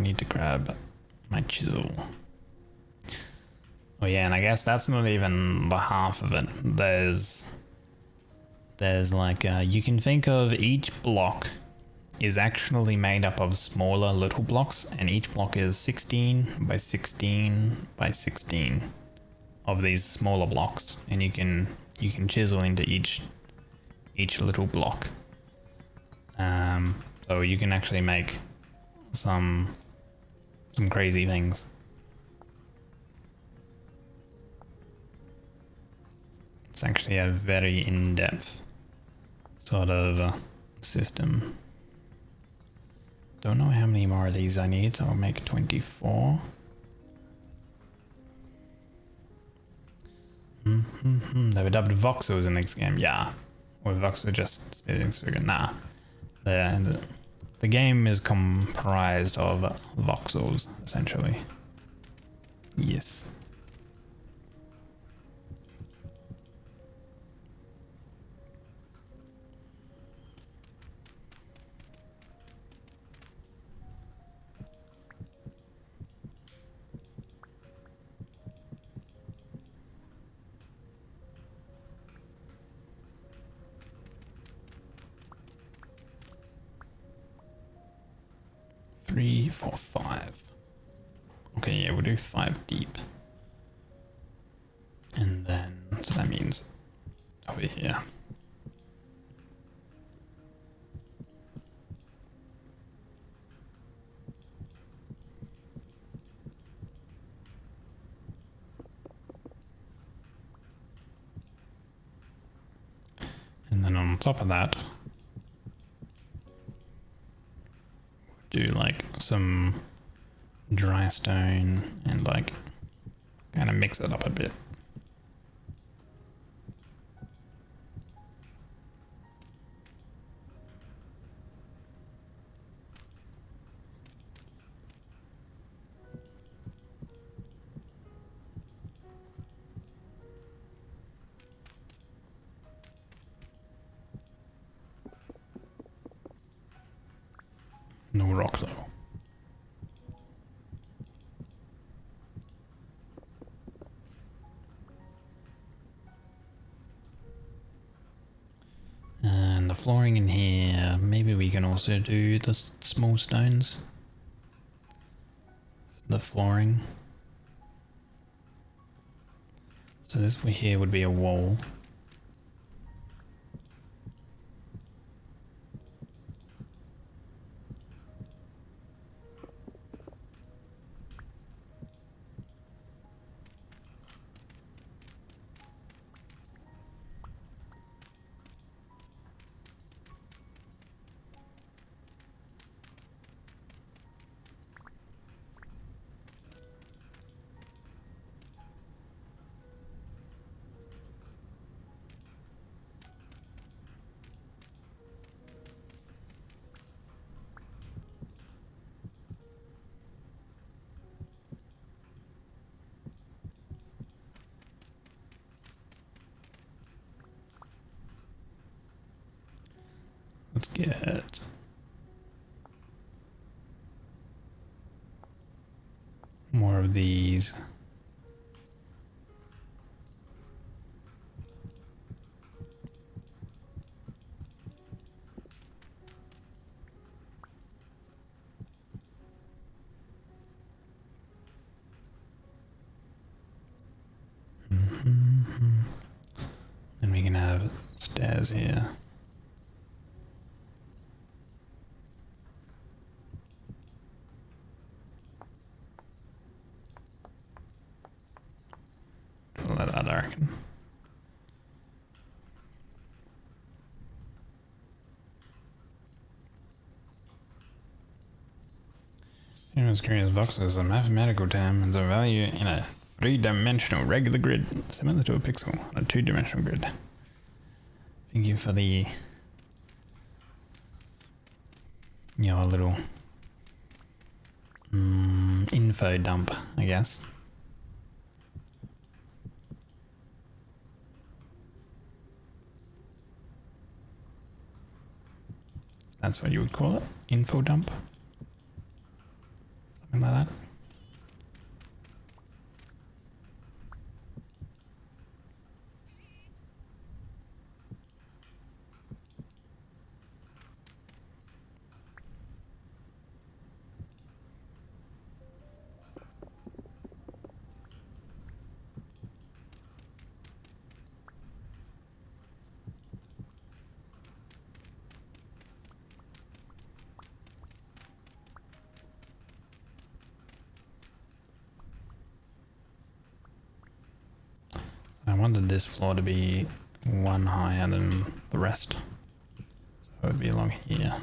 need to grab my chisel. Oh yeah, and I guess that's not even the half of it. There's like, you can think of each block is actually made up of smaller little blocks, and each block is 16 by 16 by 16 of these smaller blocks, and you can chisel into each little block. So you can actually make some crazy things. It's actually a very in-depth sort of system. Don't know how many more of these I need, so I'll make 24. They were dubbed voxels in this game, yeah. Or voxels just spitting sugar, nah. The game is comprised of voxels, essentially. Yes. Three, four, five. Okay, yeah, we'll do 5 deep. And then, so that means over here. And then on top of that, do like some dry stone and like kind of mix it up a bit. No rock though. And the flooring in here, maybe we can also do the small stones. The flooring. So this here would be a wall. Let's get more of these. Then we can have stairs here. Let that darken. Screen voxel is a mathematical term and a value in a 3-dimensional regular grid, similar to a pixel on a 2-dimensional grid. Thank you for the, a little info dump, I guess. That's what you would call it, info dump. Something like that. I wanted this floor to be one higher than the rest. So it would be along here.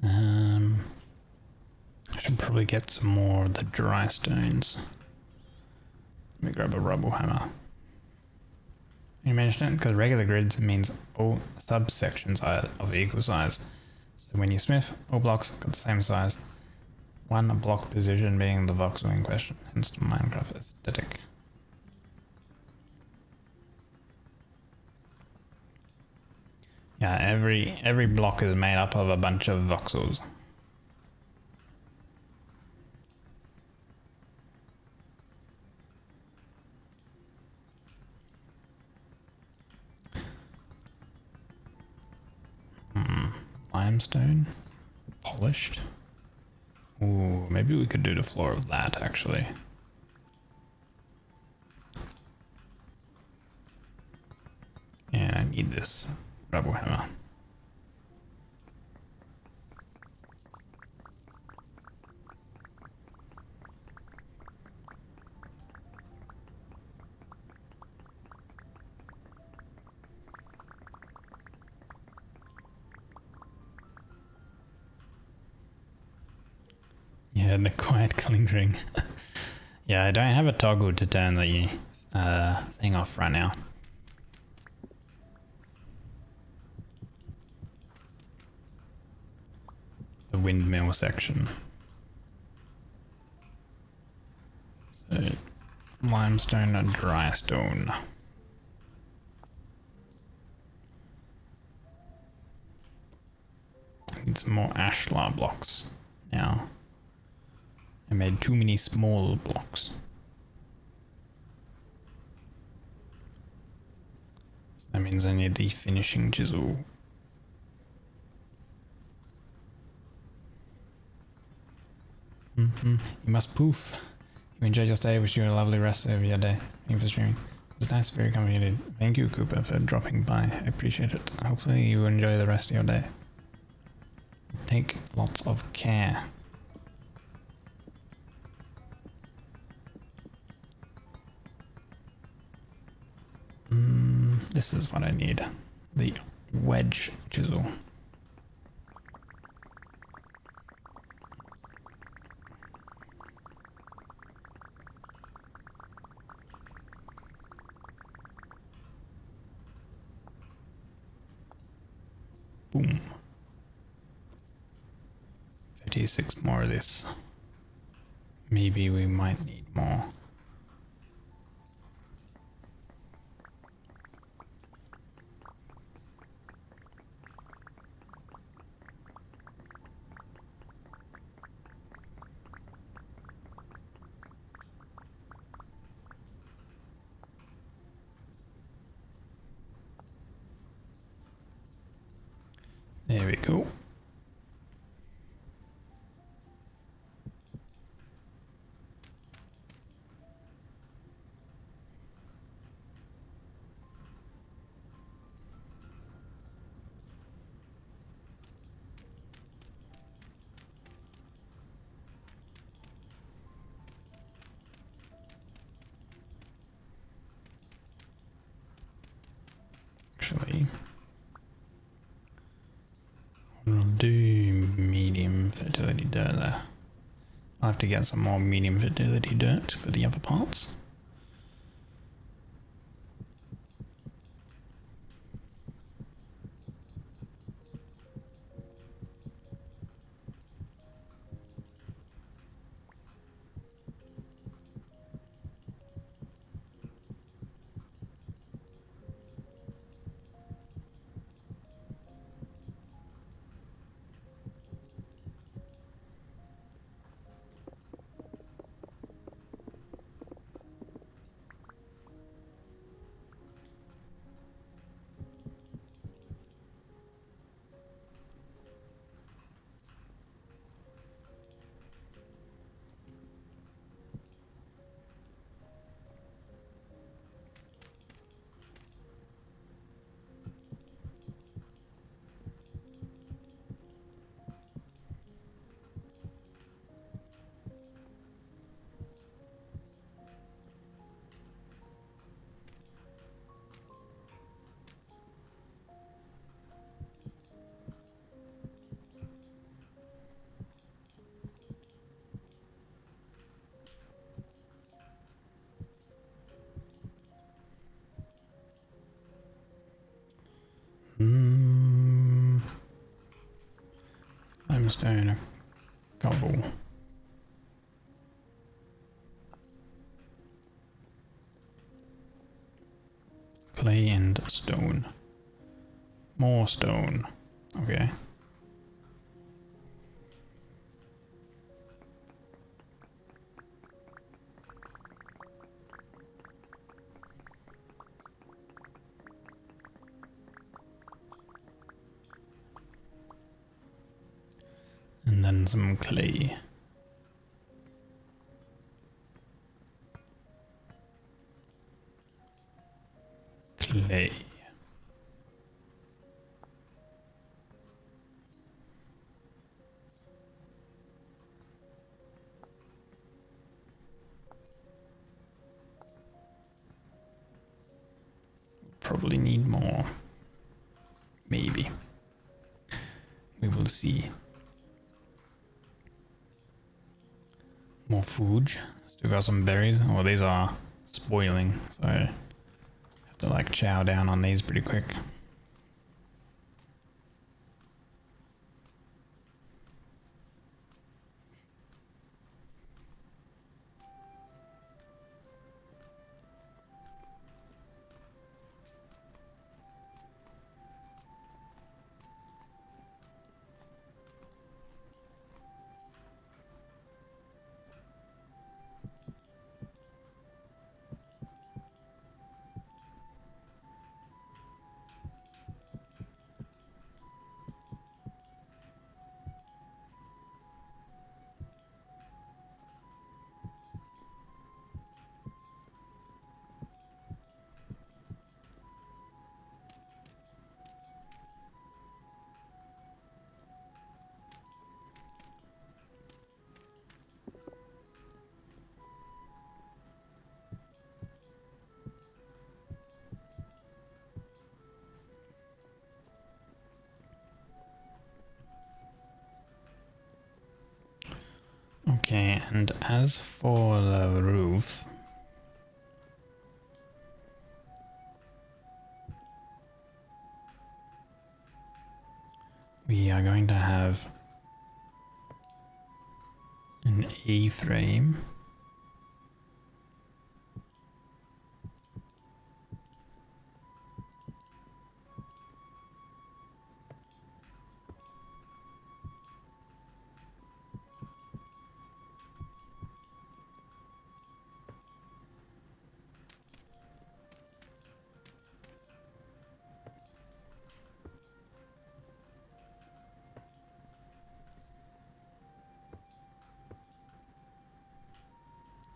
I should probably get some more of the dry stones. Let me grab a rubble hammer. You mentioned it because regular grids means all subsections are of equal size. So when you smith, all blocks got the same size. One block position being the voxel in question, hence the Minecraft aesthetic. Yeah, every block is made up of a bunch of voxels. Limestone, polished. Ooh, maybe we could do the floor of that actually. Yeah, I need this rubble hammer. Yeah, the quiet clinkering. Yeah, I don't have a toggle to turn the thing off right now. The windmill section. So, limestone and dry stone. Need some more ashlar blocks now. I made too many small blocks. So that means I need the finishing chisel. You must poof. You enjoy your stay. Wish you a lovely rest of your day. Thank you for streaming. It was nice, very complicated. Thank you, Cooper, for dropping by. I appreciate it. Hopefully you enjoy the rest of your day. Take lots of care. This is what I need. The wedge chisel. Boom. 56 more of this. Maybe we might need more. There we go. Actually, we'll do medium fertility dirt there. I'll have to get some more medium fertility dirt for the other parts. stone, a cobble. Clay and stone. More stone. Okay. And then some clay. Clay. Probably need more. Maybe. We will see. More food. Still got some berries. Oh, these are spoiling, so I have to like chow down on these pretty quick. Okay, and as for the roof, we are going to have an A-frame.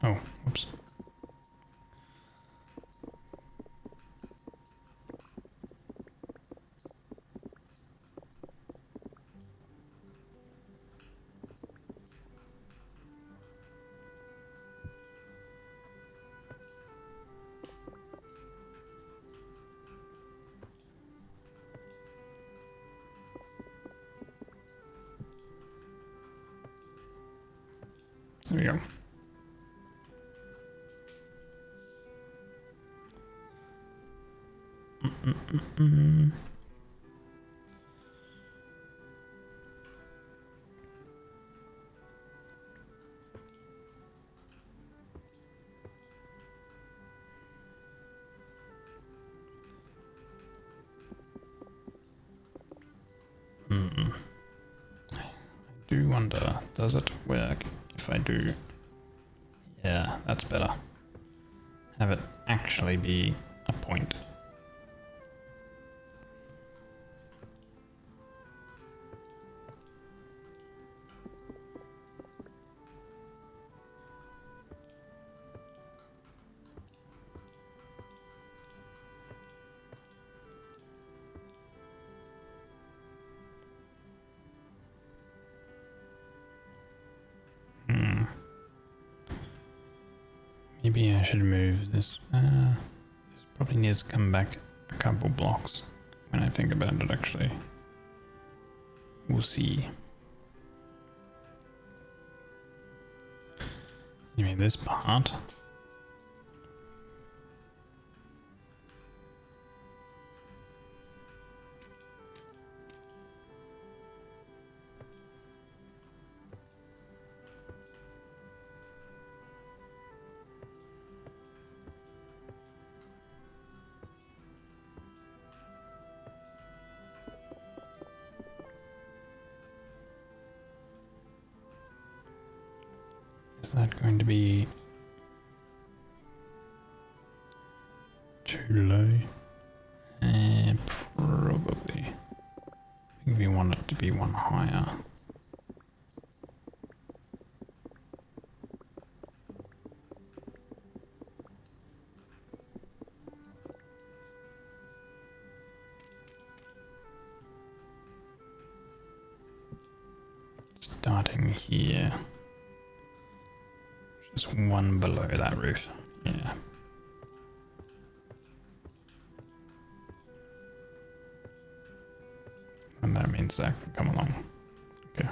Oh, whoops. There we go. I do wonder, does it work if I do? Yeah, that's better. Have it actually be a point. Maybe I should move this. This probably needs to come back a couple blocks when I think about it, actually. We'll see. You mean this part? Is that going to be too low? Probably. I think we want it to be one higher. Starting here. Just one below that roof. Yeah. And that means that can come along. Okay.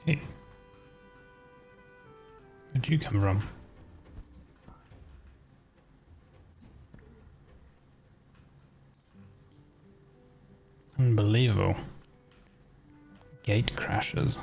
Hey. Where'd you come from? Unbelievable. Gate crashes.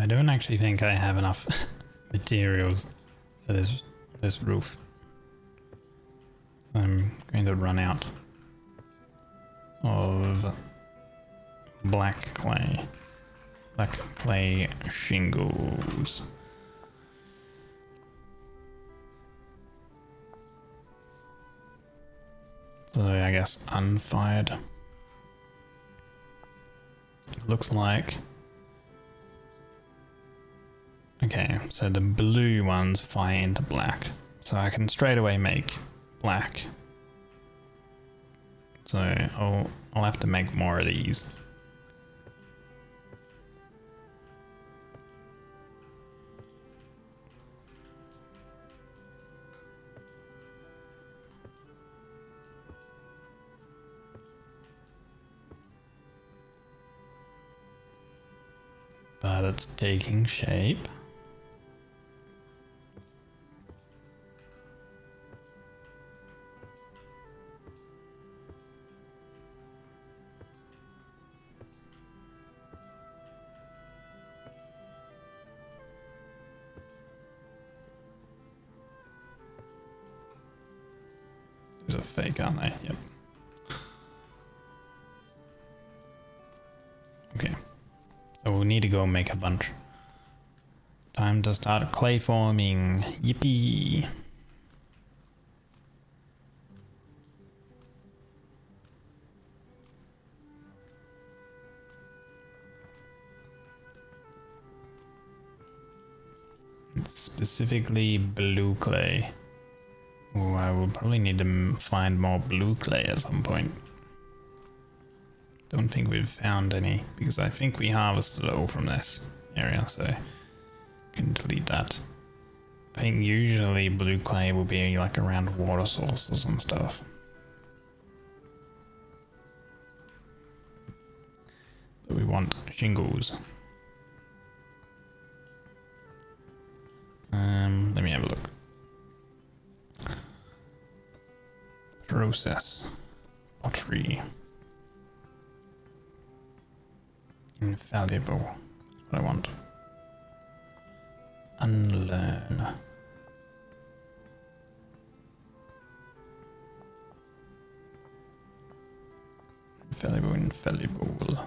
I don't actually think I have enough materials for this roof. I'm going to run out of black clay shingles. So I guess unfired. Looks like. Okay, so the blue ones fire into black. So I can straight away make black. So I'll have to make more of these. But it's taking shape. These are fake, aren't they? Yep. Okay. So we'll need to go make a bunch. Time to start clay forming. Yippee! It's specifically blue clay. Oh, I will probably need to find more blue clay at some point. Don't think we've found any, because I think we harvested all from this area, so I can delete that. I think usually blue clay will be like around water sources and stuff. want shingles. Let me have a look. Process. Pottery. Invaluable. That's what I want. Unlearn. Infallible.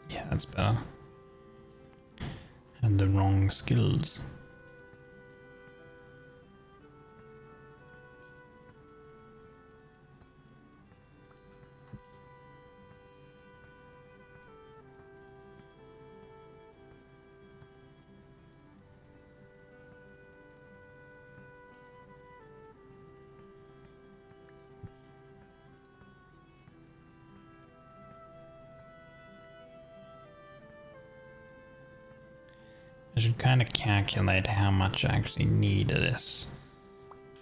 Yeah, that's better. Had the wrong skills. I should kind of calculate how much I actually need of this.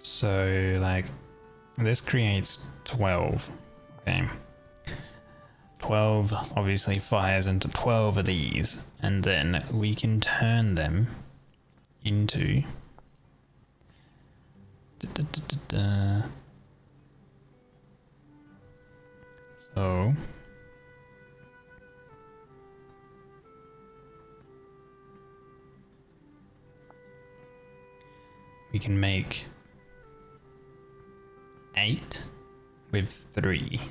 So, like, this creates 12. Okay. 12 obviously fires into 12 of these, and then we can turn them into... So... we can make 8 with 3.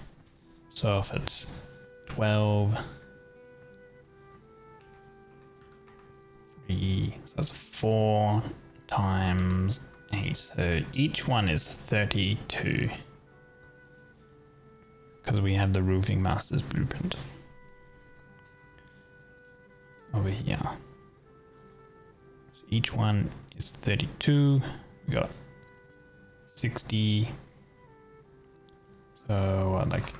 So if it's 12, 3, so that's 4 times 8. So each one is 32. Because we have the Roofing Master's blueprint over here. So each one is 32. We got 60. So what, like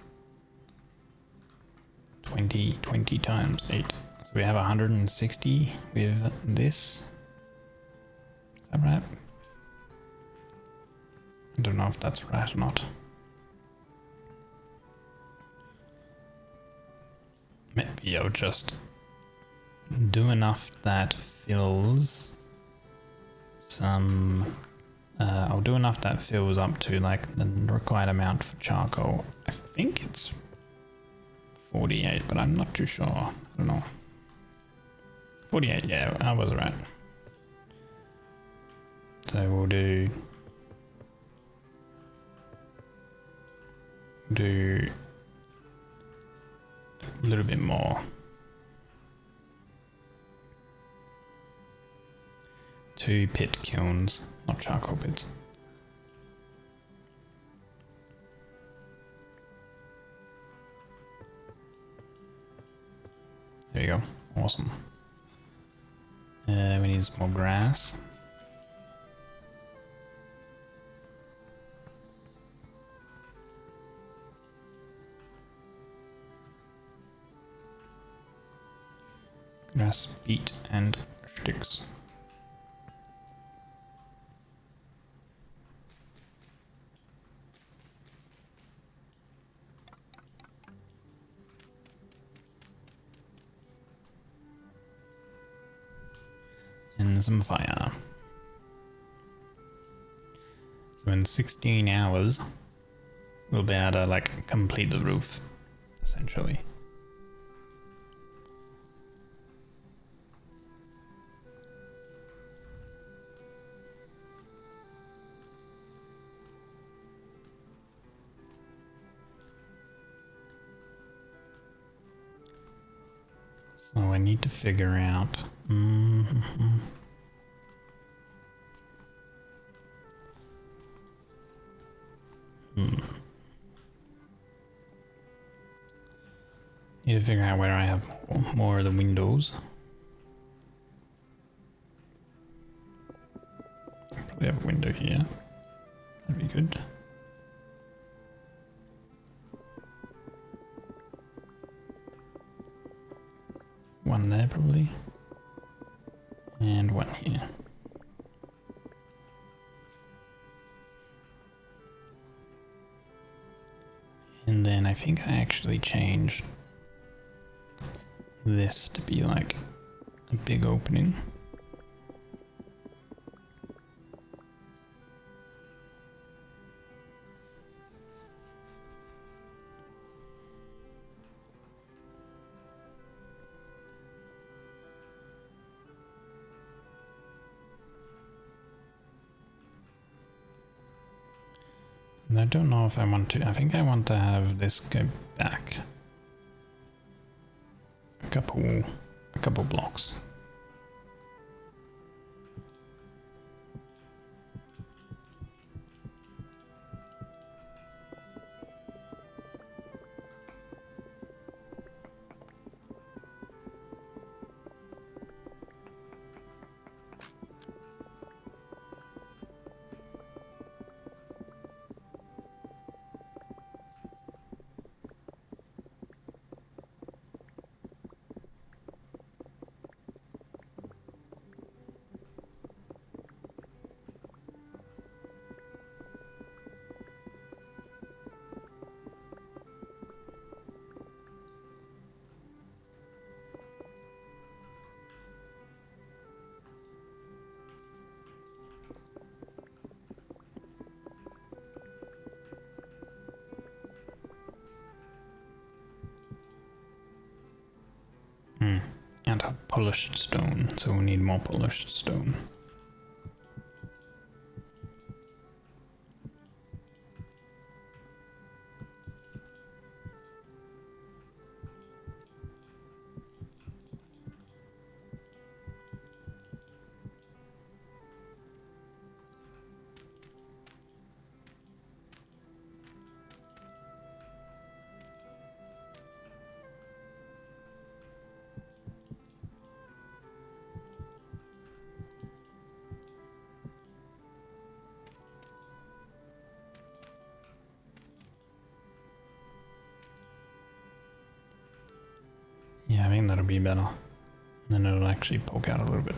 20 times 8. So we have 160 with this. Is that right? I don't know if that's right or not. Maybe I'll just do enough that fills some... I'll do enough that fills up to like the required amount for charcoal. I think it's 48, but I'm not too sure. I don't know. 48, yeah, I was right. So we'll do a little bit more. 2 pit kilns, not charcoal pits. There you go. Awesome. We need some more grass. Grass, beet, and sticks. And some fire. So in 16 hours, we'll be able to like complete the roof, essentially. So I need to figure out. Need to figure out where I have more of the windows. Probably have a window here. That'd be good. One there probably. And one here. And then I think I actually changed this to be like a big opening. And I don't know if I want to, I think I want to have this go back a couple blocks. And a polished stone, so we need more polished stone. Yeah, I think that'll be better. Then it'll actually poke out a little bit.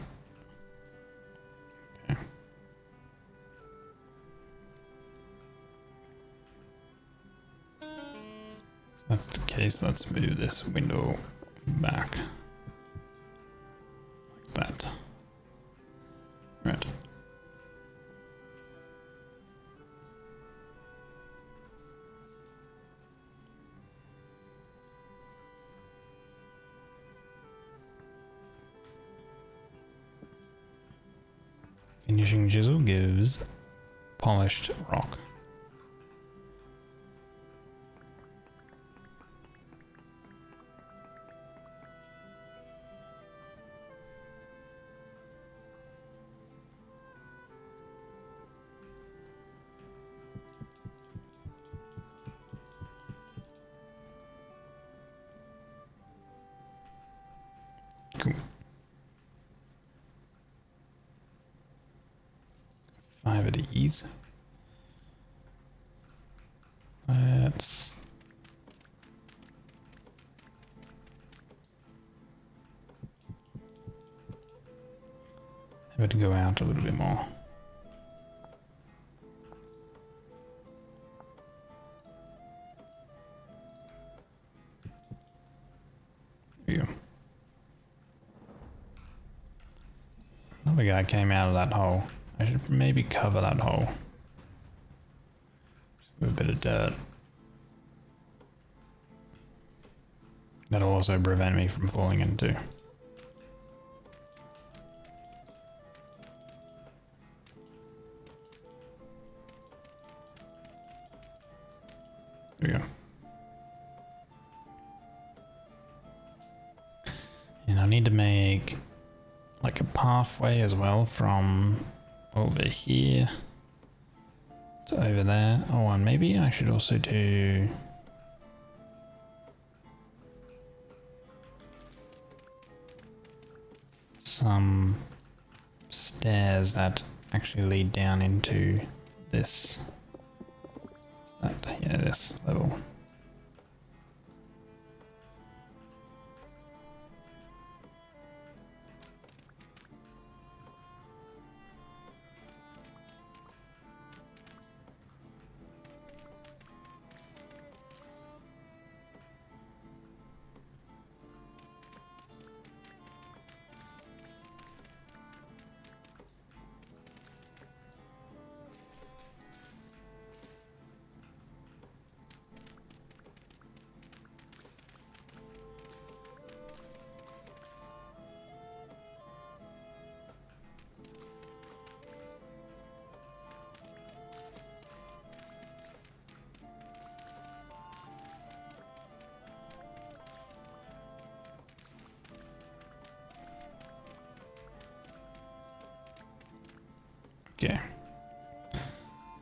Okay. If that's the case, let's move this window back. Like that. Right. Finishing chisel gives polished rock. Cool. 5 of these. Let's have it go out a little bit more. There you go. Another guy came out of that hole. I should maybe cover that hole with a bit of dirt. That'll also prevent me from falling into. There we go. And I need to make like a pathway as well from over here to over there. Oh, and maybe I should also do some stairs that actually lead down into this That, yeah, this level. Okay.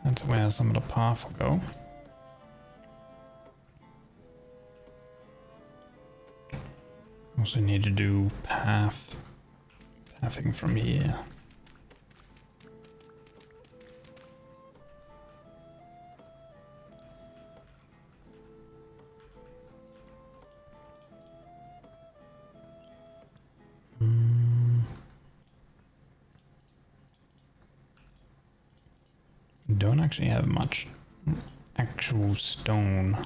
That's where some of the path will go. Also need to do pathing from here. Don't actually have much actual stone.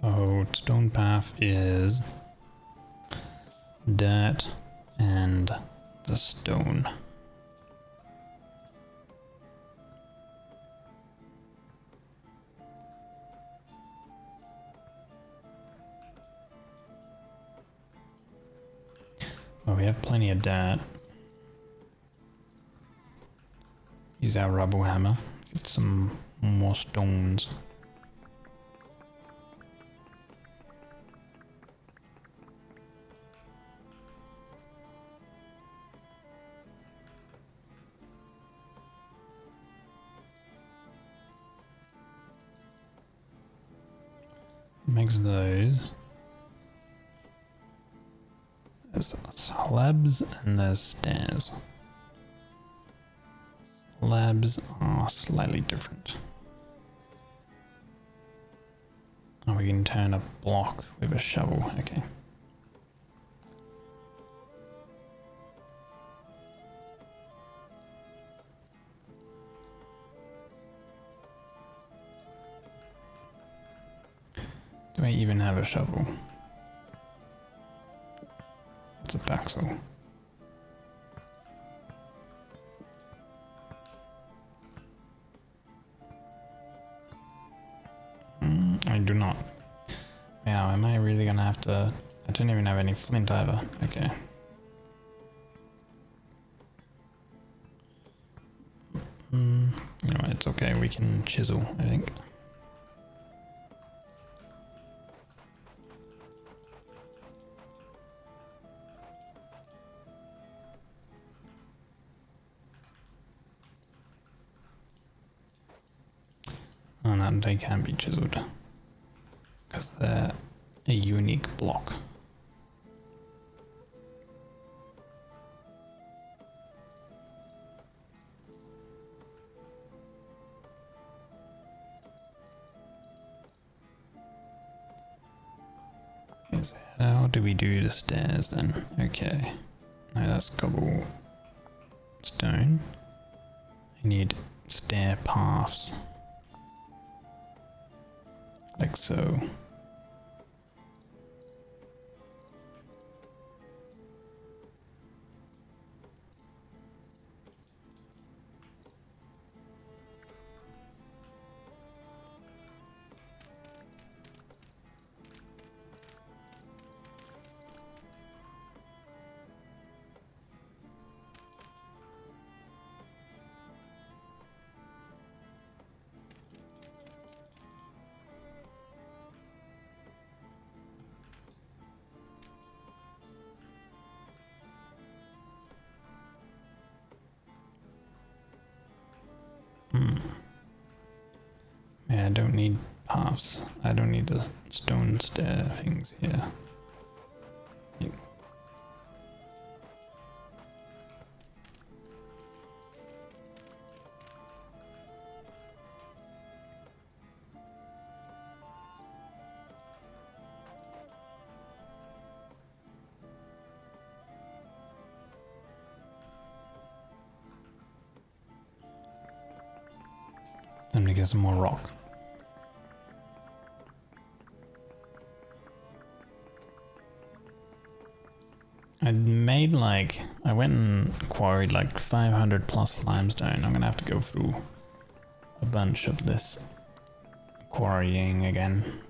So stone path is dirt and the stone. Well, we have plenty of dirt. Use our rubble hammer. Get some more stones. Makes those. There's slabs and there's stairs. Slabs are slightly different. Oh, we can turn a block with a shovel. Okay. Do I even have a shovel? It's a baxel. I do not. Yeah, am I really gonna have to... I don't even have any flint either. Okay. You know, it's okay, we can chisel, I think. And that they can be chiseled. Because they're a unique block. Okay, so how do we do the stairs then? Okay. No, that's cobblestone. I need stair paths. Like so. Yeah, I don't need paths. I don't need the stone stair things here. Time to get some more rock. I made like, I went and quarried like 500 plus limestone. I'm gonna have to go through a bunch of this quarrying again.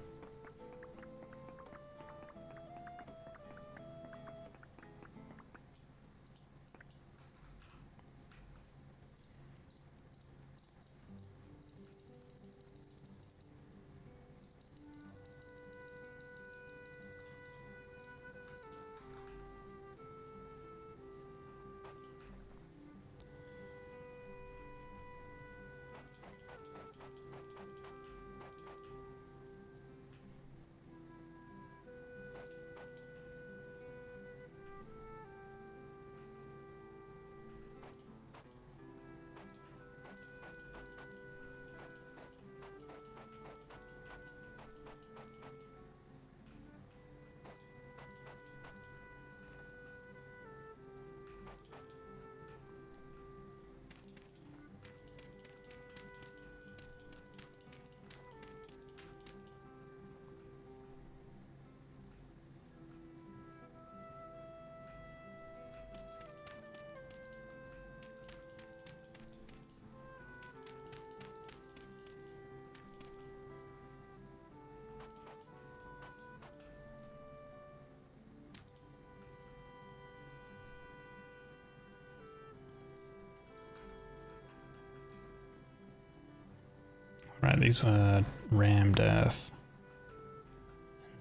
Right, these were rammed earth.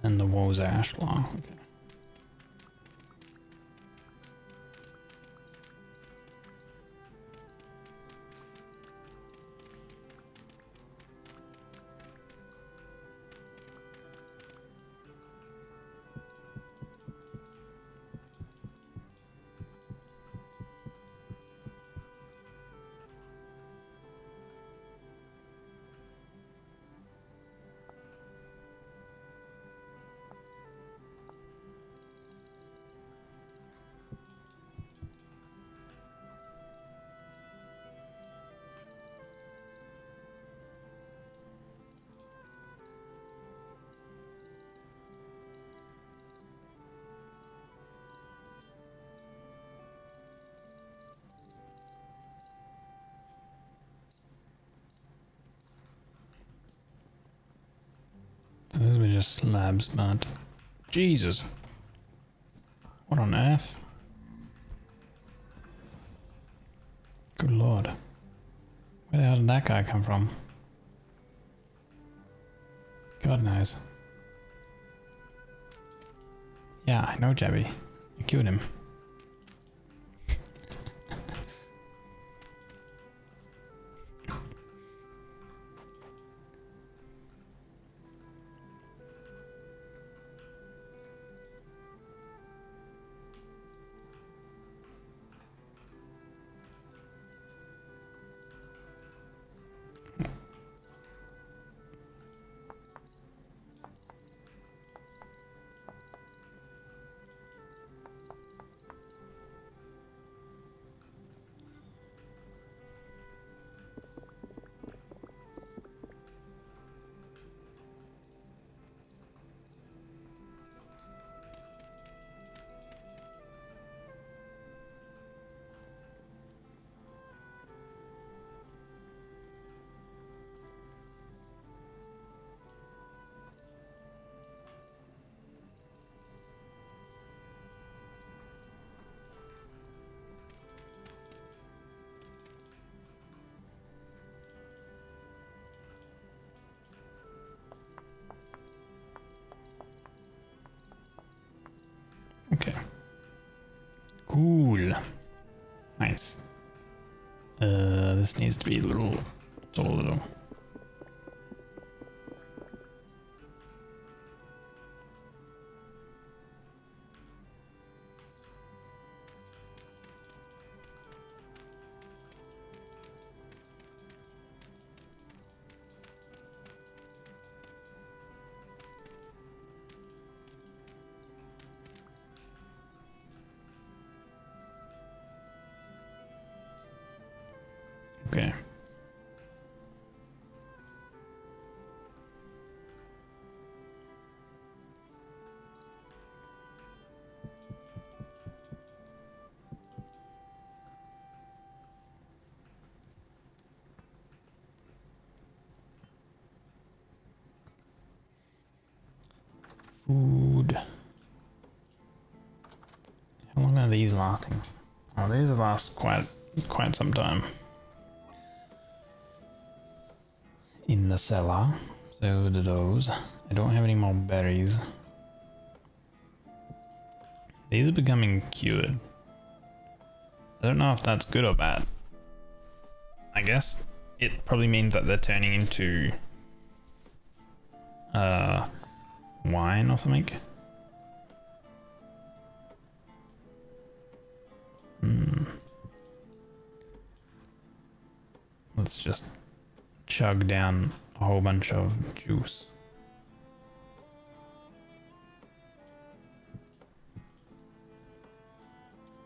And the woes ashlar. Okay. Those were just slabs, but Jesus. What on earth? Good lord. Where the hell did that guy come from? God knows. Yeah, I know, Jebby. You killed him. Okay. Cool. Nice. This needs to be a little. It's all a little. Food. How long are these lasting? Oh, these last quite some time. In the cellar. So do those. I don't have any more berries. These are becoming cured. I don't know if that's good or bad. I guess it probably means that they're turning into wine or something. Let's just chug down a whole bunch of juice.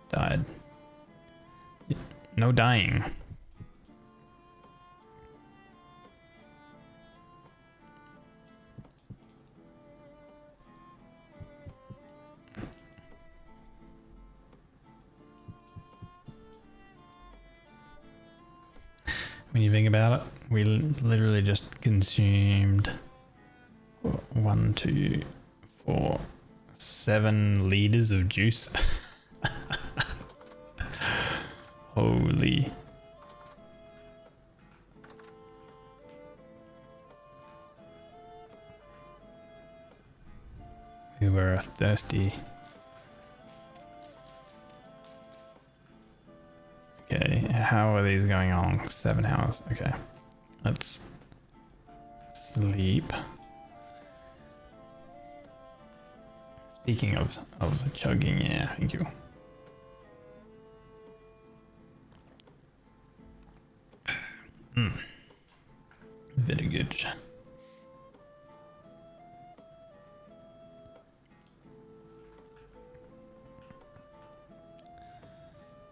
Died. No dying. When you think about it, we literally just consumed 1, 2, 4, 7 liters of juice. Holy. We were thirsty. Okay, how are these going on? 7 hours. Okay, let's sleep. Speaking of chugging, yeah, thank you. Very good.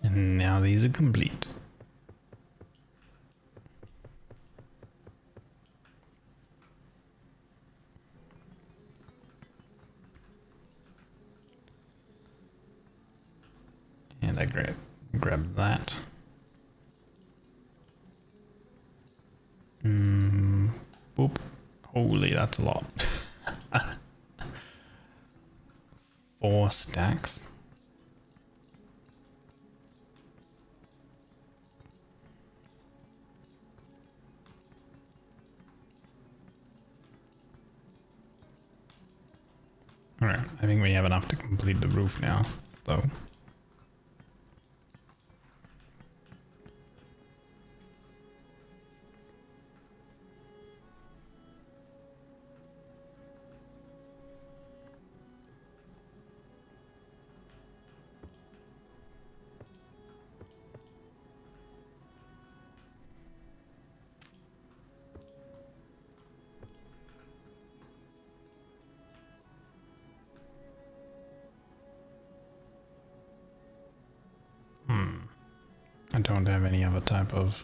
And now these are complete. And I grab that. Boop. Holy, that's a lot. 4 stacks. Alright, I think we have enough to complete the roof now, though. I don't have any other type of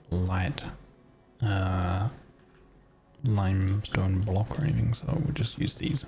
light limestone block or anything, so we'll just use these.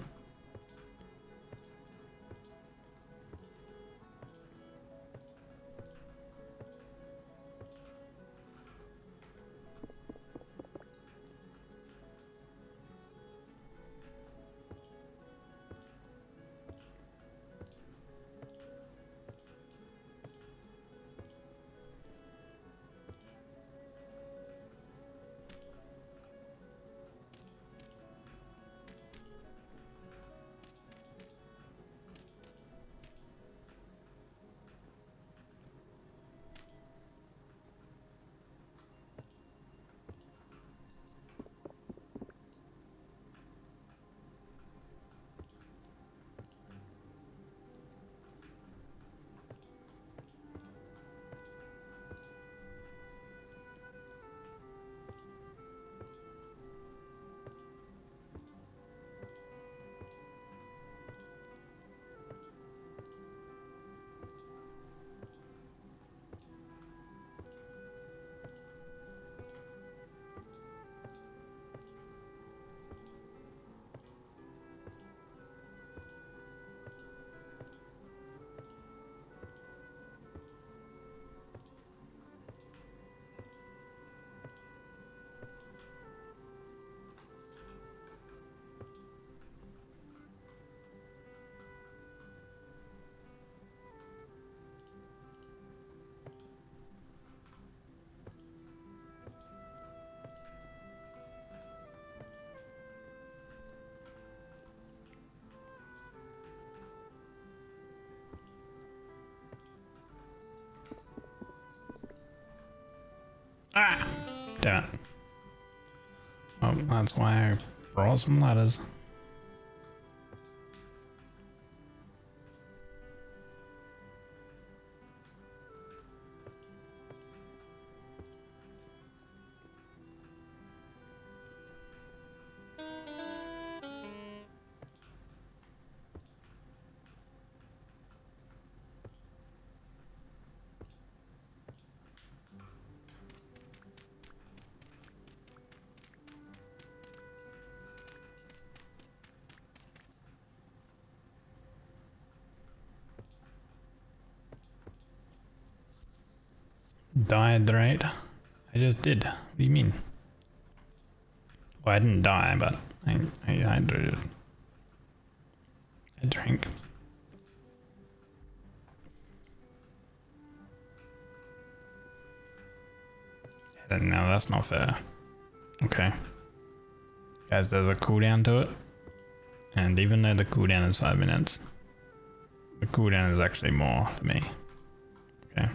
Ah! Damn it. Oh, that's why I brought some ladders. Died, right? I just did. What do you mean? Well, I didn't die, but I hydrated. I drank. No, that's not fair. Okay. Guys, there's a cooldown to it. And even though the cooldown is 5 minutes, the cooldown is actually more for me. Okay.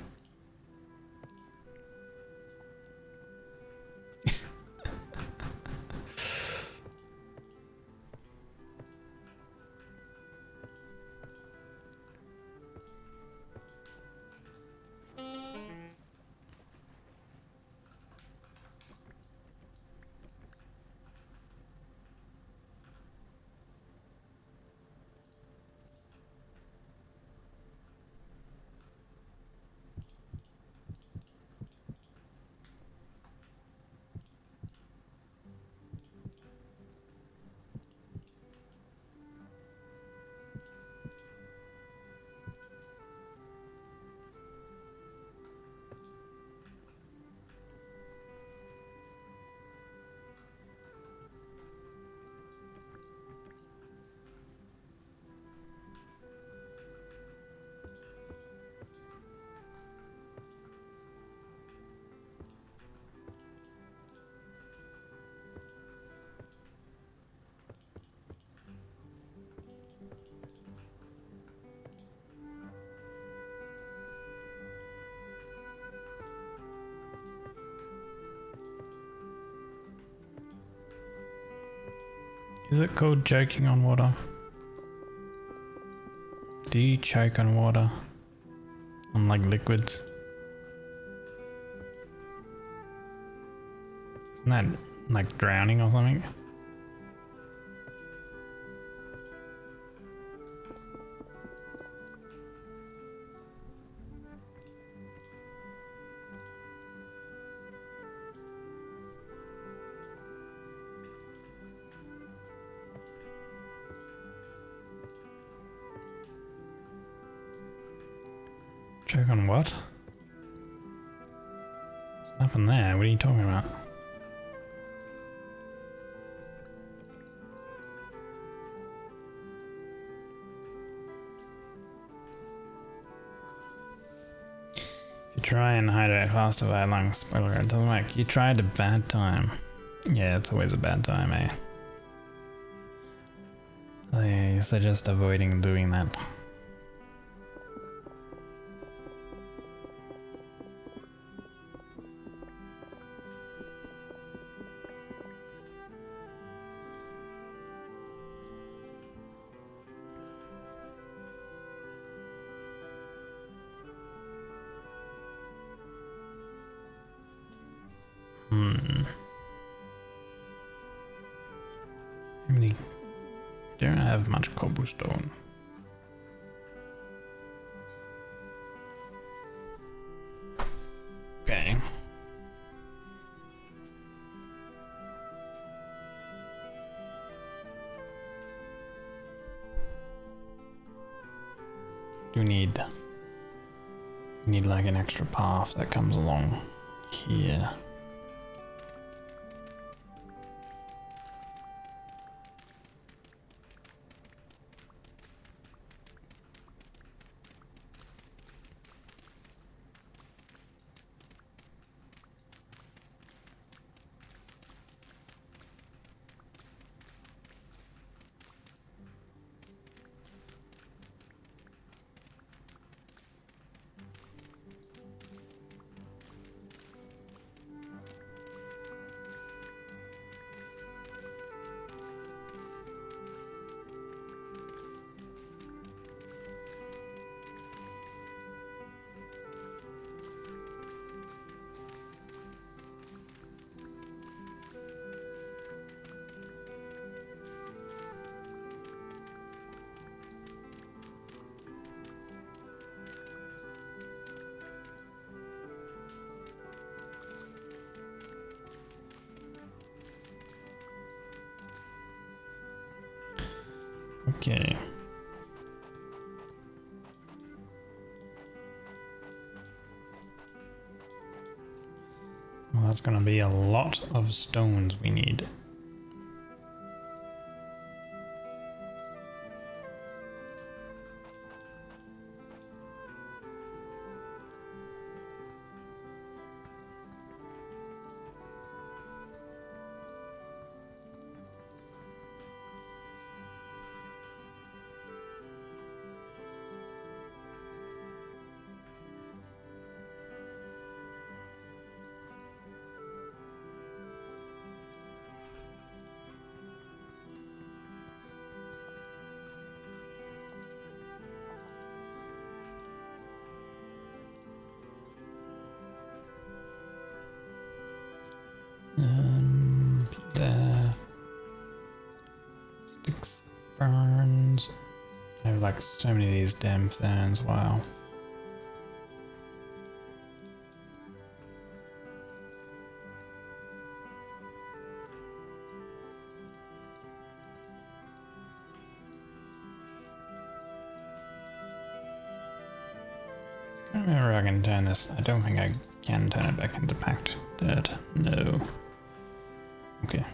Is it called choking on water? Do you choke on water? On like liquids? Isn't that like drowning or something? Choke on what? There's nothing there. What are you talking about? If you try and hydrate faster via lungs, spoiler, it doesn't work. You tried a bad time. Yeah, it's always a bad time, eh? I suggest avoiding doing that. Really don't have much cobblestone. Okay. Do need like an extra path that comes along here. Okay. Well, that's gonna be a lot of stones we need. There. Sticks, ferns. I have like so many of these damn ferns, wow. I can't remember if I can turn this. I don't think I can turn it back into packed dirt. No. Okay.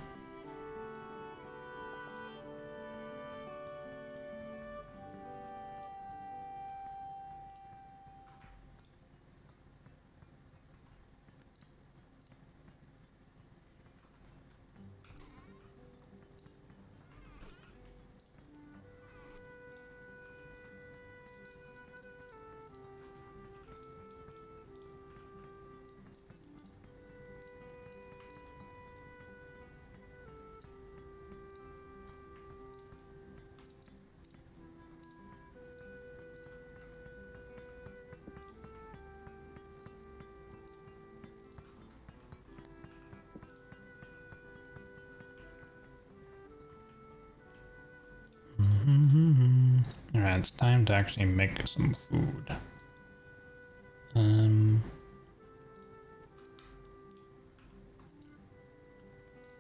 Alright, it's time to actually make some food.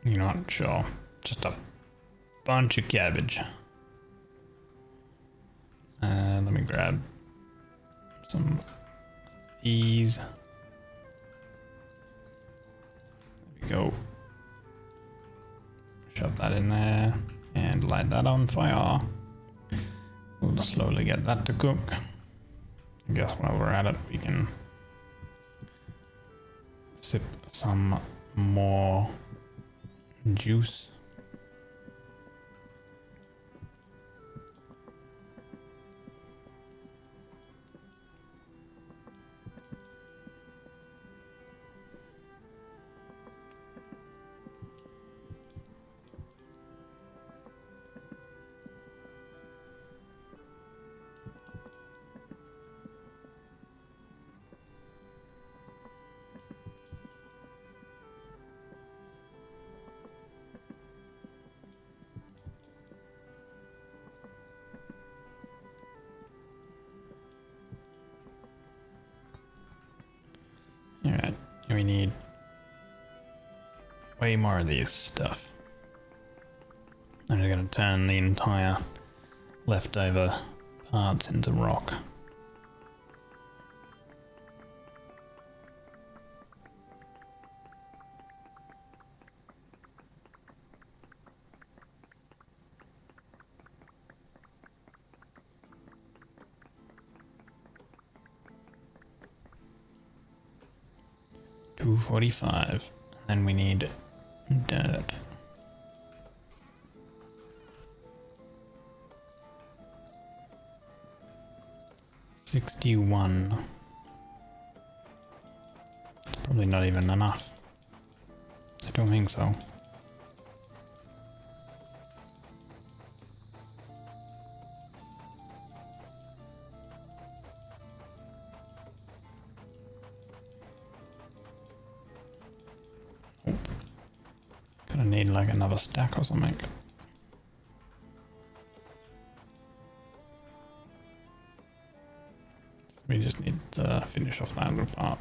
You're not sure. Just a bunch of cabbage. Let me grab some of these. There we go. Shove that in there and light that on fire. We'll slowly get that to cook. I guess while we're at it, we can sip some more juice. Alright, we need way more of these stuff. I'm just gonna turn the entire leftover parts into rock. $245. And then we need dirt. $61. It's probably not even enough. I don't think so. Gonna need like another stack or something. We just need to finish off that little part.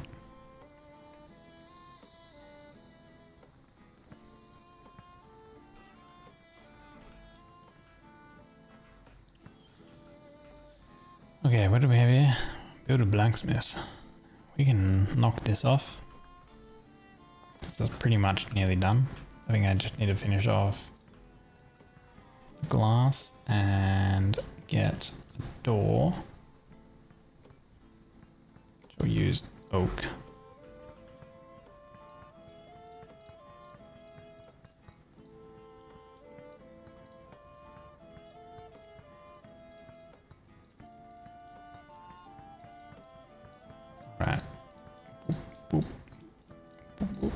Okay, what do we have here? Build a blacksmith. We can knock this off. This is pretty much nearly done. I think I just need to finish off glass and get a door. So we'll use oak. Right. Boop, boop, boop, boop.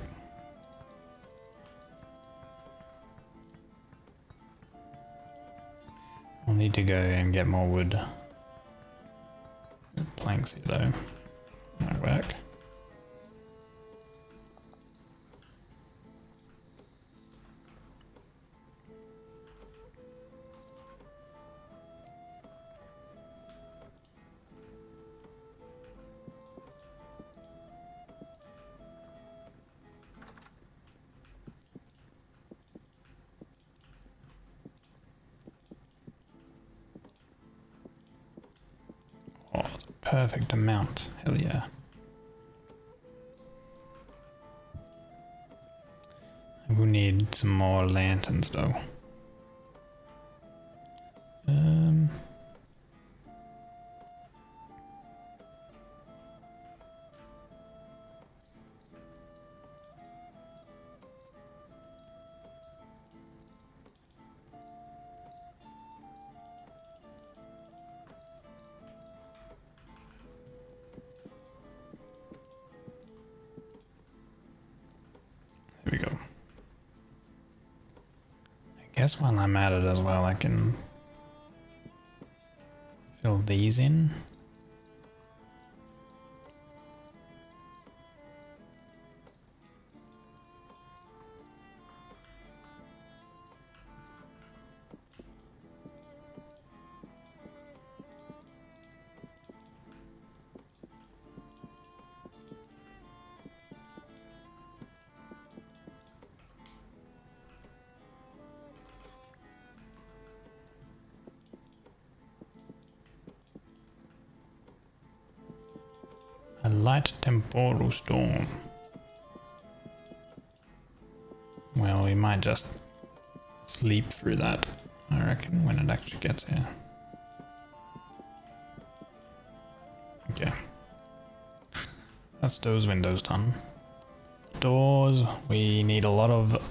I'll need to go and get more wood. Planks here though. Might work. Oh, the perfect amount. Hell yeah. We'll need some more lanterns though. There we go. I guess while I'm at it as well, I can fill these in. A light temporal storm. Well, we might just sleep through that, I reckon, when it actually gets here. Okay. That's those windows done. Doors, we need a lot of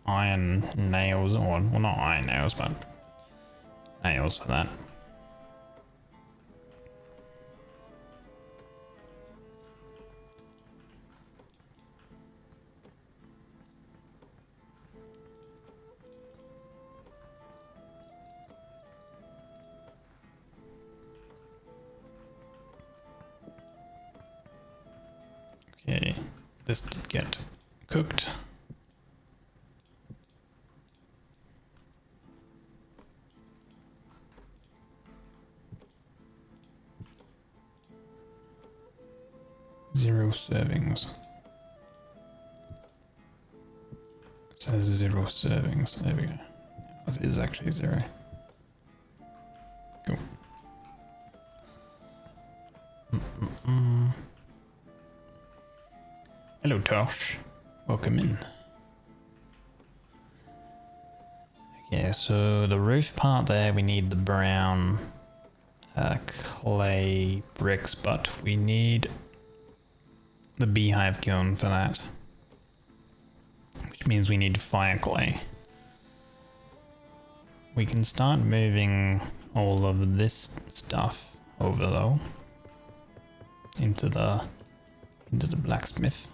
iron nails, or, well, not iron nails, but nails for that. Okay, this did get cooked. Zero servings. It says 0 servings. There we go. It is actually 0. Cool. Hello, Tosh. Welcome in. Okay, so the roof part there, we need the brown clay bricks, but we need the beehive kiln for that. Which means we need fire clay. We can start moving all of this stuff over though into the blacksmith.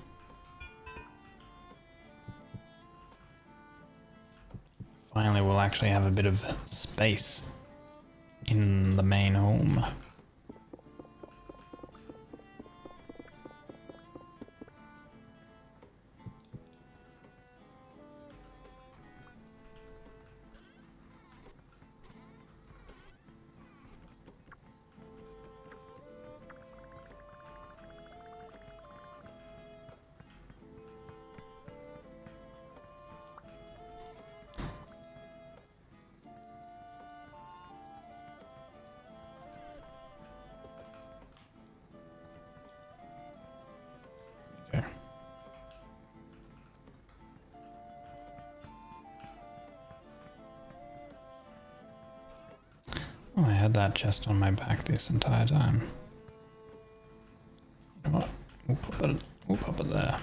Finally, we'll actually have a bit of space in the main home. Oh, I had that chest on my back this entire time. You know what? We'll pop it there.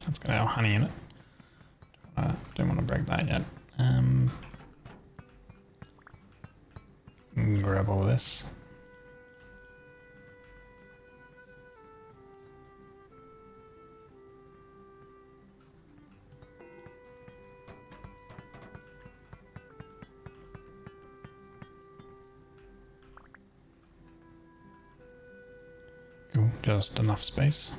That's got our honey in it. Don't want to break that yet. Grab all this. Cool, just enough space.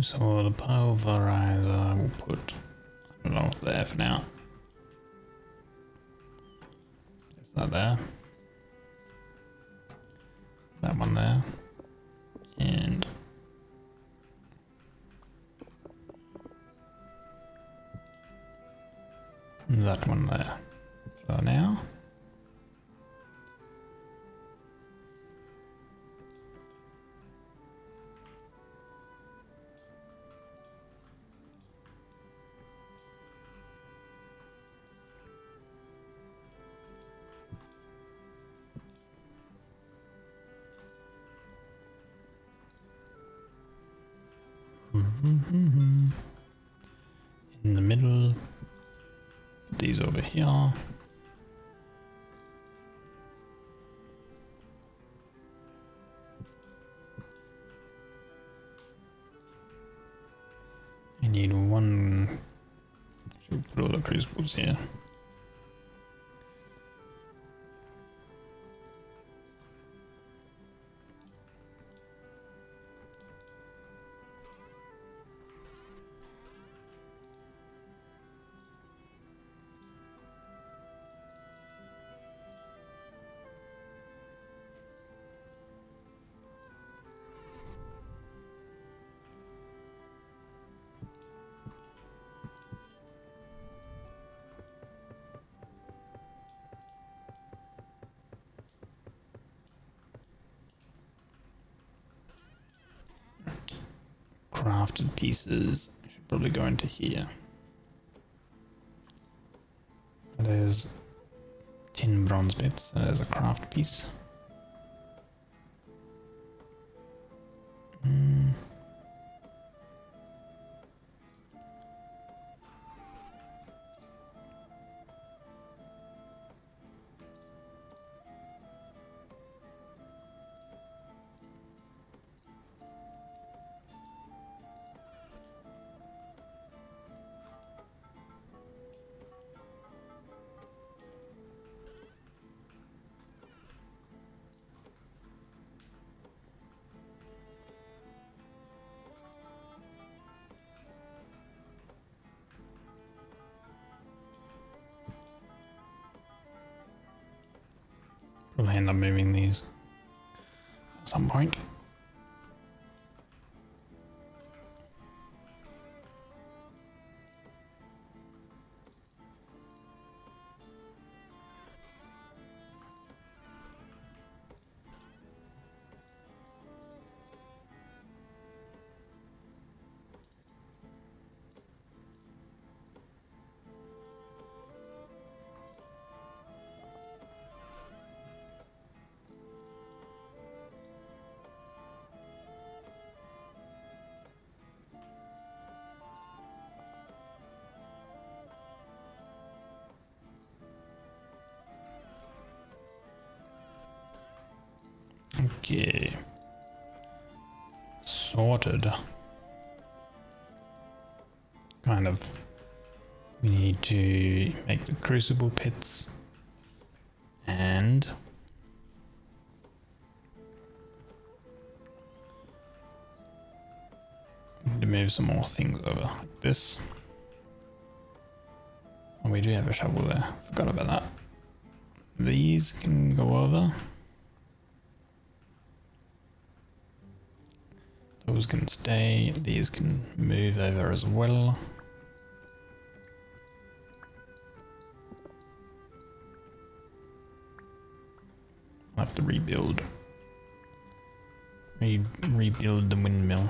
So the pulverizer we'll put, I don't know, there for now. Is that there? That one there. And that one there. So now in the middle, put these over here. I need one. Should put all the crucibles here. Crafted pieces should probably go into here. There's tin bronze bits. There's a craft piece. Probably end up moving these at some point. Okay. Sorted. Kind of. We need to make the crucible pits and need to move some more things over like this. Oh, we do have a shovel there. Forgot about that. These can go over. Those can stay. These can move over as well. I'll have to rebuild. Rebuild the windmill.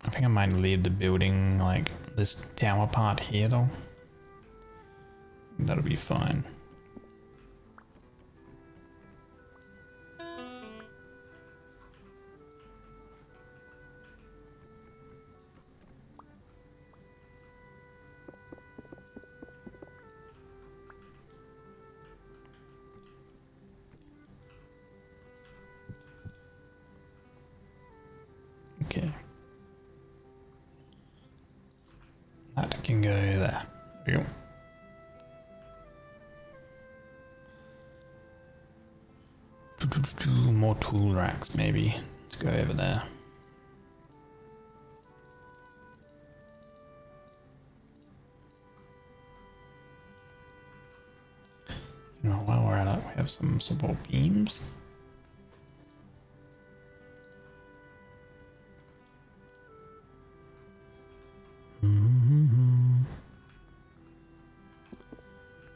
I think I might leave the building, like, this tower part here though. That'll be fine. Okay. That can go there. There we go. More tool racks, maybe. Let's go over there. You know, while we're at it, we have some support beams.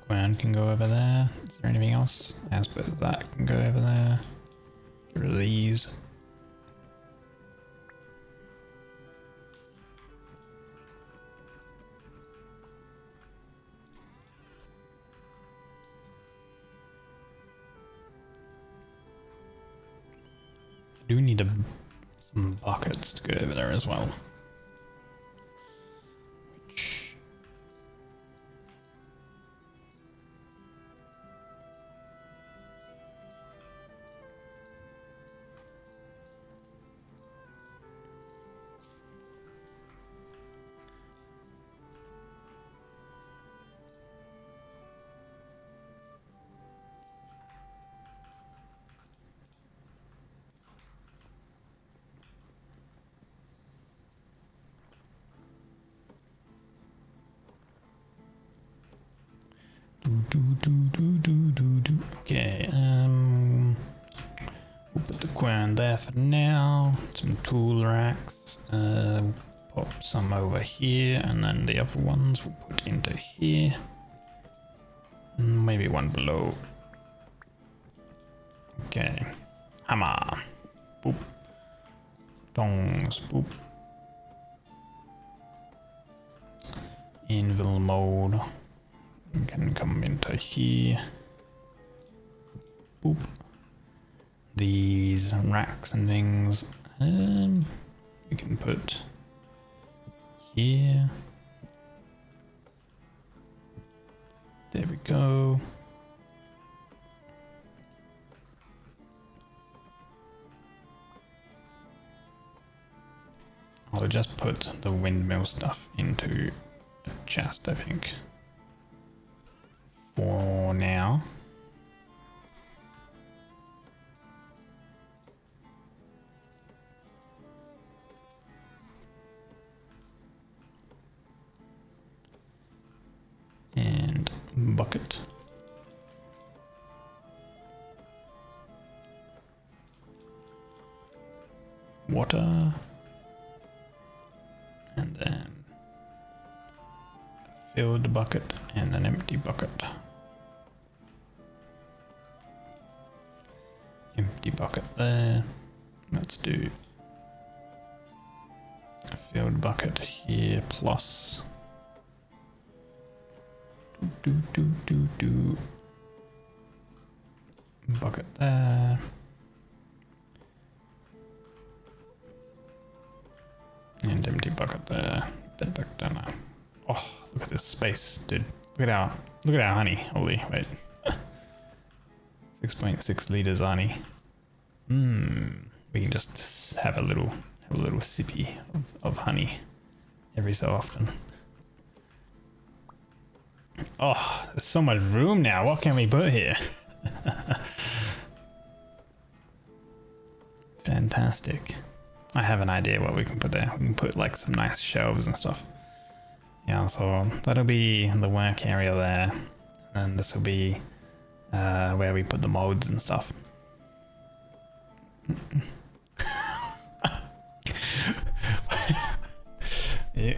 Gwen can go over there. Is there anything else? I suppose that can go over there. There are these. I do need some buckets to go over there as well. Which... Okay, we'll put the ground there for now. Some tool racks. We'll pop some over here, and then the other ones we'll put into here. Maybe one below. Okay, hammer. Boop. Tongs. Boop. Anvil mode. You can come into here. Boop. These racks and things. We can put here. There we go. I'll just put the windmill stuff into a chest, I think. For now. And bucket. Water. And then a filled bucket and an empty bucket. Empty bucket there. Let's do a filled bucket here plus bucket there. And empty bucket there. Dead back down now. Oh, look at this space, dude. Look at our honey. Holy, wait. 6.6 liters honey. We can just have a little sippy of honey every so often. Oh, there's so much room now. What can we put here? Fantastic. I have an idea what we can put there. We can put like some nice shelves and stuff. Yeah, so that'll be the work area there. And this will be where we put the modes and stuff. Yeah.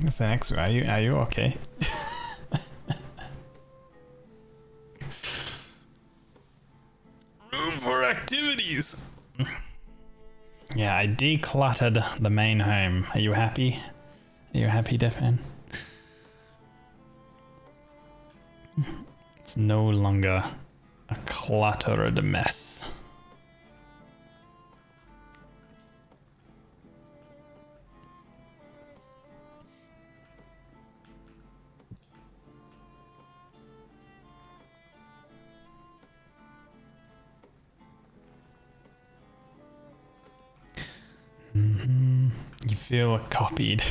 Thanks. Are you okay? Room for activities. Yeah, I decluttered the main home. Are you happy? Are you happy, Defan? It's no longer a cluttered mess. You feel copied.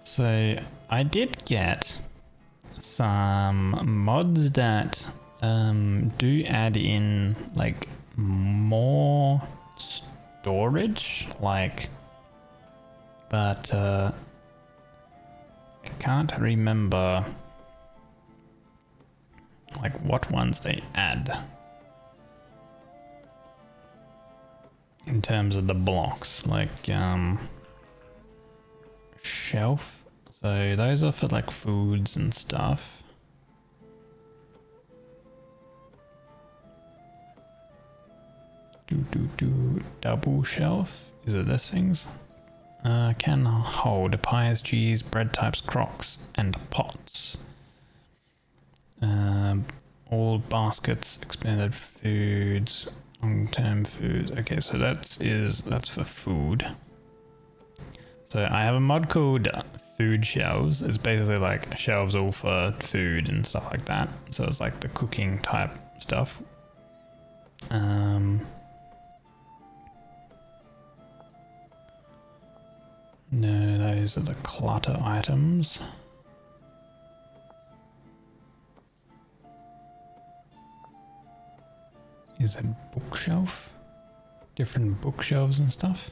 So I did get some mods that do add in like more storage, like, but I can't remember like what ones they add in terms of the blocks, like shelf. So those are for like foods and stuff. Double shelf. Is it this things? Can hold pies, cheese, bread types, crocks, and pots. All baskets, expanded foods, long-term foods. Okay, so that's for food. So I have a mod called food shelves. It's basically like shelves all for food and stuff like that. So it's like the cooking type stuff. No, those are the clutter items. Is it bookshelf? Different bookshelves and stuff.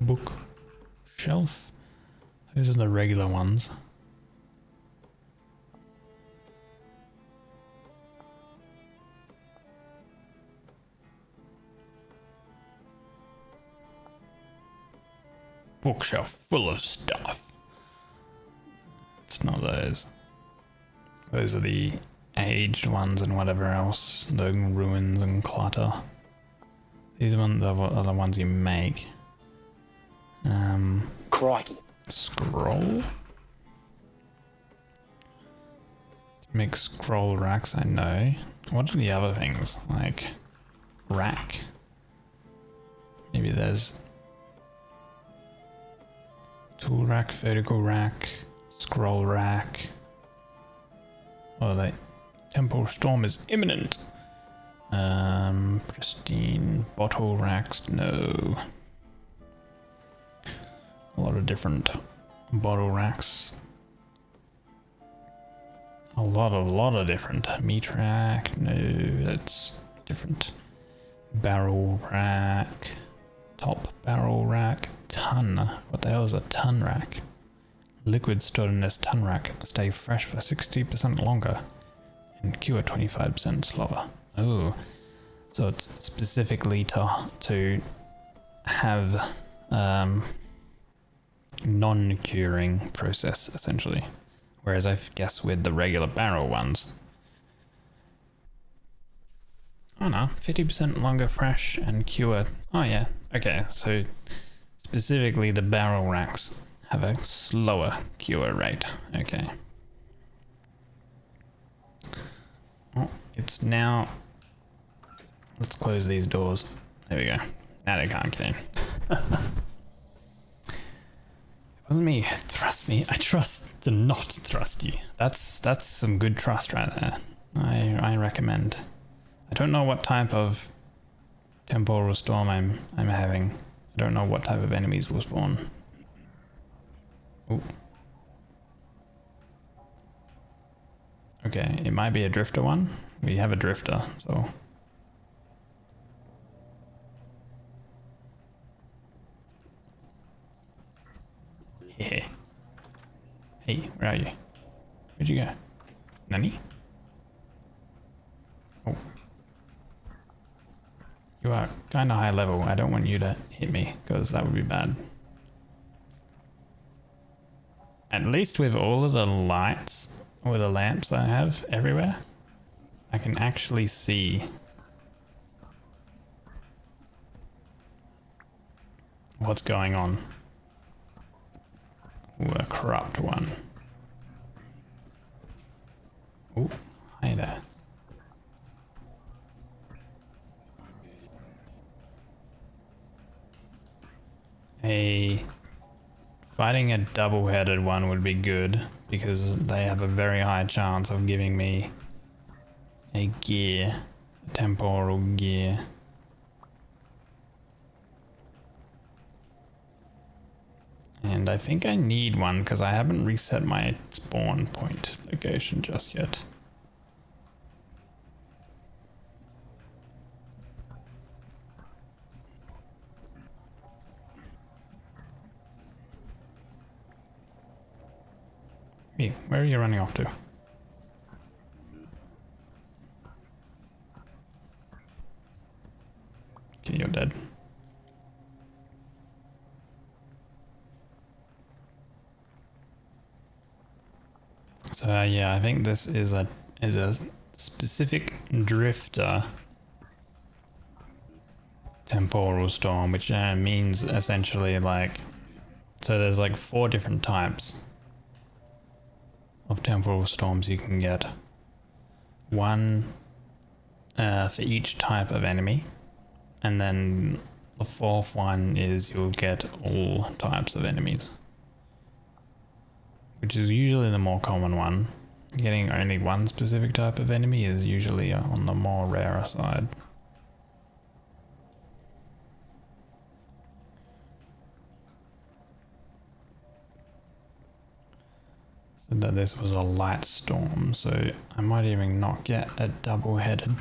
Bookshelf. Those are the regular ones. Bookshelf full of stuff. It's not those. Those are the aged ones and whatever else. The ruins and clutter. These ones are the ones you make. Crikey. Scroll? Make scroll racks, I know. What are the other things? Like rack? Maybe there's tool rack, vertical rack, scroll rack. Oh, they temple storm is imminent. Pristine bottle racks, no. A lot of different bottle racks. A lot of different meat rack, no, that's different. Barrel rack, top barrel rack, ton. What the hell is a ton rack? Liquid stored in this ton rack stay fresh for 60% longer and cure 25% slower. Oh, so it's specifically to have non-curing process essentially, whereas I guess with the regular barrel ones, oh no, 50% longer fresh and cure. Oh yeah, okay, so specifically the barrel racks have a slower cure rate. Okay. Oh, it's now. Let's close these doors. There we go. Now they can't get in. It wasn't me. Trust me. I trust to not trust you. That's some good trust right there. I recommend. I don't know what type of temporal storm I'm having. I don't know what type of enemies will spawn. Ooh. Okay, it might be a drifter one. We have a drifter, so. Yeah. Hey, where are you? Where'd you go? Nani? Oh. You are kind of high level. I don't want you to hit me because that would be bad. At least with all of the lights or the lamps I have everywhere, I can actually see what's going on. Ooh, a corrupt one. Ooh, hi there. Fighting a double-headed one would be good because they have a very high chance of giving me a gear, a temporal gear. And I think I need one because I haven't reset my spawn point location just yet. Hey, where are you running off to? Okay, you're dead. So yeah, I think this is a specific drifter temporal storm, which means essentially like, so there's like 4 different types of temporal storms you can get. One for each type of enemy, and then the 4th one is you'll get all types of enemies, which is usually the more common one. Getting only one specific type of enemy is usually on the more rarer side. Said that this was a light storm, so I might even not get a double-headed.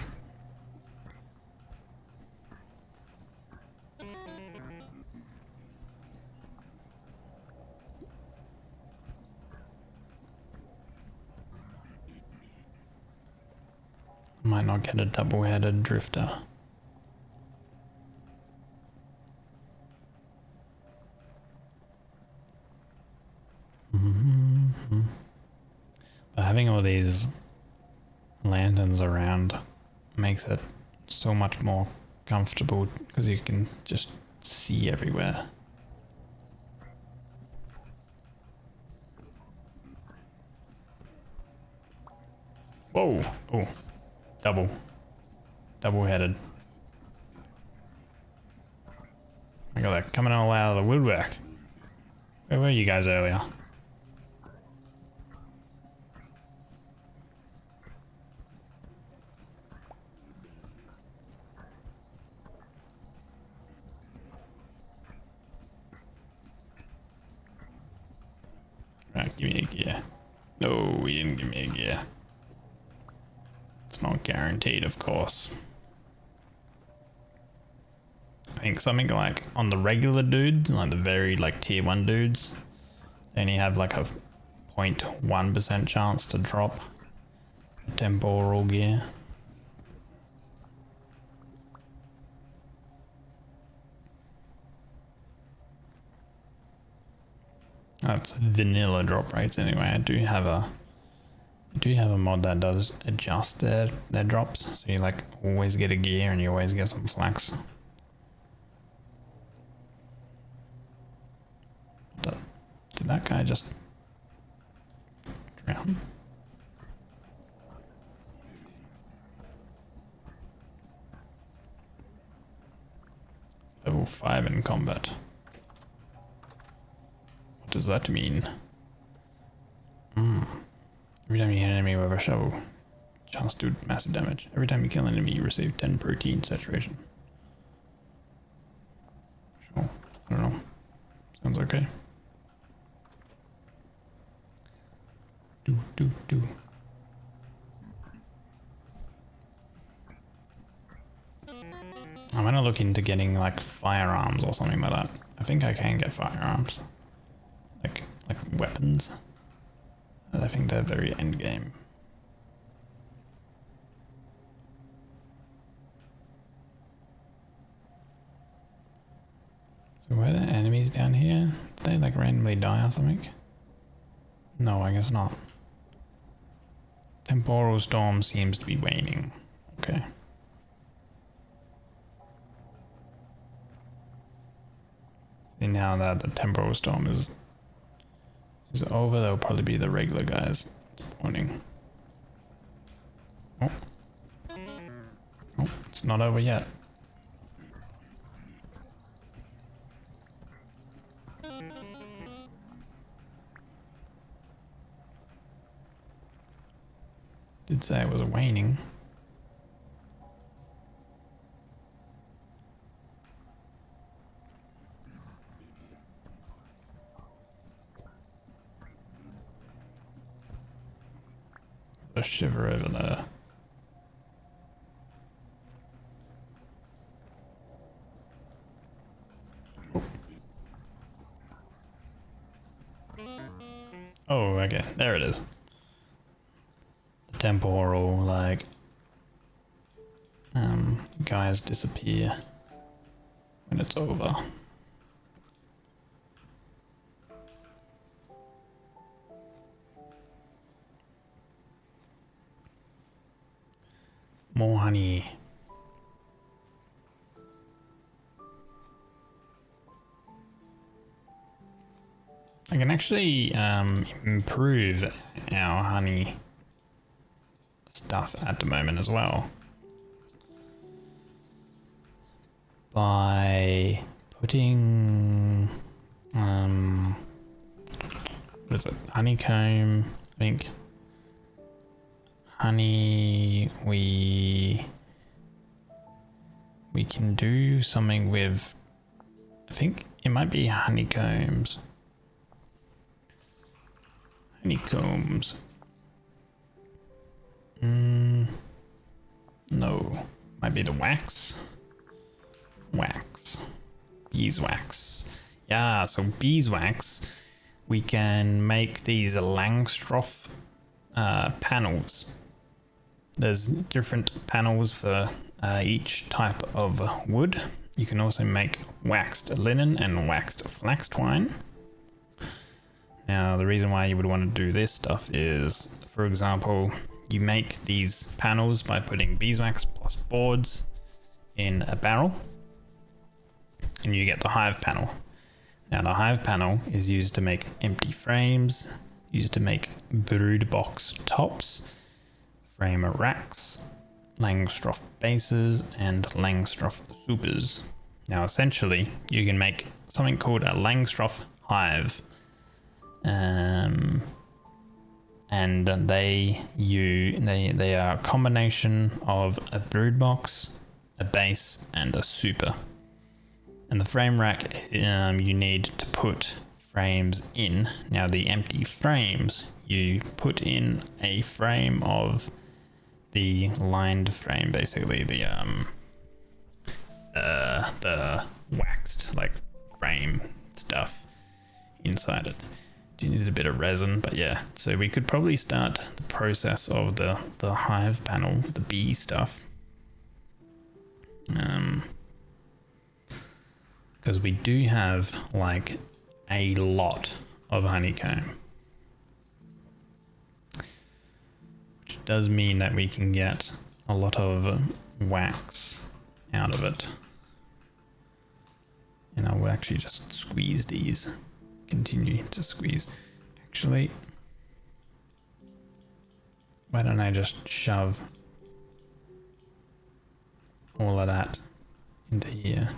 Might not get a double-headed drifter. But having all these lanterns around makes it so much more comfortable because you can just see everywhere. Whoa! Oh, double-headed. I got that coming all out of the woodwork. Where were you guys earlier? Right, give me a gear. No, he didn't give me a gear. It's not guaranteed, of course. I think something like on the regular dudes, like the very like tier 1 dudes, they only have like a 0.1% chance to drop a temporal gear. That's vanilla drop rates anyway. I do have a mod that does adjust their drops, so you like always get a gear and you always get some flax. Did that guy just drown? Level 5 in combat. What does that mean? Every time you hit an enemy with a shovel, chance to do massive damage. Every time you kill an enemy, you receive 10 protein saturation. Sure. I don't know. Sounds okay. Do. I'm gonna look into getting like firearms or something like that. I think I can get firearms. Like weapons. I think they're very end game. So were there enemies down here? Did they like randomly die or something? No, I guess not. Temporal storm seems to be waning. Okay. See, now that the temporal storm is over, there'll probably be the regular guys spawning. Oh. Oh, it's not over yet. Did say it was waning. A shiver over there. Oh, okay, there it is. The temporal, like, guys disappear when it's over. More honey. I can actually improve our honey stuff at the moment as well by putting what is it, honeycomb, I think. Honey, we can do something with, I think it might be honeycombs. Honeycombs. No, might be the wax. Wax. Beeswax. Yeah, so beeswax, we can make these Langstroth panels. There's different panels for each type of wood. You can also make waxed linen and waxed flax twine. Now, the reason why you would want to do this stuff is, for example, you make these panels by putting beeswax plus boards in a barrel, and you get the hive panel. Now, the hive panel is used to make empty frames, used to make brood box tops, frame racks, Langstroth bases, and Langstroth supers. Now, essentially, you can make something called a Langstroth hive. And they are a combination of a brood box, a base, and a super. And the frame rack, you need to put frames in. Now, the empty frames, you put in a frame of the lined frame, basically the waxed like frame stuff inside it. You need a bit of resin, but yeah. So we could probably start the process of the hive panel, the bee stuff. Because we do have like a lot of honeycomb. Which does mean that we can get a lot of wax out of it. And I will actually just squeeze these. Continue to squeeze. Actually, why don't I just shove all of that into here?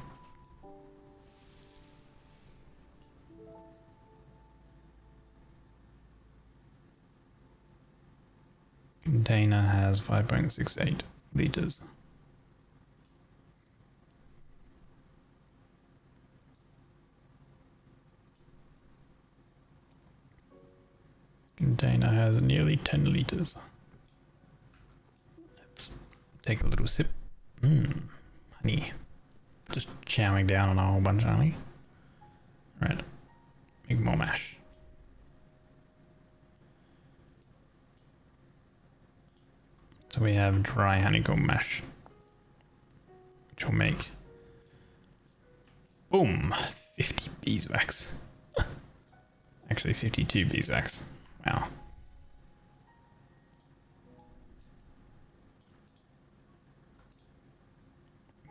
Container has 5.68 liters. Container has nearly 10 liters. Let's take a little sip. Honey. Just chowing down on a whole bunch of honey. Right. Make more mash. So we have dry honeycomb mash, which will make, boom, 50 beeswax. Actually, 52 beeswax. Wow.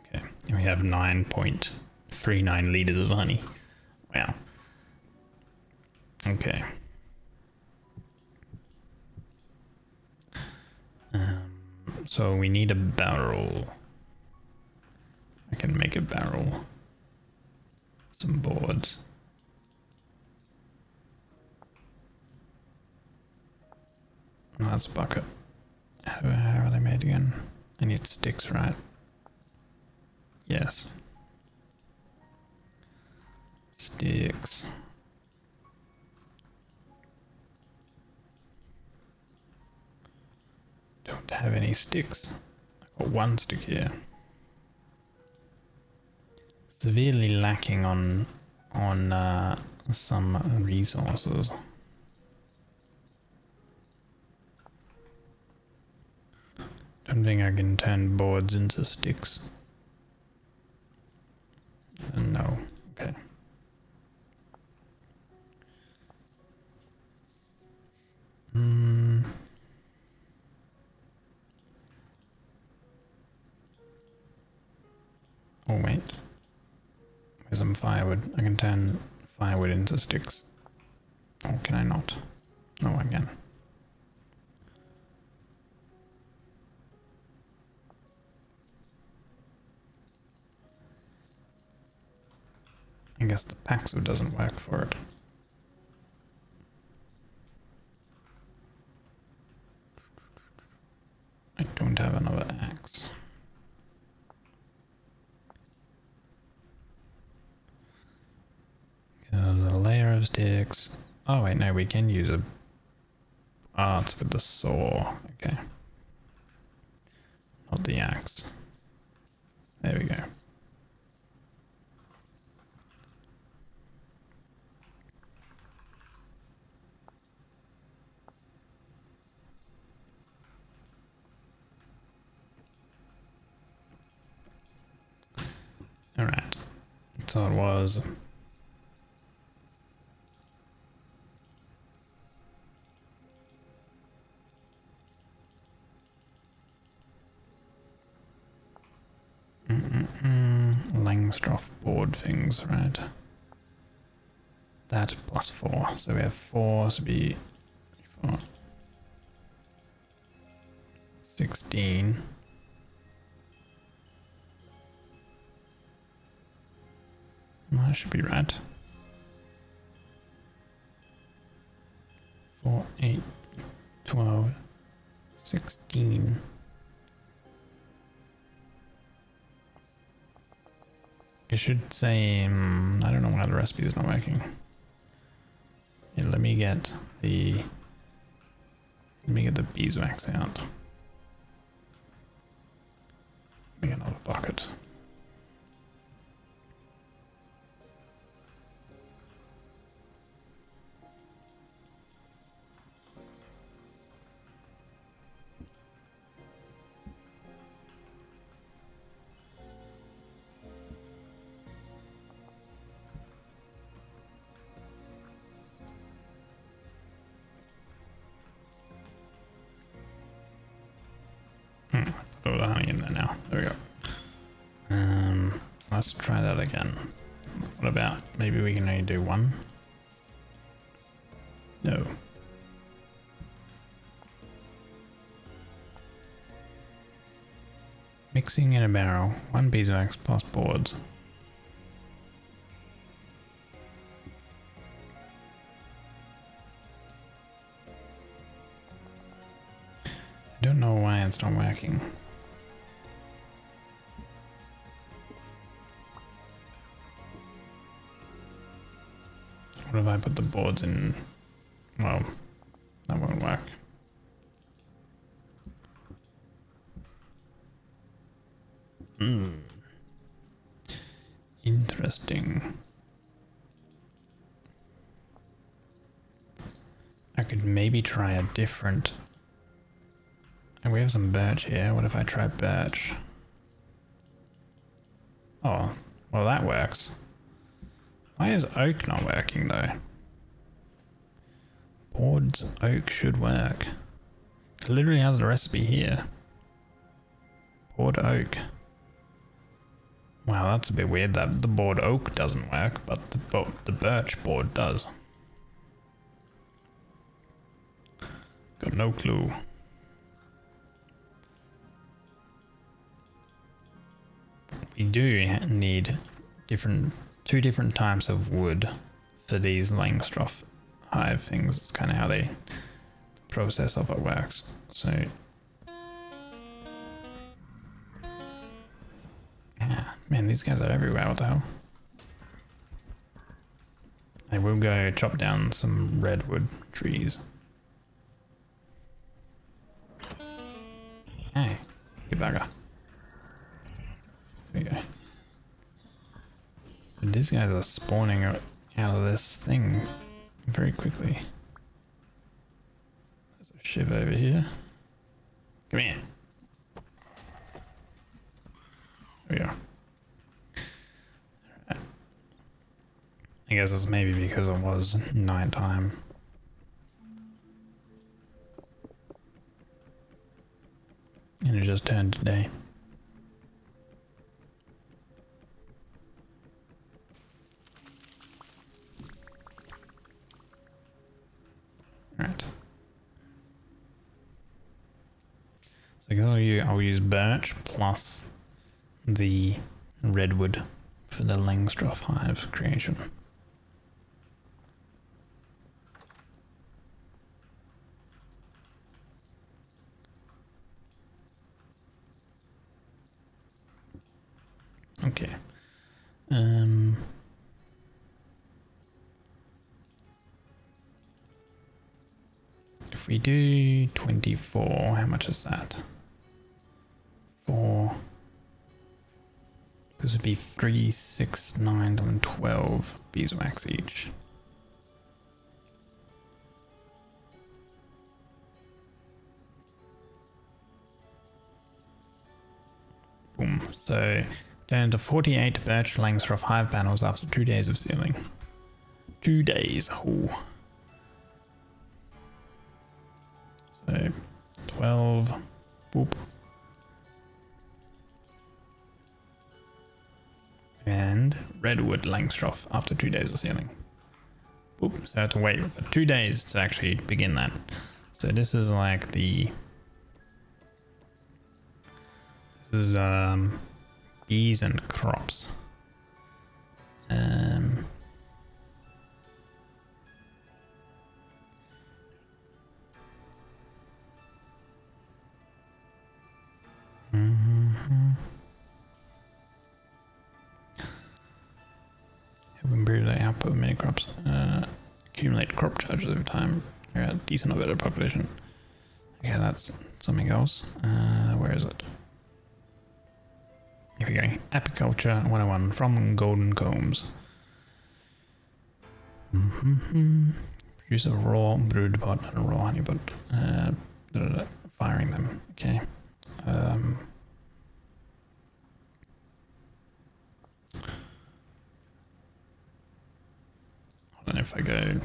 Okay, and we have 9.39 liters of honey. Wow. Okay. So we need a barrel. I can make a barrel. Some boards. Oh, that's a bucket. How are they made again? I need sticks, right? Yes. Sticks. Don't have any sticks. I've got one stick here. Severely lacking on some resources. Don't think I can turn boards into sticks. No. Okay. Oh wait. There's some firewood. I can turn firewood into sticks. Or can I not? No, I can. I guess the Paxo doesn't work for it. I don't have another axe. There's a layer of sticks. Oh wait, no, we can use a... Oh, it's with the saw. Okay. Not the axe. There we go. Alright. So it was... Langstroth board things, right? That plus 4. So we have 4 to be 4, 16. Well, that should be right. 4, 8, 12, 16. It should say, I don't know why the recipe is not working. Yeah, let me get the beeswax out. Make another bucket. Put all the honey in there now. There we go. Let's try that again. What about maybe we can only do one? No. Mixing in a barrel. 1 beeswax plus boards. I don't know why it's not working. What if I put the boards in? Well, that won't work. Interesting. I could maybe try a different... And we have some birch here. What if I try birch? Oh, well that works. Why is oak not working though? Boards oak should work. It literally has the recipe here. Board oak. Wow, that's a bit weird that the board oak doesn't work, but the birch board does. Got no clue. We do need two different types of wood for these Langstroth hive things. It's kind of how the process of it works. So yeah, man, these guys are everywhere. What the hell? I will go chop down some redwood trees. Hey, you bugger. There we go. So these guys are spawning out of this thing very quickly. There's a shiv over here. Come here. There we go. Right. I guess it's maybe because it was nighttime. And it just turned to day. Right. So I guess I'll use birch plus the redwood for the Langstroth hive creation. Okay. If we do 24, how much is that? This would be 3, 6, 9, and 12 beeswax each. Boom. So down to 48 birch Langstroth hive panels after 2 days of sealing. 2 days. Oh. So 12. Boop. And redwood Langstroth after 2 days of sealing. Boop. So I have to wait for 2 days to actually begin that. So this is like the... This is bees and crops. Have improved the output of many crops. Accumulate crop charges over time. You're at a decent of better population. Okay, that's something else. Where is it? Here we go. Apiculture 101 from Golden Combs. Produce a raw brood pot and a raw honey pot. Firing them. Okay. Hold on, if I go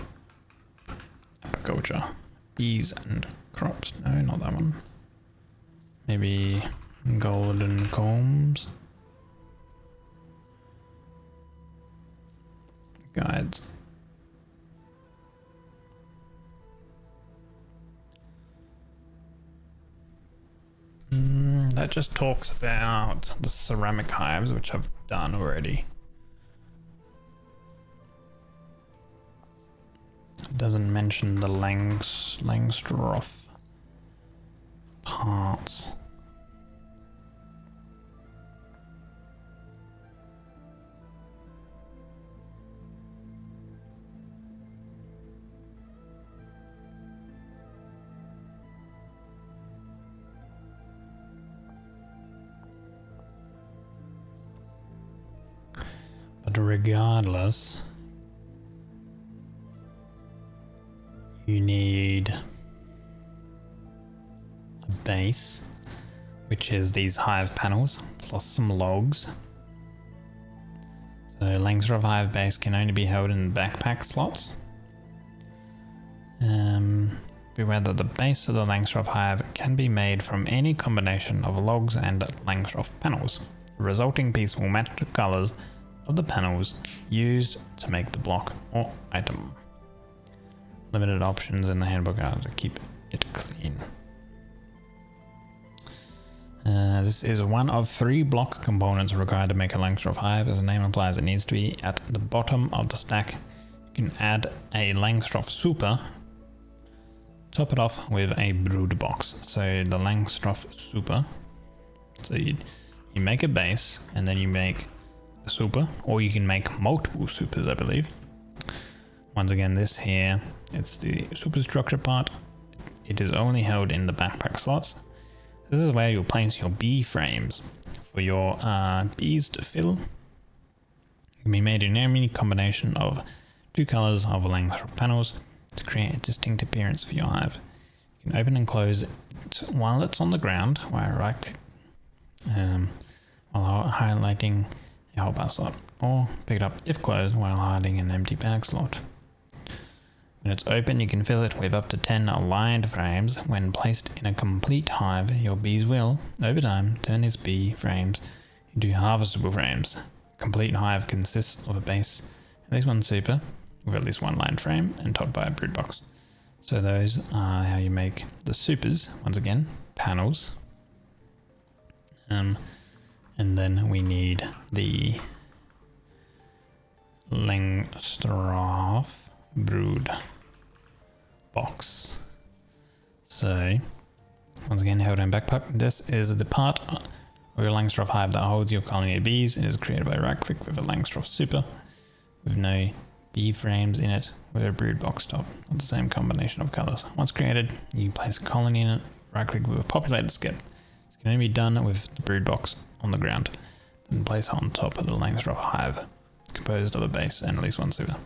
apiculture, bees and crops. No, not that one. Maybe Golden Combs. Guides. That just talks about the ceramic hives, which I've done already. It doesn't mention the Langstroth parts. But regardless, you need a base, which is these hive panels plus some logs. So The Langstroth Hive base can only be held in backpack slots. Beware that the base of the Langstroth Hive can be made from any combination of logs and Langstroth panels. The resulting piece will match the colors of the panels used to make the block or item. Limited options in the handbook are to keep it clean. This is one of 3 block components required to make a Langstroth Hive. As the name implies, it needs to be at the bottom of the stack. You can add a Langstroth Super. Top it off with a brood box. So the Langstroth Super. So you make a base and then you make a super, or you can make multiple supers, I believe. Once again, this here, it's the superstructure part. It is only held in the backpack slots. This is where you'll place your bee frames for your bees to fill. It can be made in any combination of 2 colors of Langstroth panels to create a distinct appearance for your hive. You can open and close it while it's on the ground, while right click, while highlighting a hotbar slot, or pick it up if closed while hiding an empty bag slot. When it's open, you can fill it with up to 10 aligned frames. When placed in a complete hive, your bees will, over time, turn these bee frames into harvestable frames. A complete hive consists of a base, at least 1 super, with at least 1 lined frame, and topped by a brood box. So those are how you make the supers. Once again, panels. And then we need the Langstroth brood box. So once again, held in backpack. This is the part of your Langstroth Hive that holds your colony of bees. It is created by right click with a Langstroth Super with no bee frames in it, with a brood box top of the same combination of colors. Once created, you place a colony in it, right click with a populated skip. It can only be done with the brood box on the ground, then place it on top of the Langstroth Hive, composed of a base and at least 1 super.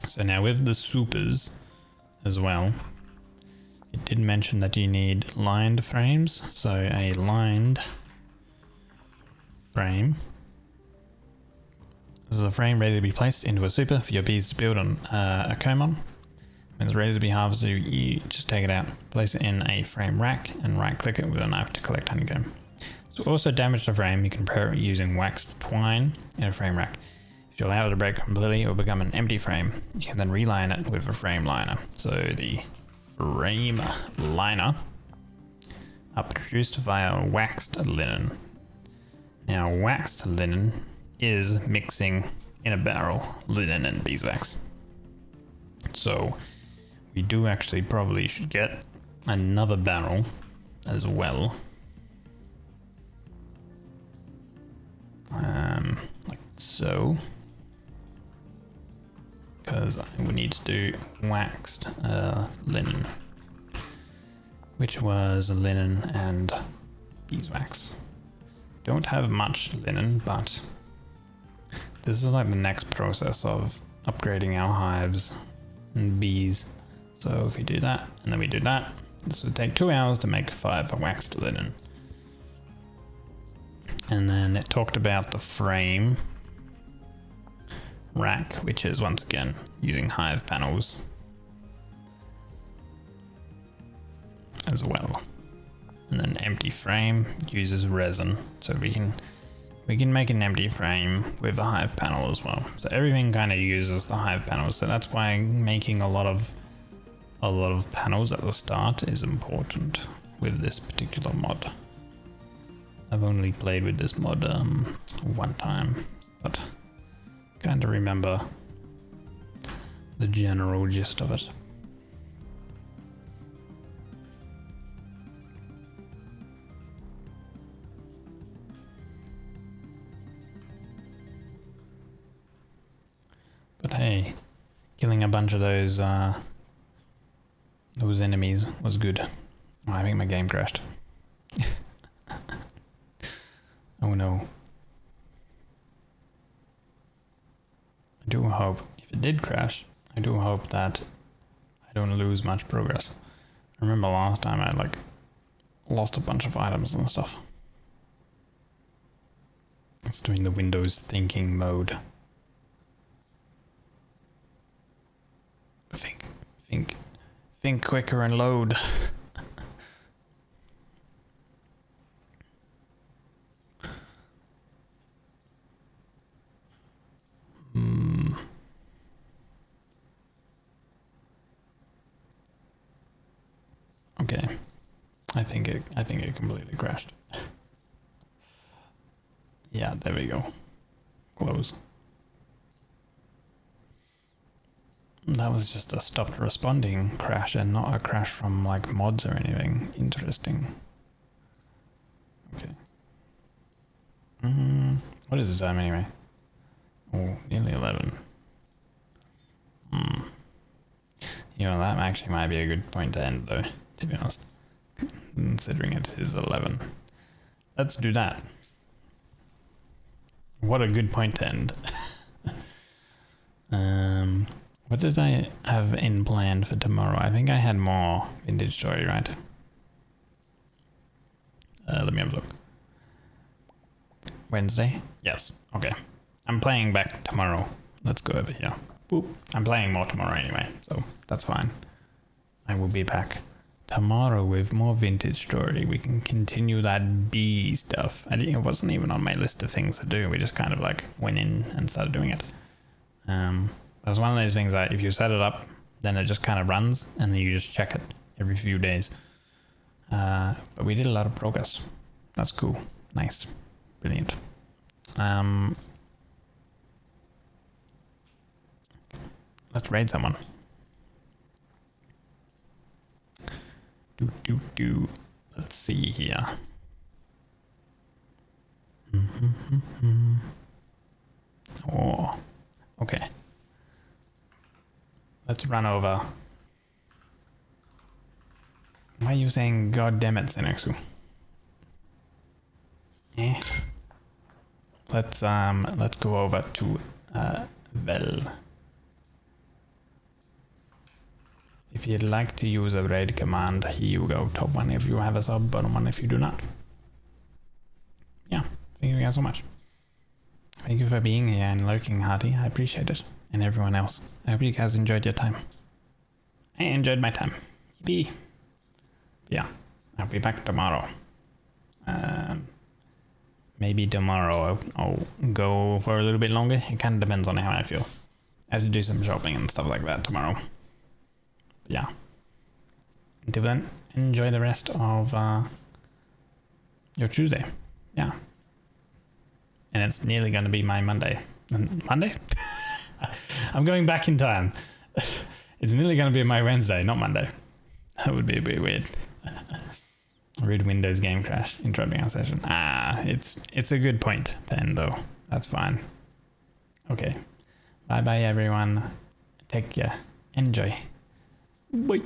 So now with the supers as well, it did mention that you need lined frames. So a lined frame. This is a frame ready to be placed into a super for your bees to build on a comb on. When it's ready to be harvested, you just take it out, place it in a frame rack, and right click it with a knife to collect honeycomb. To also damage the frame, you can prepare it using waxed twine in a frame rack. If you allow it to break completely, it will become an empty frame. You can then reline it with a frame liner. So the frame liner are produced via waxed linen. Now waxed linen is mixing in a barrel linen and beeswax. So we do actually probably should get another barrel as well. Like so. Because I would need to do waxed linen, which was linen and beeswax. Don't have much linen, but this is like the next process of upgrading our hives and bees. So if we do that and then we do that, this would take 2 hours to make 5 waxed linen. And then it talked about the frame rack, which is once again using hive panels as well. And then empty frame uses resin, so we can make an empty frame with a hive panel as well. So everything kind of uses the hive panels, so that's why making a lot of panels at the start is important with this particular mod. I've only played with this mod one time, but kind of remember the general gist of it. But hey, killing a bunch of those enemies was good. Oh, I think my game crashed. Oh no. I do hope, if it did crash, I do hope that I don't lose much progress. I remember last time I lost a bunch of items and stuff. It's doing the Windows thinking mode. Think quicker and load. Okay. I think it completely crashed. Yeah, there we go. Close. That was just a stopped responding crash and not a crash from like mods or anything. Interesting. Okay. What is the time anyway? Oh, nearly 11. You know, that actually might be a good point to end though, to be honest. Considering it is 11. Let's do that. What a good point to end. What did I have in plan for tomorrow? I think I had more Vintage Story, right? Let me have a look. Wednesday? Yes. Okay. I'm playing back tomorrow. Let's go over here. Boop. I'm playing more tomorrow anyway, so that's fine. I will be back tomorrow with more Vintage Story. We can continue that bee stuff. It wasn't even on my list of things to do. We just kind of like went in and started doing it. It was one of those things that if you set it up, then it just kind of runs and then you just check it every few days. But we did a lot of progress. That's cool. Nice. Brilliant. Let's raid someone. Let's see here. Oh, okay. Let's run over. Why are you saying God damn it, Senexu? Let's go over to Vel. If you'd like to use a raid command, here you go. Top one if you have a sub, bottom one if you do not. Yeah, thank you guys so much. Thank you for being here and lurking, Hardy. I appreciate it. And everyone else. I hope you guys enjoyed your time. I enjoyed my time. Yippee. Yeah, I'll be back tomorrow. Maybe tomorrow I'll go for a little bit longer. It kind of depends on how I feel. I have to do some shopping and stuff like that tomorrow. But yeah. Until then, enjoy the rest of your Tuesday. Yeah. And it's nearly going to be my Monday. Monday? I'm going back in time. It's nearly going to be my Wednesday, not Monday. That would be a bit weird. Rude Windows game crash, interrupting our session. It's a good point to end though. That's fine. Okay. Bye bye everyone. Take care. Enjoy. Bye.